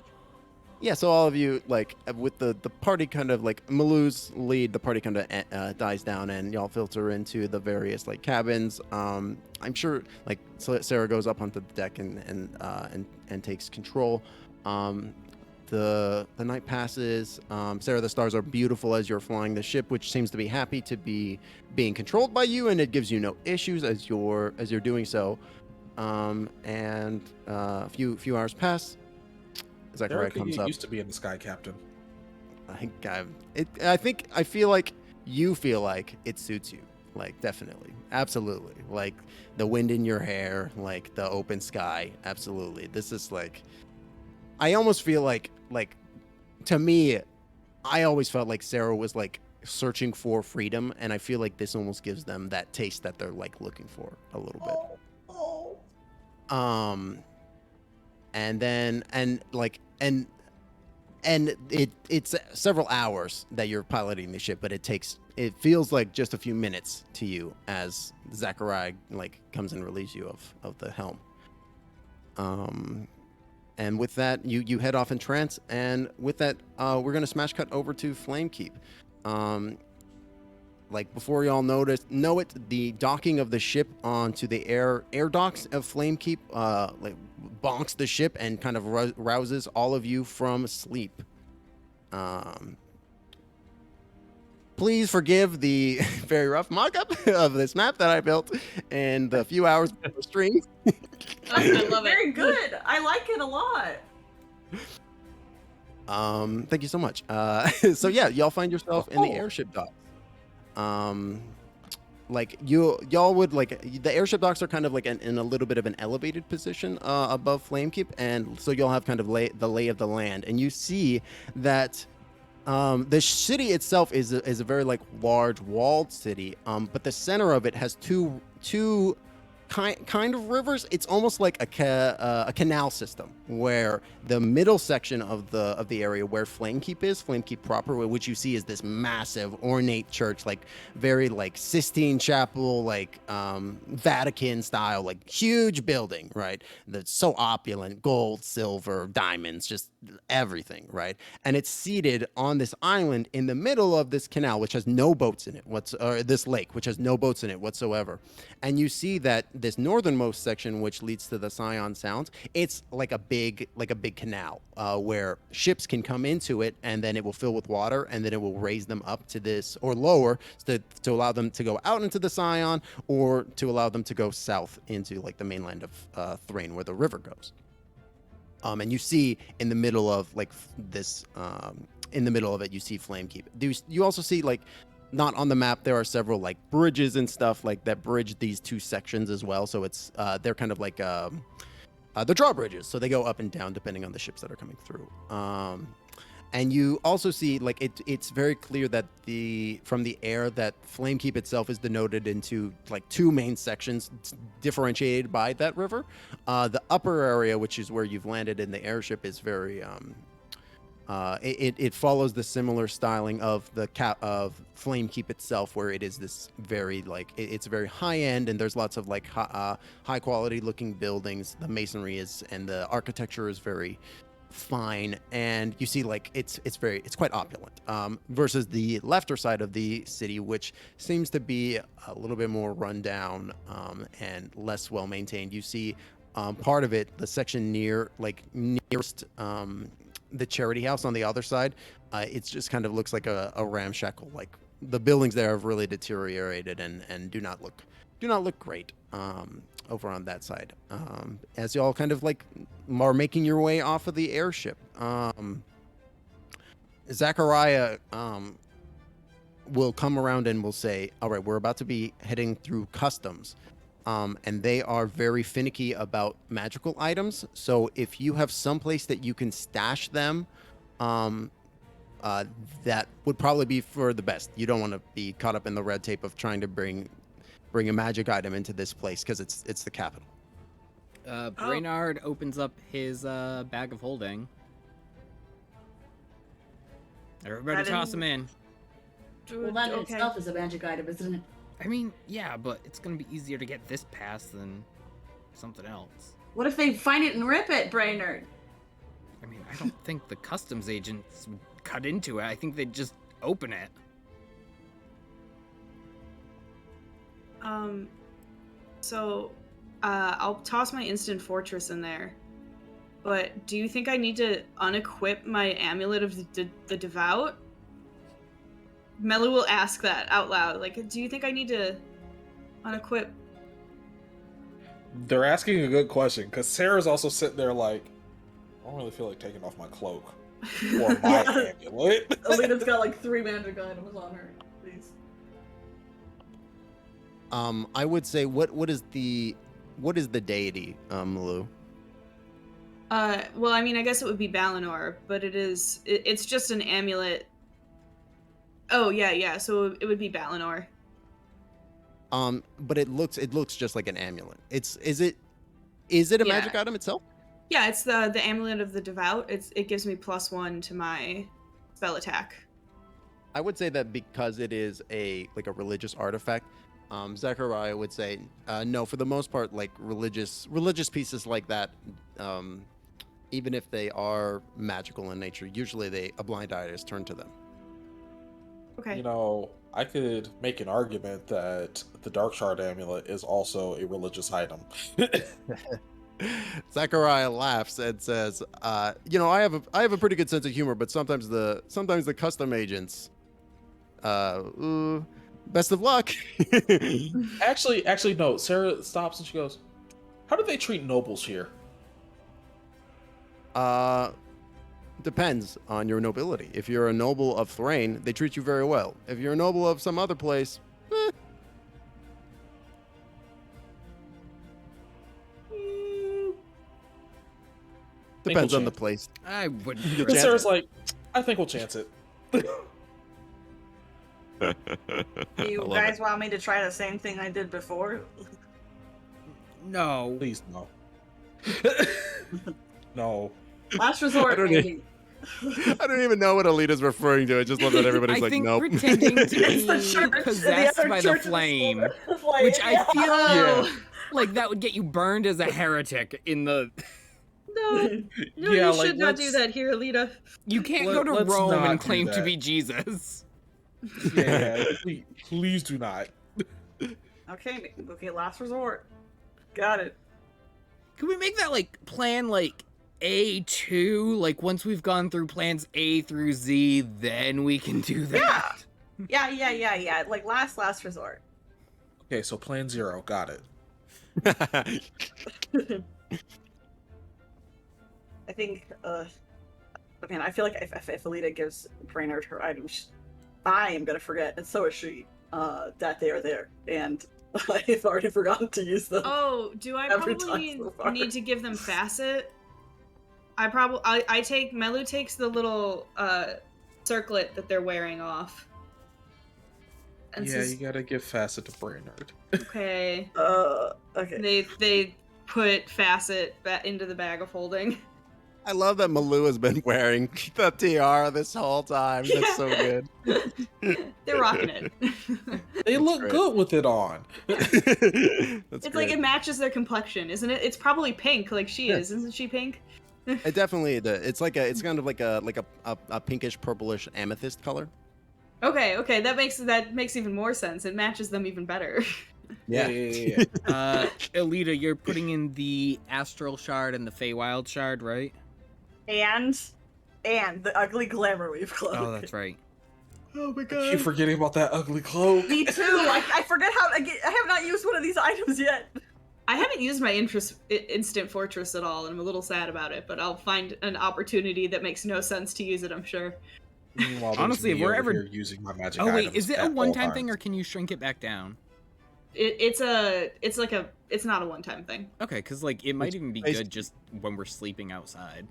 Yeah, so all of you, like, with the party kind of, like, Melu's lead, the party kind of dies down, and y'all filter into the various, like, cabins. I'm sure, like, Cera goes up onto the deck and takes control. The night passes. Cera, the stars are beautiful as you're flying the ship, which seems to be happy to be being controlled by you, and it gives you no issues as you're doing so. And a few hours pass. Zachariah comes up. Used to be in the sky, Captain. I feel like you feel like it suits you. Like, definitely, absolutely. Like the wind in your hair, like the open sky, absolutely. This is like, I almost feel like to me, I always felt like Cera was like searching for freedom, and I feel like this almost gives them that taste that they're like looking for a little bit. And then it's several hours that you're piloting the ship, but it feels like just a few minutes to you as Zachariah like comes and relieves you of the helm. And with that, you head off in trance. And with that, we're gonna smash cut over to Flamekeep. Like before y'all know it, the docking of the ship onto the air docks of Flamekeep like bonks the ship and kind of rouses all of you from sleep. Please forgive the very rough mock-up of this map that I built in the few hours before stream. I love Very it. good. I like it a lot. Thank you so much. So yeah, y'all find yourself in the airship docks. Like y'all would like the airship docks are kind of like in a little bit of an elevated position above Flamekeep, and so you'll have kind of the lay of the land, and you see that the city itself is a very like large walled city, but the center of it has two kind of rivers. It's almost like a canal system where the middle section of the area where Flamekeep proper, which you see is this massive ornate church, like very like Sistine Chapel, like Vatican style, like huge building, right? That's so opulent, gold, silver, diamonds, just everything, right? And it's seated on this island in the middle of this canal, which has no boats in it, or this lake, which has no boats in it whatsoever. And you see that this northernmost section, which leads to the Scion Sounds, it's like a big canal where ships can come into it, and then it will fill with water, and then it will raise them up to this or lower to allow them to go out into the Scion, or to allow them to go south into like the mainland of Thane, where the river goes. And you see in the middle of like this, in the middle of it, you see Flamekeep. You also see like, not on the map, there are several like bridges and stuff like that bridge these two sections as well. So it's they're kind of like the drawbridges, so they go up and down depending on the ships that are coming through. And you also see like it's very clear that from the air that Flamekeep itself is denoted into like two main sections differentiated by that river. The upper area, which is where you've landed in the airship, is very it follows the similar styling of of Flamekeep itself, where it is this very like it's very high end, and there's lots of like high quality looking buildings. The masonry and the architecture is very fine, and you see like it's quite opulent. Versus the lefter side of the city, which seems to be a little bit more run down and less well maintained. You see part of it, the section nearest the charity house on the other side, it's just kind of looks like a ramshackle. Like the buildings there have really deteriorated and do not look great over on that side. As y'all kind of like are making your way off of the airship, Zachariah will come around and will say, all right, we're about to be heading through customs. And they are very finicky about magical items. So if you have some place that you can stash them, that would probably be for the best. You don't want to be caught up in the red tape of trying to bring a magic item into this place, because it's the capital. Brennard opens up his bag of holding. Everybody toss him in. Well, that in itself is a magic item, isn't it? I mean, yeah, but it's gonna be easier to get this pass than something else. What if they find it and rip it, Brennard? I mean, I don't think the customs agents would cut into it. I think they'd just open it. So, I'll toss my instant fortress in there. But do you think I need to unequip my amulet of the devout? Melu will ask that out loud. Like, do you think I need to unequip? They're asking a good question, because Cera's also sitting there like, I don't really feel like taking off my cloak or my amulet. Ellida's got like 3 magic items on her. Please. I would say what is the deity, Melu? Well, I mean, I guess it would be Balinor, but it's just an amulet. Oh, yeah, so it would be Balinor. But it looks just like an amulet. Is it a magic item itself? Yeah, it's the amulet of the devout. It gives me +1 to my spell attack. I would say that because it is a religious artifact, Zachariah would say no. For the most part, like religious pieces like that, even if they are magical in nature. Usually, a blind eye is turned to them. Okay. You know, I could make an argument that the Dark Shard amulet is also a religious item. Zachariah laughs and says, "You know, I have a pretty good sense of humor, but sometimes the custom agents, best of luck." Actually, no. Cera stops and she goes, "How do they treat nobles here?" Depends on your nobility. If you're a noble of Thane, they treat you very well. If you're a noble of some other place, depends we'll on the chance. place. I wouldn't. You And chance Sarah's it. like, "I think we'll chance it." Do I you love guys it. want me to try the same thing I did before? No. Please no. No. Last resort, I don't maybe. I don't even know what Ellida's referring to. I just love that everybody's I like, think nope. pretending to It's the be church, possessed the other by the church is flame, the flame, which I feel Oh like that would get you burned as a heretic in the. no, no, Yeah, you like, should not do let's- that here, Ellida. You can't go to Let's Rome not and do claim to that. be Jesus. Yeah, please do not. Okay, last resort. Got it. Can we make that like plan like A2? Like once we've gone through plans A through Z, then we can do that. Yeah. Like last resort. Okay, so plan 0, got it. I think, man, I feel like if Ellida gives Brennard her items, I am gonna forget, and so is she, that they are there, and I've already forgotten to use them. Oh, do I Every probably time so far. need to give them facet? I take Melu takes the little circlet that they're wearing off. And Yeah, says, you gotta give Facet to Brennard. okay. Okay. They put facet into the bag of holding. I love that Melu has been wearing the tiara this whole time. That's so good. They're rocking it. They look great. good with it on. That's It's great. like it matches their complexion, isn't it? It's probably pink, like she Yeah. is. Isn't she pink? It definitely it's kind of like a pinkish purplish amethyst color. Okay, that makes even more sense. It matches them even better. Yeah. Ellida, you're putting in the Astral Shard and the Feywild Shard, right? And the ugly glamour we've cloaked. Oh, that's right. Oh my I keep forgetting about that ugly cloak. Me too. I forget how I have not used one of these items yet. I haven't used my instant fortress at all, and I'm a little sad about it. But I'll find an opportunity that makes no sense to use it. I'm sure. Meanwhile, there's Honestly, if me we're over ever- here using my magic Oh wait, items is it at a all one-time thing, or times. can you shrink it back down? It's not a one-time thing. Okay, because like it might It's even be based- good just when we're sleeping outside.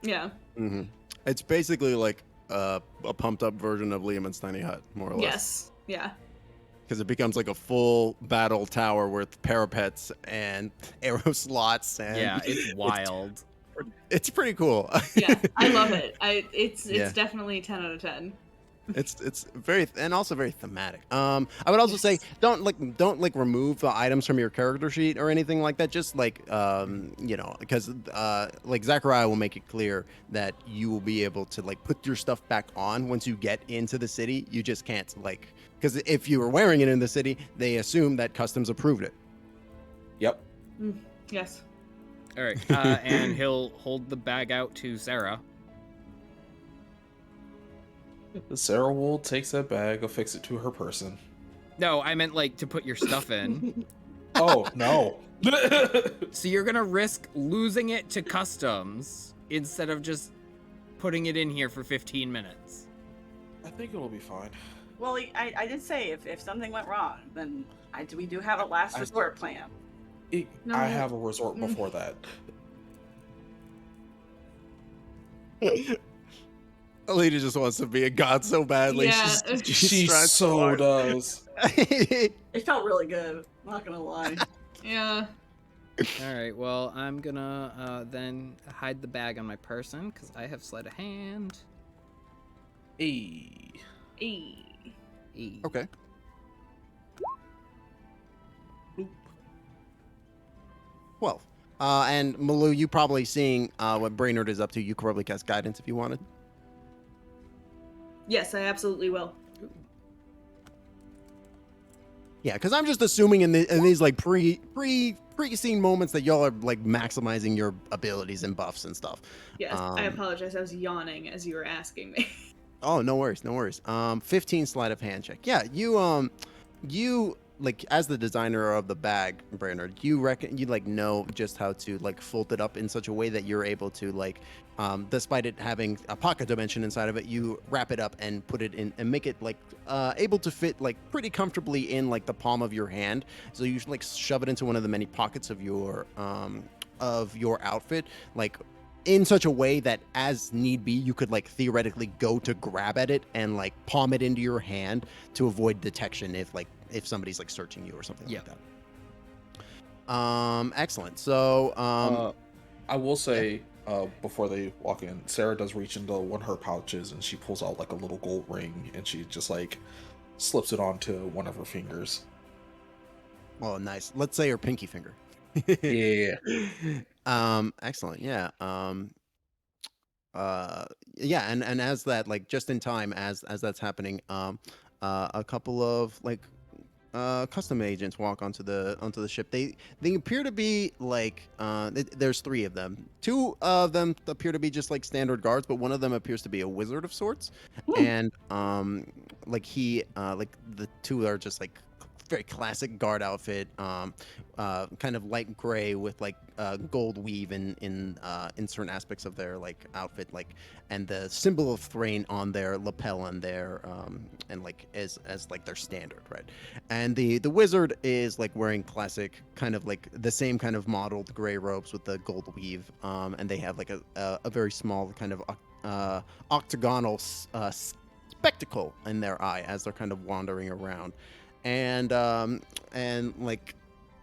Yeah. Mm-hmm. It's basically like a pumped up version of Liam's tiny hut, more or less. Yes. Yeah. Because it becomes like a full battle tower with parapets and arrow slots, and Yeah, it's wild. It's pretty cool. Yeah. I love it. It's Yeah. definitely 10 out of 10. It's very and also very thematic. I would also say don't remove the items from your character sheet or anything like that. Just like because like Zachariah will make it clear that you will be able to like put your stuff back on once you get into the city. You just can't because if you were wearing it in the city, they assume that customs approved it. Yep. Yes. All right, and he'll hold the bag out to Cera. Sarah will take that bag, affix it to her person. No, I meant like to put your stuff in. Oh no. So you're gonna risk losing it to customs instead of just putting it in here for 15 minutes. I think it'll be fine. Well, I did say if something went wrong, then we do have a last resort plan. No. I have a resort before that. Ellida just wants to be a god so badly. Yeah. She trying so hard. does. It felt really good. I'm not gonna lie. Yeah. All right, well, I'm gonna then hide the bag on my person because I have sleight of hand. Hey. Eee. E. Okay. Well, And Melu, you probably seeing what Brennard is up to. You could probably cast guidance if you wanted. Yes, I absolutely will. Yeah, because I'm just assuming in these like pre-scene moments that y'all are like maximizing your abilities and buffs and stuff. Yes, I apologize. I was yawning as you were asking me. Oh, no worries, no worries. 15 sleight of hand check. Yeah, you like as the designer of the bag, Brennard, you like know just how to like fold it up in such a way that you're able to like, despite it having a pocket dimension inside of it, you wrap it up and put it in and make it like able to fit like pretty comfortably in like the palm of your hand. So you should like shove it into one of the many pockets of your outfit, like in such a way that as need be you could like theoretically go to grab at it and like palm it into your hand to avoid detection if somebody's like searching you or something like that. Excellent. So I will say before they walk in, Cera does reach into one of her pouches and she pulls out like a little gold ring and she just like slips it onto one of her fingers. Oh, nice. Let's say her pinky finger. Yeah. Excellent. Yeah. Yeah, and as that like just in time as that's happening, a couple of like custom agents walk onto the ship. They appear to be like there's three of them. Two of them appear to be just like standard guards, but one of them appears to be a wizard of sorts. And like like the two are just like very classic guard outfit, kind of light gray with like gold weave in certain aspects of their like outfit, like, and the symbol of Thane on their lapel and their and like as like their standard, right? And the wizard is like wearing classic kind of like the same kind of modeled gray robes with the gold weave, and they have like a very small kind of octagonal spectacle in their eye as they're kind of wandering around. And like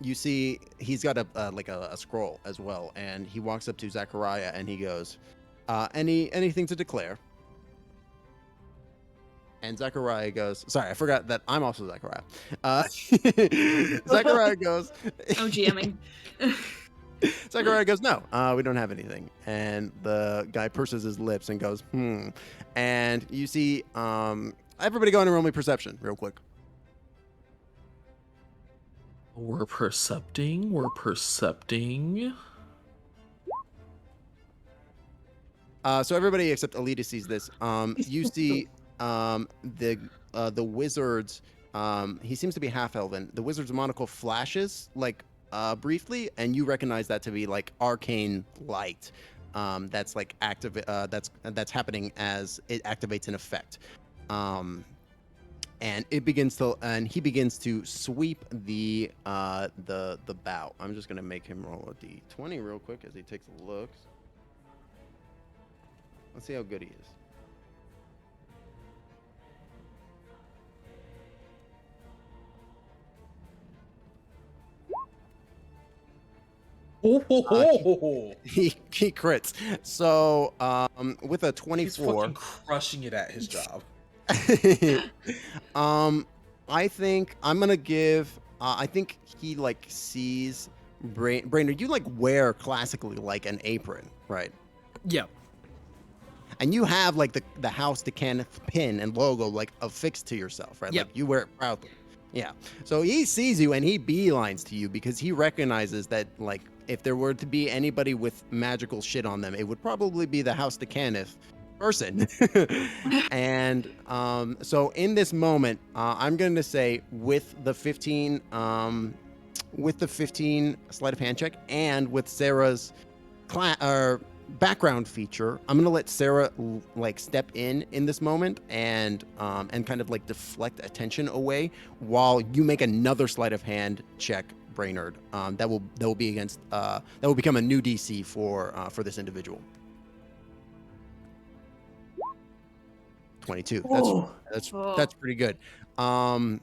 you see he's got a scroll as well, and he walks up to Zachariah and he goes, anything to declare? And Zachariah goes, sorry, I forgot that I'm also Zachariah. Zachariah goes, Oh, GMing. Zachariah goes, no, we don't have anything. And the guy purses his lips and goes, and you see everybody go into roll me perception real quick. We're percepting. So everybody except Ellida sees this. You see the wizard's, he seems to be half elven. The wizard's monocle flashes like briefly, and you recognize that to be like arcane light. That's like active. That's happening as it activates an effect. And he begins to sweep the bow. I'm just gonna make him roll a d20 real quick as he takes a look. Let's see how good he is. He crits. So with a 24, he's fucking crushing it at his job. I think I'm gonna give. I think he like sees Brennard. You like wear classically like an apron, right? Yeah. And you have like the House to Kenneth pin and logo like affixed to yourself, right? Yep. Like you wear it proudly. Yeah. So he sees you and he beelines to you because he recognizes that like if there were to be anybody with magical shit on them, it would probably be the House to Kenneth person. And so in this moment, I'm going to say with the 15 sleight of hand check and with Cera's background feature, I'm gonna let Cera like step in this moment and kind of like deflect attention away while you make another sleight of hand check, Brennard. That will be against that will become a new DC for this individual. 22. That's pretty good. Can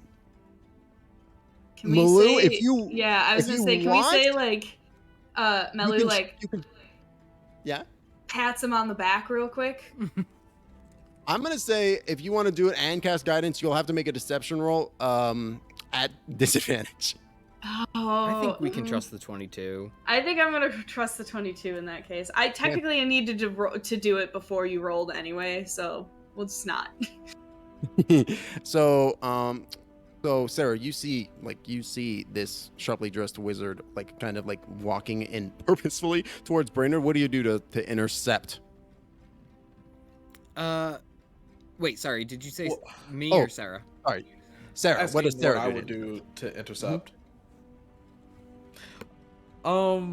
we Melu, say, if you yeah, I was gonna say, can we say like Melu like yeah, pats him on the back real quick? I'm gonna say if you want to do it and cast guidance, you'll have to make a deception roll at disadvantage. Oh, I think we can trust the 22. I think I'm gonna trust the 22 in that case. I technically needed to do it before you rolled anyway, so we'll just not. So, so Sarah, you see this sharply dressed wizard, like kind of like walking in purposefully towards Brennard. What do you do to intercept? Wait, sorry, did you say me oh. or Sarah? All right, Sarah. What does Sarah I do? would do to intercept? Ooh.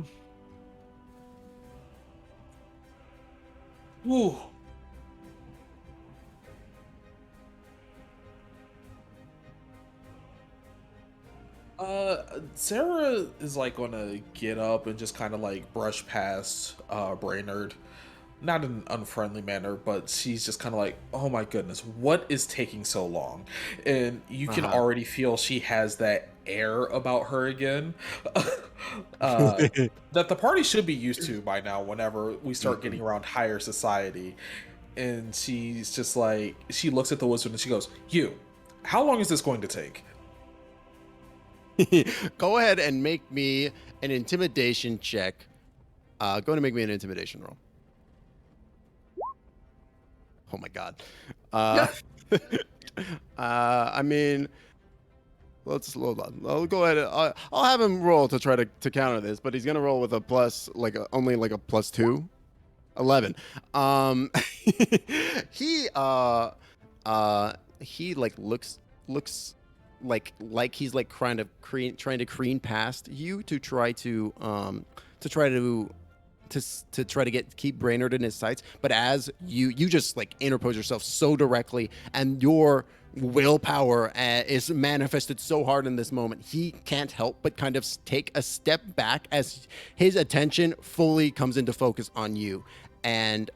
Sarah is like gonna get up and just kind of like brush past Brennard, not in an unfriendly manner, but she's just kind of like, oh my goodness, what is taking so long? And you can already feel she has that air about her again that the party should be used to by now whenever we start getting around higher society. And she's just like, she looks at the wizard and she goes, you, how long is this going to take? Go ahead and make me an intimidation check. Go ahead and make me an intimidation roll. Oh my god. I mean, let's hold on. I'll go ahead. I'll have him roll to try to counter this, but he's gonna roll with a plus, only like a +2. 11. He like looks like he's like trying to careen past you to try to keep Brennard in his sights, but as you just like interpose yourself so directly, and your willpower is manifested so hard in this moment, he can't help but kind of take a step back as his attention fully comes into focus on you, and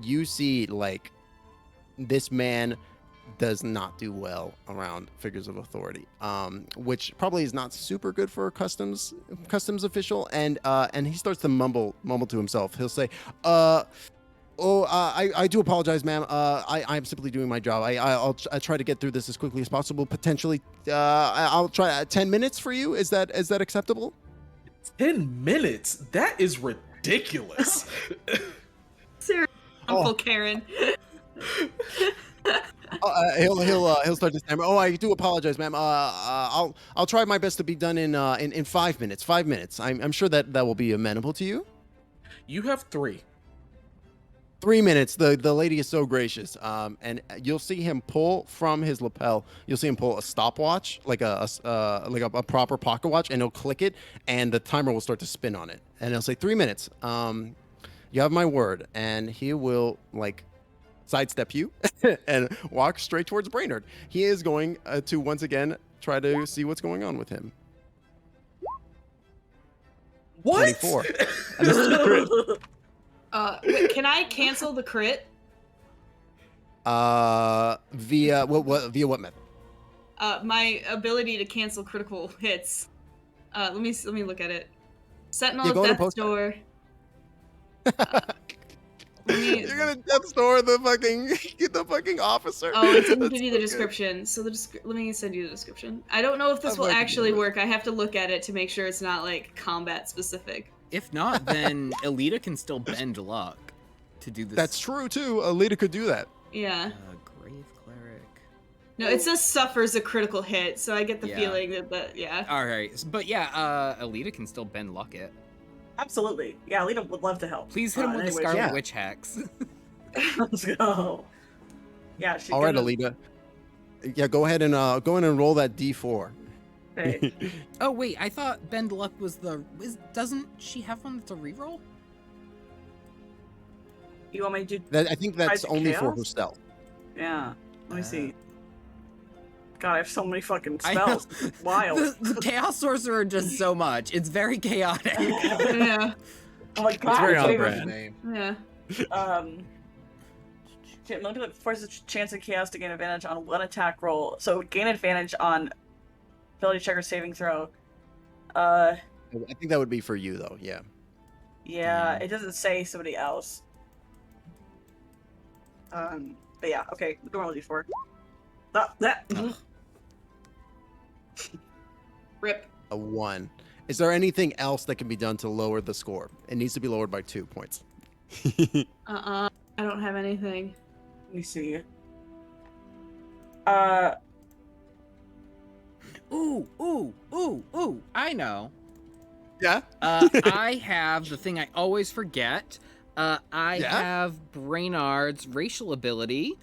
you see like this man does not do well around figures of authority, which probably is not super good for a customs official. And he starts to mumble to himself. He'll say, I do apologize, ma'am. I'm simply doing my job. I'll try to get through this as quickly as possible. Potentially, I'll try 10 minutes for you. Is that acceptable? 10 minutes? That is ridiculous. Sarah, Uncle Karen. He'll start to stammer. Oh, I do apologize, ma'am. I'll try my best to be done in 5 minutes. 5 minutes. I'm sure that will be amenable to you. You have 3. 3 minutes. The lady is so gracious. And you'll see him pull from his lapel. You'll see him pull a stopwatch, like a proper pocket watch, and he'll click it, and the timer will start to spin on it. And he'll say 3 minutes. You have my word. And he will like sidestep you and walk straight towards Brennard. He is going to once again try to see what's going on with him. What? 24. And this is a crit. Wait, can I cancel the crit? Via what method? My ability to cancel critical hits. Let me look at it. Sentinel Yeah, of go ahead and Death's post that. Door. You're gonna death store the fucking officer. Oh, it didn't That's give you the so good. description. So let me send you the description. I don't know if this will actually work. I have to look at it to make sure it's not like combat specific. If not, then Ellida can still bend luck to do this. That's true too. Ellida could do that. Yeah. Grave Cleric. No, it says suffers a critical hit, so I get the Yeah. feeling that yeah. All right, but yeah, Ellida can still bend luck it. Absolutely. Yeah, Ellida would love to help. Please hit him with the anyways, Scarlet yeah. Witch Hex. Let's go. Yeah, she's All right, gonna- Ellida. Yeah, go ahead and roll that D4. Okay. Oh wait, I thought bend luck was doesn't she have one that's a reroll? You want me to do? I think that's Rise of only for Chaos? herself. Yeah. Let me see. God, I have so many fucking I know. spells. It's wild. The Chaos Sorcerer does so much. It's very chaotic. Yeah. I'm like, God, very on okay, brand. Name. Yeah. Look at forces chance of chaos to gain advantage on one attack roll. So gain advantage on ability check or saving throw. I think that would be for you though. Yeah. Yeah, it doesn't say somebody else. But yeah, okay, we're going with D4. That. Rip. A 1. Is there anything else that can be done to lower the score? It needs to be lowered by 2 points. I don't have anything. Let me see. Ooh, I know. Yeah? I have the thing I always forget. I Yeah? have Brennard's racial ability,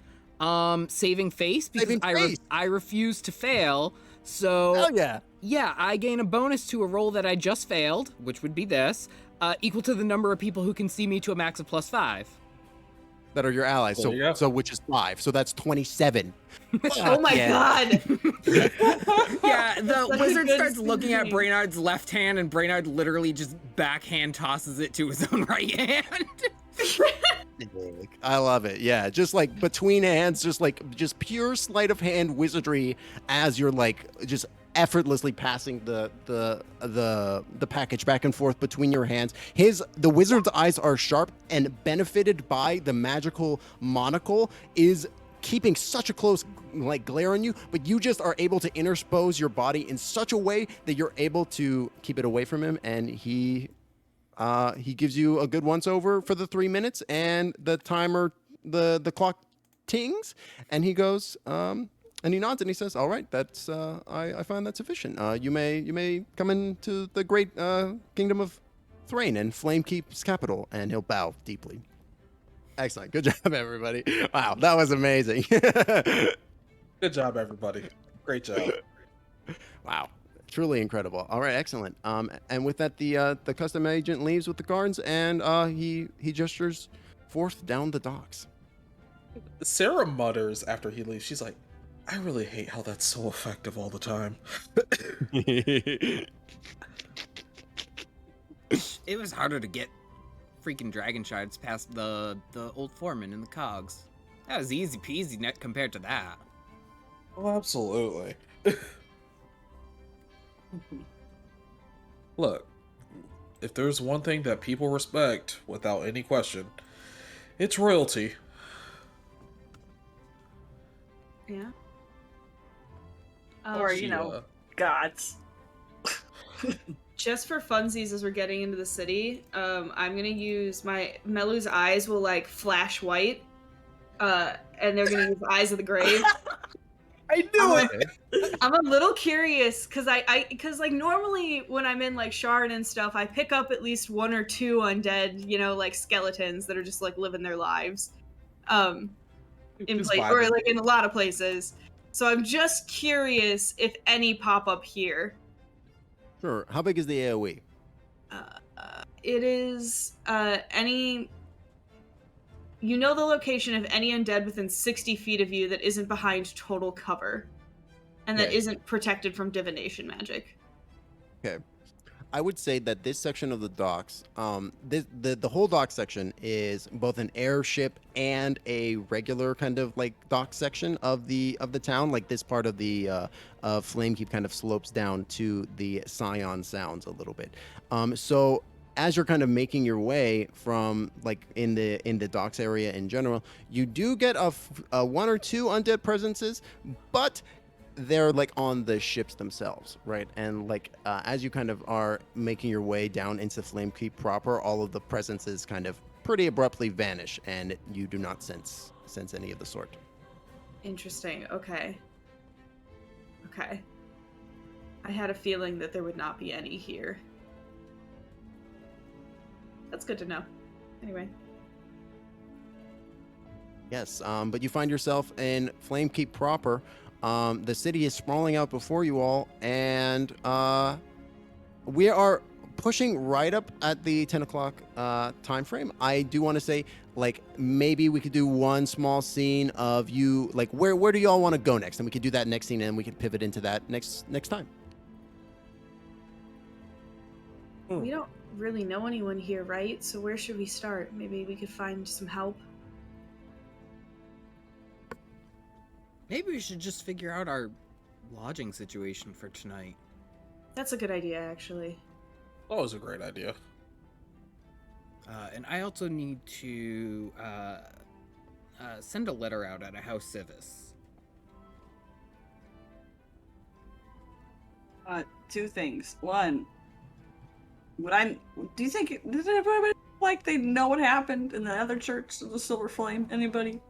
saving face, because Saving face. I refuse to fail. So Hell yeah. yeah, I gain a bonus to a roll that I just failed, which would be this, equal to the number of people who can see me to a max of +5. That are your allies. There you go. So which is 5. So that's 27. Oh my god. Yeah, the Such a wizard good starts looking at thing. Brennard's left hand, and Brennard literally just backhand tosses it to his own right hand. I love it. Yeah, just like between hands, just pure sleight of hand wizardry as you're like just effortlessly passing the package back and forth between your hands. The wizard's eyes are sharp, and benefited by the magical monocle is keeping such a close like glare on you, but you just are able to interpose your body in such a way that you're able to keep it away from him, and he gives you a good once over for the 3 minutes, and the timer, the clock tings, and he goes, and he nods and he says, "All right, that's I find that sufficient. You may come into the great kingdom of Thane and Flamekeep's capital," and he'll bow deeply. Excellent, good job, everybody. Wow, that was amazing. Good job, everybody. Great job. Wow. Truly incredible. All right, excellent. And with that, the custom agent leaves with the cards, and he gestures forth down the docks. Cera mutters after he leaves. She's like, I really hate how that's so effective all the time. It was harder to get freaking dragon shards past the old foreman in the cogs. That was easy peasy net compared to that. Oh, absolutely. Look, if there's one thing that people respect without any question, it's royalty. Yeah. Or, She, gods. Just for funsies, as we're getting into the city, I'm gonna use my Melu's eyes will like flash white, and they're gonna use Eyes of the Grave. I knew it! I'm a little curious because because like normally when I'm in like Shard and stuff, I pick up at least 1 or 2 undead, like skeletons that are just like living their lives, in Just place or vibing. like in a lot of places. So I'm just curious if any pop up here. Sure. How big is the AoE? It is any. You know the location of any undead within 60 feet of you that isn't behind total cover, and that Okay. isn't protected from divination magic. Okay. I would say that this section of the docks, the whole dock section is both an airship and a regular kind of like dock section of the town. Like this part of the Flamekeep kind of slopes down to the Scion Sounds a little bit. So as you're kind of making your way from like in the docks area in general, you do get a 1 or 2 undead presences, but they're like on the ships themselves, right? And like as you kind of are making your way down into Flamekeep proper, all of the presences kind of pretty abruptly vanish, and you do not sense any of the sort. Interesting. Okay. I had a feeling that there would not be any here. That's good to know. Anyway. Yes, but you find yourself in Flamekeep proper. The city is sprawling out before you all, and we are pushing right up at the 10 o'clock time frame. I do want to say, like, maybe we could do one small scene of you, like, where do you all want to go next? And we could do that next scene, and we can pivot into that next time. We don't really know anyone here, right? So where should we start? Maybe we could find some help. Maybe we should just figure out our lodging situation for tonight. That's a good idea, actually. That was a great idea. And I also need to send a letter out at a house civis. two things. One, do you think does anybody like they know what happened in the other church of the Silver Flame? Anybody?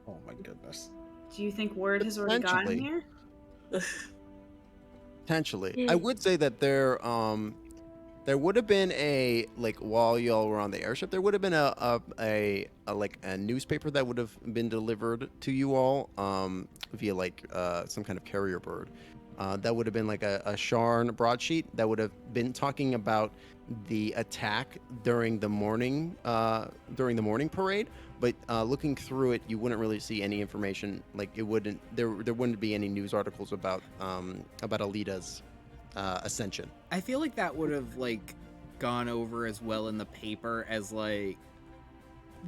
Oh my goodness. Do you think word has already gotten Potentially. here? Potentially. I would say that there would have been while y'all were on the airship, there would have been a newspaper that would have been delivered to you all via some kind of carrier bird. That would have been like a Sharn broadsheet that would have been talking about the attack during the morning parade. But looking through it, you wouldn't really see any information. Like there wouldn't be any news articles about Ellida's ascension. I feel like that would have gone over as well in the paper as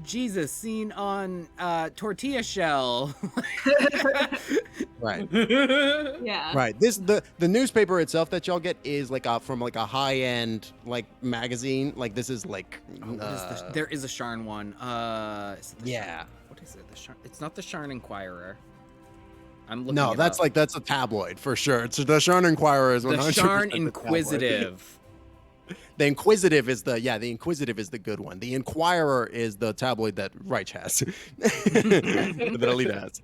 Jesus seen on tortilla shell. Right. Yeah. Right. The newspaper itself that y'all get is from a high end magazine. This is there is a Sharn one. yeah. What is it? It's not the Sharn Inquirer. I'm looking. No, that's that's a tabloid for sure. It's the Sharn Inquirer is 100% the Sharn the Inquisitive. The Inquisitive is the Inquisitive is the good one. The Inquirer is the tabloid that Reich has. That Ellida has.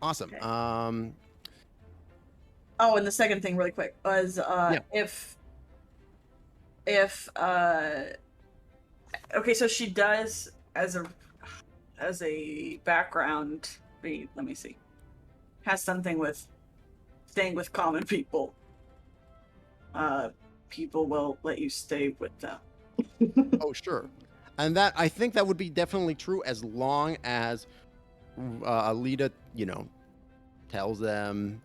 Awesome. Okay. Oh, and the second thing really quick was if okay, so she does as a background, let me see. Has something with staying with common people. People will let you stay with them. Oh, sure. And that I think that would be definitely true as long as Ellida, tells them,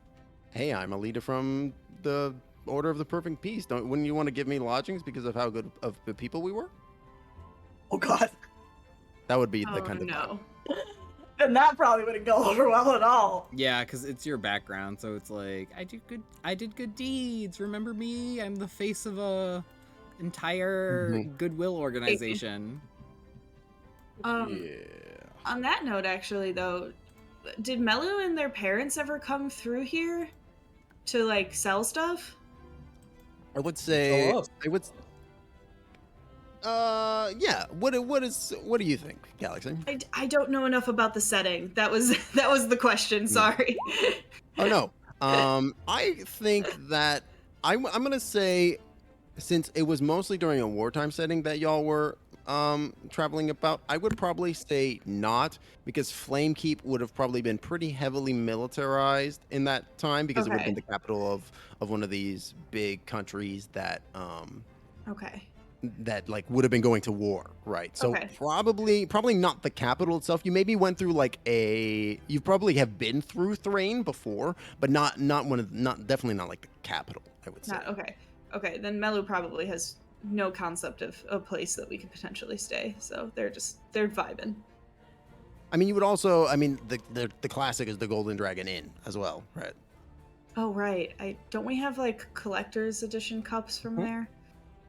"Hey, I'm Ellida from the Order of the Perfect Peace. Wouldn't you want to give me lodgings because of how good of the people we were?" Oh God. That would be the kind of no. Then that probably wouldn't go over well at all. Yeah, because it's your background, so it's I did good deeds. Remember me? I'm the face of a entire goodwill organization. Yeah. On that note, actually, though, did Melu and their parents ever come through here to sell stuff? I would say Tell us. I would. Yeah. What do you think, Galaxy? I don't know enough about the setting. That was the question. Sorry. Oh no. I think that I'm gonna say, since it was mostly during a wartime setting that y'all were traveling about, I would probably say not, because Flamekeep would have probably been pretty heavily militarized in that time, because it would have been the capital of one of these big countries that Okay. that would have been going to war, right? So probably not the capital itself. You maybe went through you probably have been through Thane before, but definitely not the capital, I would say. Okay, then Melu probably has no concept of a place that we could potentially stay, so they're vibing. I mean, you would also, the classic is the Golden Dragon Inn as well, right? Oh right, don't we have collector's edition cups from there?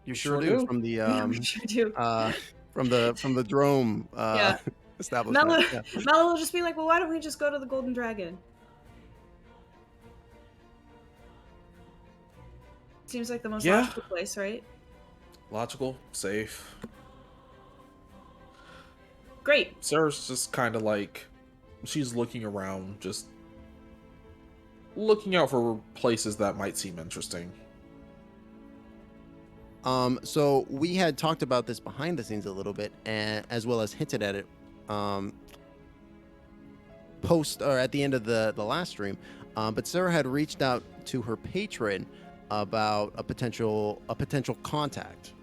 You sure do. From the we sure do. from the Drome establishment. Melu will just be well, why don't we just go to the Golden Dragon? Seems like the most logical place, right? Logical, safe. Great. Cera's just kind of she's looking around, just looking out for places that might seem interesting. So we had talked about this behind the scenes a little bit, and as well as hinted at it post or at the end of the last stream. But Cera had reached out to her patron about a potential contact,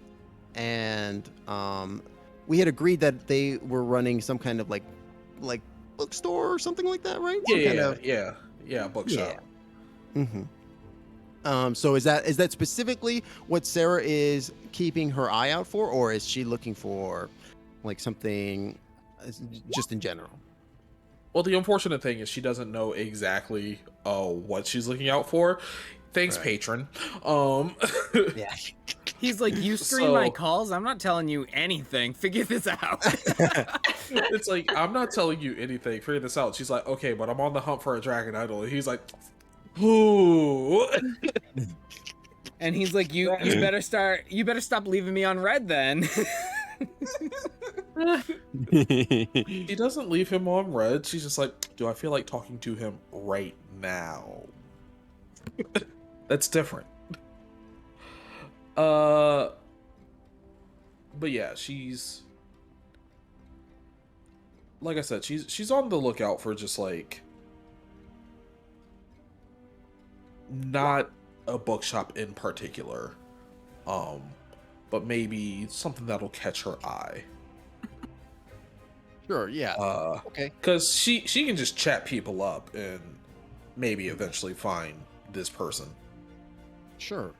and we had agreed that they were running some kind of bookstore or something like that, right? Yeah, bookshop. So is that specifically what Cera is keeping her eye out for, or is she looking for something just in general? Well, the unfortunate thing is she doesn't know exactly what she's looking out for. Thanks, patron. Yeah. He's you screen my calls. I'm not telling you anything. Figure this out. It's like, I'm not telling you anything. Figure this out. She's like, okay, but I'm on the hunt for a dragon idol. And he's like, ooh. And he's like, you better stop leaving me on red then. She doesn't leave him on red. She's just like, do I feel like talking to him right now? That's different. But yeah, she's like I said, she's on the lookout for just like not a bookshop in particular, but maybe something that'll catch her eye. Sure, yeah. Okay. Because she can just chat people up and maybe eventually find this person. Sure.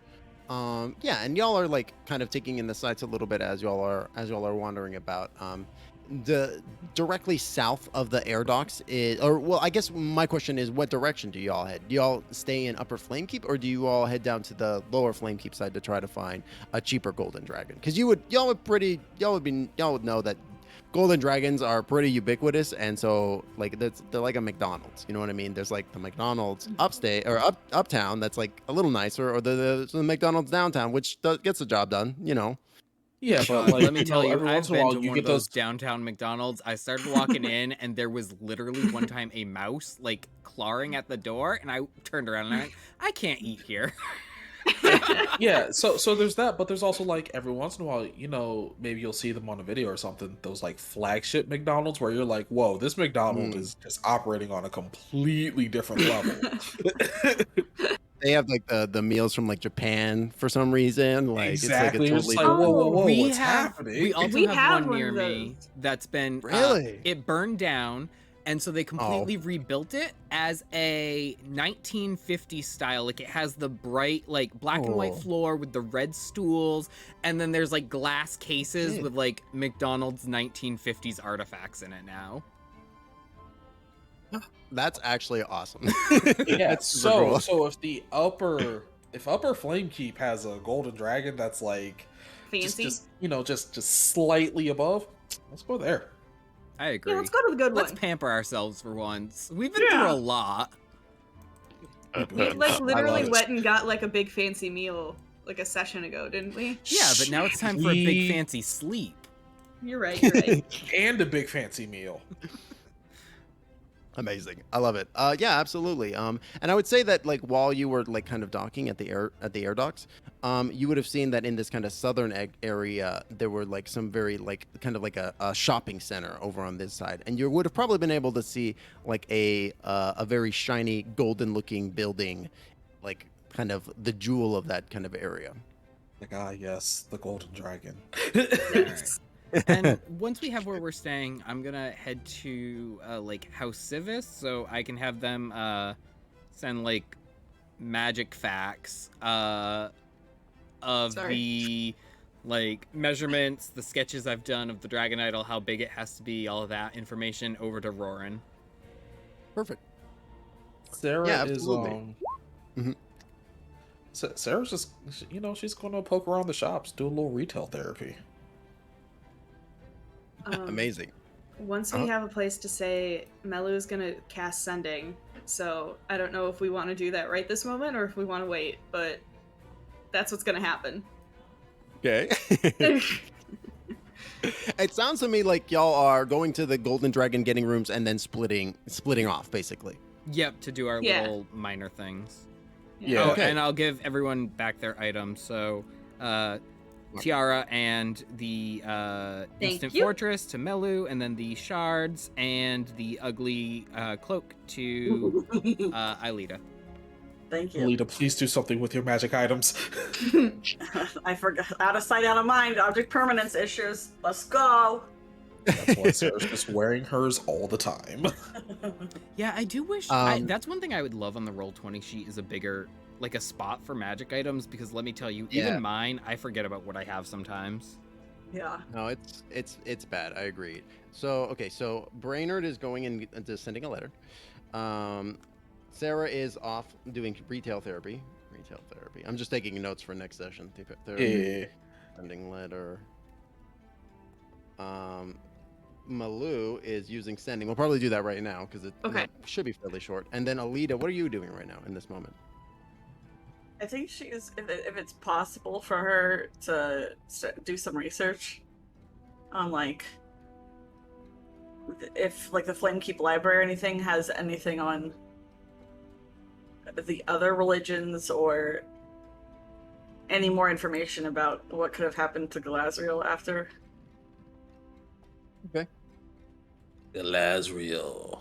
Yeah, and y'all are like kind of taking in the sights a little bit as y'all are wandering about. The directly south of the air docks is, or well, I guess my question is, what direction do y'all head? Do y'all stay in Upper Flamekeep, or do you all head down to the Lower Flamekeep side to try to find a cheaper golden dragon? Because y'all would know that golden dragons are pretty ubiquitous, and so like they're like a McDonald's. You know what I mean? There's like the McDonald's upstate or uptown that's like a little nicer, or the McDonald's downtown, which gets the job done. You know. Yeah, but like, let me tell you, every I've once in a been while to you one get of those those. downtown McDonald's. I started walking in, and there was literally one time a mouse like clawing at the door, and I turned around and I went, I can't eat here. Yeah, so there's that, but there's also like every once in a while, you know, maybe you'll see them on a video or something. Those like flagship McDonald's where you're like, whoa, this McDonald's is just operating on a completely different level. They have like the meals from like Japan for some reason. Like Exactly. it's It's like like, a whoa, totally whoa, whoa, we what's have happening? we also We have, have one one near of me those. that's been Really? it burned down, and so they completely rebuilt it as a 1950s style. Like it has the bright like black and white Oh. floor with the red stools, and then there's like glass cases Shit. with like McDonald's 1950s artifacts in it now. That's actually awesome. Yeah, That's super cool. so if upper Flamekeep has a golden dragon that's like Fancy. just you know, just slightly above, let's go there. I agree. Yeah, let's go to the good Let's one. pamper ourselves for once. We've been Yeah. through a lot. We like I literally love it. went and got like a big fancy meal like a session ago, didn't we? Yeah, but now it's time for a big Sweet. fancy sleep. You're right. You're right. And a big fancy meal. Amazing. I love it. Yeah, absolutely. And I would say that like while you were like kind of docking at the air docks, you would have seen that in this kind of southern area there were like some very like kind of like a shopping center over on this side, and you would have probably been able to see like a very shiny golden looking building, like kind of the jewel of that kind of area. Like, yes, the golden dragon. Alright. And once we have where we're staying, I'm gonna head to like House Civis, so I can have them send like magic facts of Sorry. the like measurements, the sketches I've done of the dragon idol, how big it has to be, all of that information over to Roran. Perfect. Cera Yeah, is absolutely. Mhm. Sarah's just, you know, she's gonna poke around the shops, do a little retail therapy. Amazing. Once we have a place to stay, Melu's gonna cast Sending. So I don't know if we want to do that right this moment or if we want to wait, but that's what's gonna happen. Okay. It sounds to me like y'all are going to the Golden Dragon getting rooms and then splitting off, basically. Yep, to do our Yeah. little minor things. Yeah. Oh, Okay. and I'll give everyone back their items. So, Tiara and the Instant you. Fortress to Melu, and then the shards and the ugly cloak to Ellida. Thank you. Ellida, please do something with your magic items. I forgot. Out of sight, out of mind. Object permanence issues. Let's go. That's why Sarah's just wearing hers all the time. Yeah, I do wish. That's one thing I would love on the Roll20 sheet is a bigger, like a spot for magic items, because let me tell you, Yeah. even mine, I forget about what I have sometimes. Yeah. No, it's bad. I agree. So okay, so Brennard is going into sending a letter. Cera is off doing retail therapy. I'm just taking notes for next session. Therapy. Yeah. Sending letter. Melu is using sending. We'll probably do that right now because it Okay. should be fairly short. And then Ellida, what are you doing right now in this moment? I think she's if it's possible for her to do some research on like if like the Flamekeep library or anything has anything on the other religions or any more information about what could have happened to Galadriel after. Galadriel.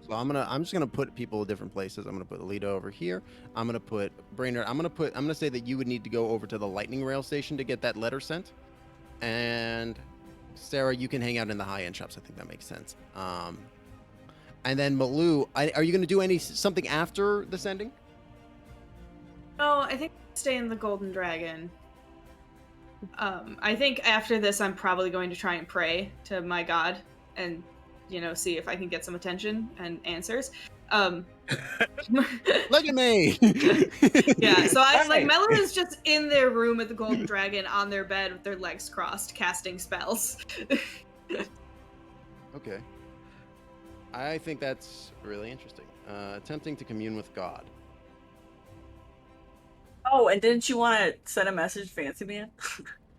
So I'm just gonna put people in different places. I'm gonna put Ellida over here. I'm gonna put Brennard. I'm gonna say that you would need to go over to the lightning rail station to get that letter sent. And Cera, you can hang out in the high end shops. I think that makes sense. And then Melu, are you gonna do something after the sending? Oh, I think I'll stay in the Golden Dragon. I think after this, I'm probably going to try and pray to my god and, see if I can get some attention and answers. Look at me. Yeah, so Melu is just in their room at the Golden Dragon on their bed with their legs crossed, casting spells. Okay. I think that's really interesting. Attempting to commune with God. Oh, and didn't you want to send a message, Fancy Man?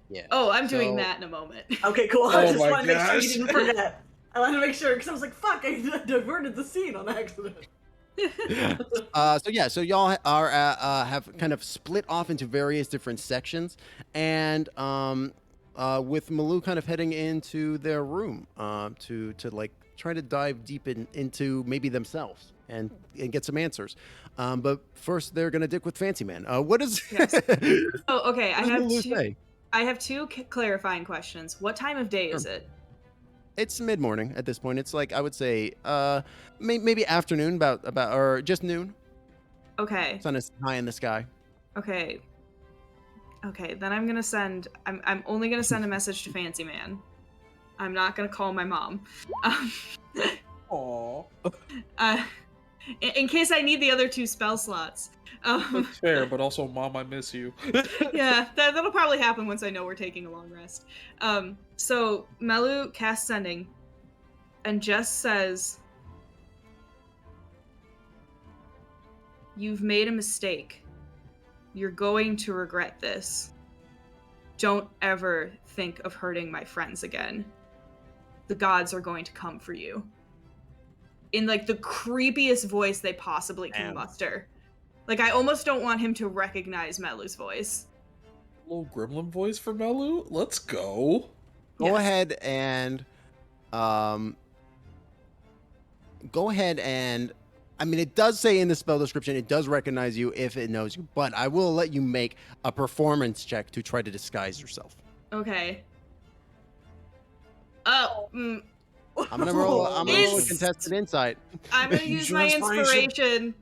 Yeah. Oh, I'm doing that in a moment. Okay, cool. I Oh just my wanted to make sure you gosh. didn't forget. I wanted to make sure because I was like, "Fuck!" I diverted the scene on accident. So y'all are have kind of split off into various different sections, and with Melu kind of heading into their room to like try to dive deep into maybe themselves and get some answers. But first, they're gonna dick with Fancy Man. What is? Yes. Oh, okay. What does Melu say? I have two clarifying questions. What time of day is it? It's mid-morning at this point. It's like I would say, maybe afternoon, about or just noon. Okay. Sun is high in the sky. Okay. Okay. Then I'm gonna send. I'm only gonna send a message to Fancy Man. I'm not gonna call my mom. Aww. In case I need the other 2 spell slots. That's fair, but also, Mom, I miss you. Yeah, that'll probably happen once I know we're taking a long rest. So Melu casts sending, and just says, "You've made a mistake. You're going to regret this. Don't ever think of hurting my friends again. The gods are going to come for you." In like the creepiest voice they possibly can muster. Like, I almost don't want him to recognize Melu's voice. Little gremlin voice for Melu? Let's go. Go ahead and I mean, it does say in the spell description, it does recognize you if it knows you, but I will let you make a performance check to try to disguise yourself. Okay. I'm gonna roll a contested insight. I'm gonna use my inspiration.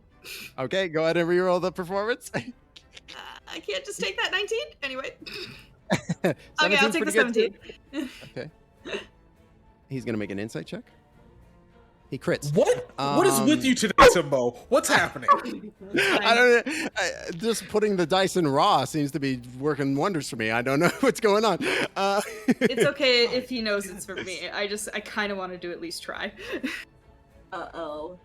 Okay, go ahead and reroll the performance. I can't just take that 19? Anyway. 17's Okay, I'll take the pretty good, 17. Okay. He's gonna make an insight check. He crits. What is with you today, Timbo? What's happening? I don't know. Just putting the dice in raw seems to be working wonders for me. I don't know what's going on. It's okay if he knows it's for me. I kind of want to at least try. Uh-oh.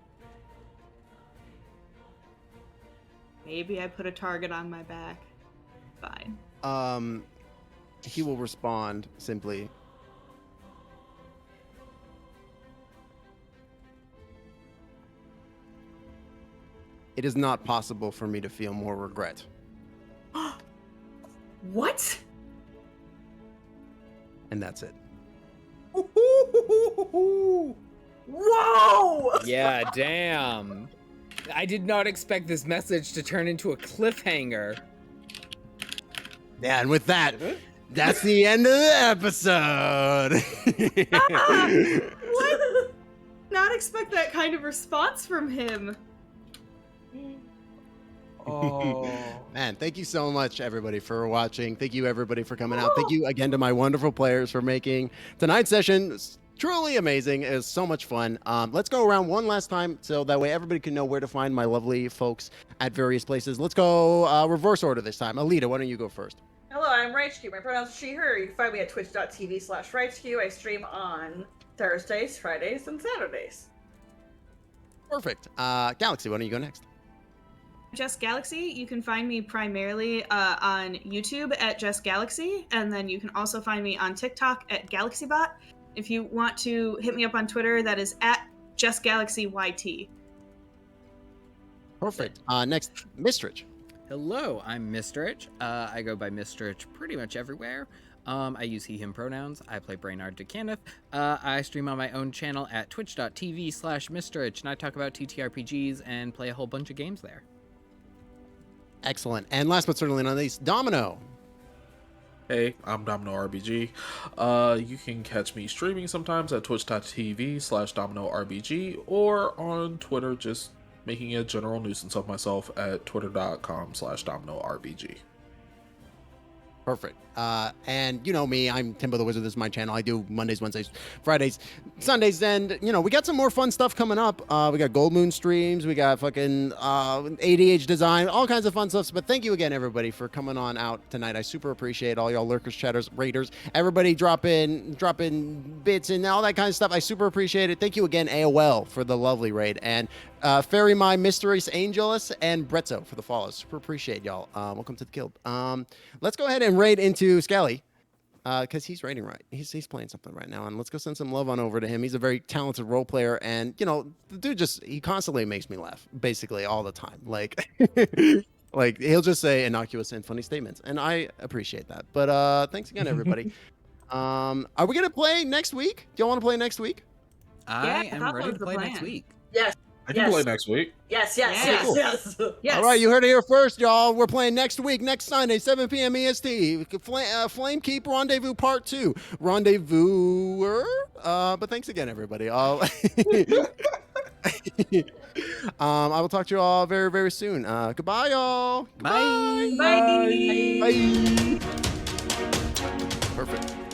Maybe I put a target on my back. Fine. He will respond simply. It is not possible for me to feel more regret. What? And that's it. Whoa! Yeah, damn. I did not expect this message to turn into a cliffhanger. Yeah, and with that, that's the end of the episode. What? Not expect that kind of response from him. Oh. Man, thank you so much, everybody, for watching. Thank you, everybody, for coming out. Thank you again to my wonderful players for making tonight's session truly amazing. It was so much fun. Let's go around one last time so that way everybody can know where to find my lovely folks at various places. Let's go reverse order this time. Ellida, why don't you go first? Hello, I'm Raichkyu. My pronouns she, her. You can find me at twitch.tv/Raichkyu. I stream on Thursdays, Fridays, and Saturdays. Perfect. Galaxy, why don't you go next? Just Galaxy. You can find me primarily on YouTube at Just Galaxy, and then you can also find me on TikTok at Galaxiebot. If you want to hit me up on Twitter, that is at Just Galaxy YT. Perfect. Next, Mystrich. Hello, I'm Mystrich. I go by Mystrich pretty much everywhere. I use he, him pronouns. I play Brennard to Kenneth. I stream on my own channel at twitch.tv/Mystrich, and I talk about TTRPGs and play a whole bunch of games there. Excellent. And last but certainly not least, Domino. Hey, I'm Domino RBG. You can catch me streaming sometimes at twitch.tv/Domino RBG or on Twitter, just making a general nuisance of myself at twitter.com/Domino RBG. Perfect. And you know me, I'm Timbo the Wizard. This is my channel. I do Mondays, Wednesdays, Fridays, Sundays, and you know, we got some more fun stuff coming up. We got Gold Moon streams, we got fucking ADH design, all kinds of fun stuff. But thank you again, everybody, for coming on out tonight. I super appreciate all y'all lurkers, chatters, raiders, everybody dropping bits and all that kind of stuff. I super appreciate it. Thank you again, AOL, for the lovely raid, and Fairy My Mysteries Angelus and Brezzo for the follows. Super appreciate y'all. Welcome to the guild. Let's go ahead and raid into Scally, because he's raiding right. He's playing something right now, and let's go send some love on over to him. He's a very talented role player, and you know, the dude he constantly makes me laugh, basically all the time. Like, like he'll just say innocuous and funny statements, and I appreciate that. But thanks again, everybody. Are we gonna play next week? Do y'all want to play next week? I Yeah, am that ready was to the play plan. next week. Yes. I can play next week. Yes. Yeah. Cool. Yes. Yes. All right, you heard it here first, y'all. We're playing next week, next Sunday, 7 p.m. EST. Flamekeep Rendezvous Part 2. Rendezvouser. But thanks again, everybody. I will talk to you all very, very soon. Goodbye, y'all. Bye. Bye. Bye. Perfect.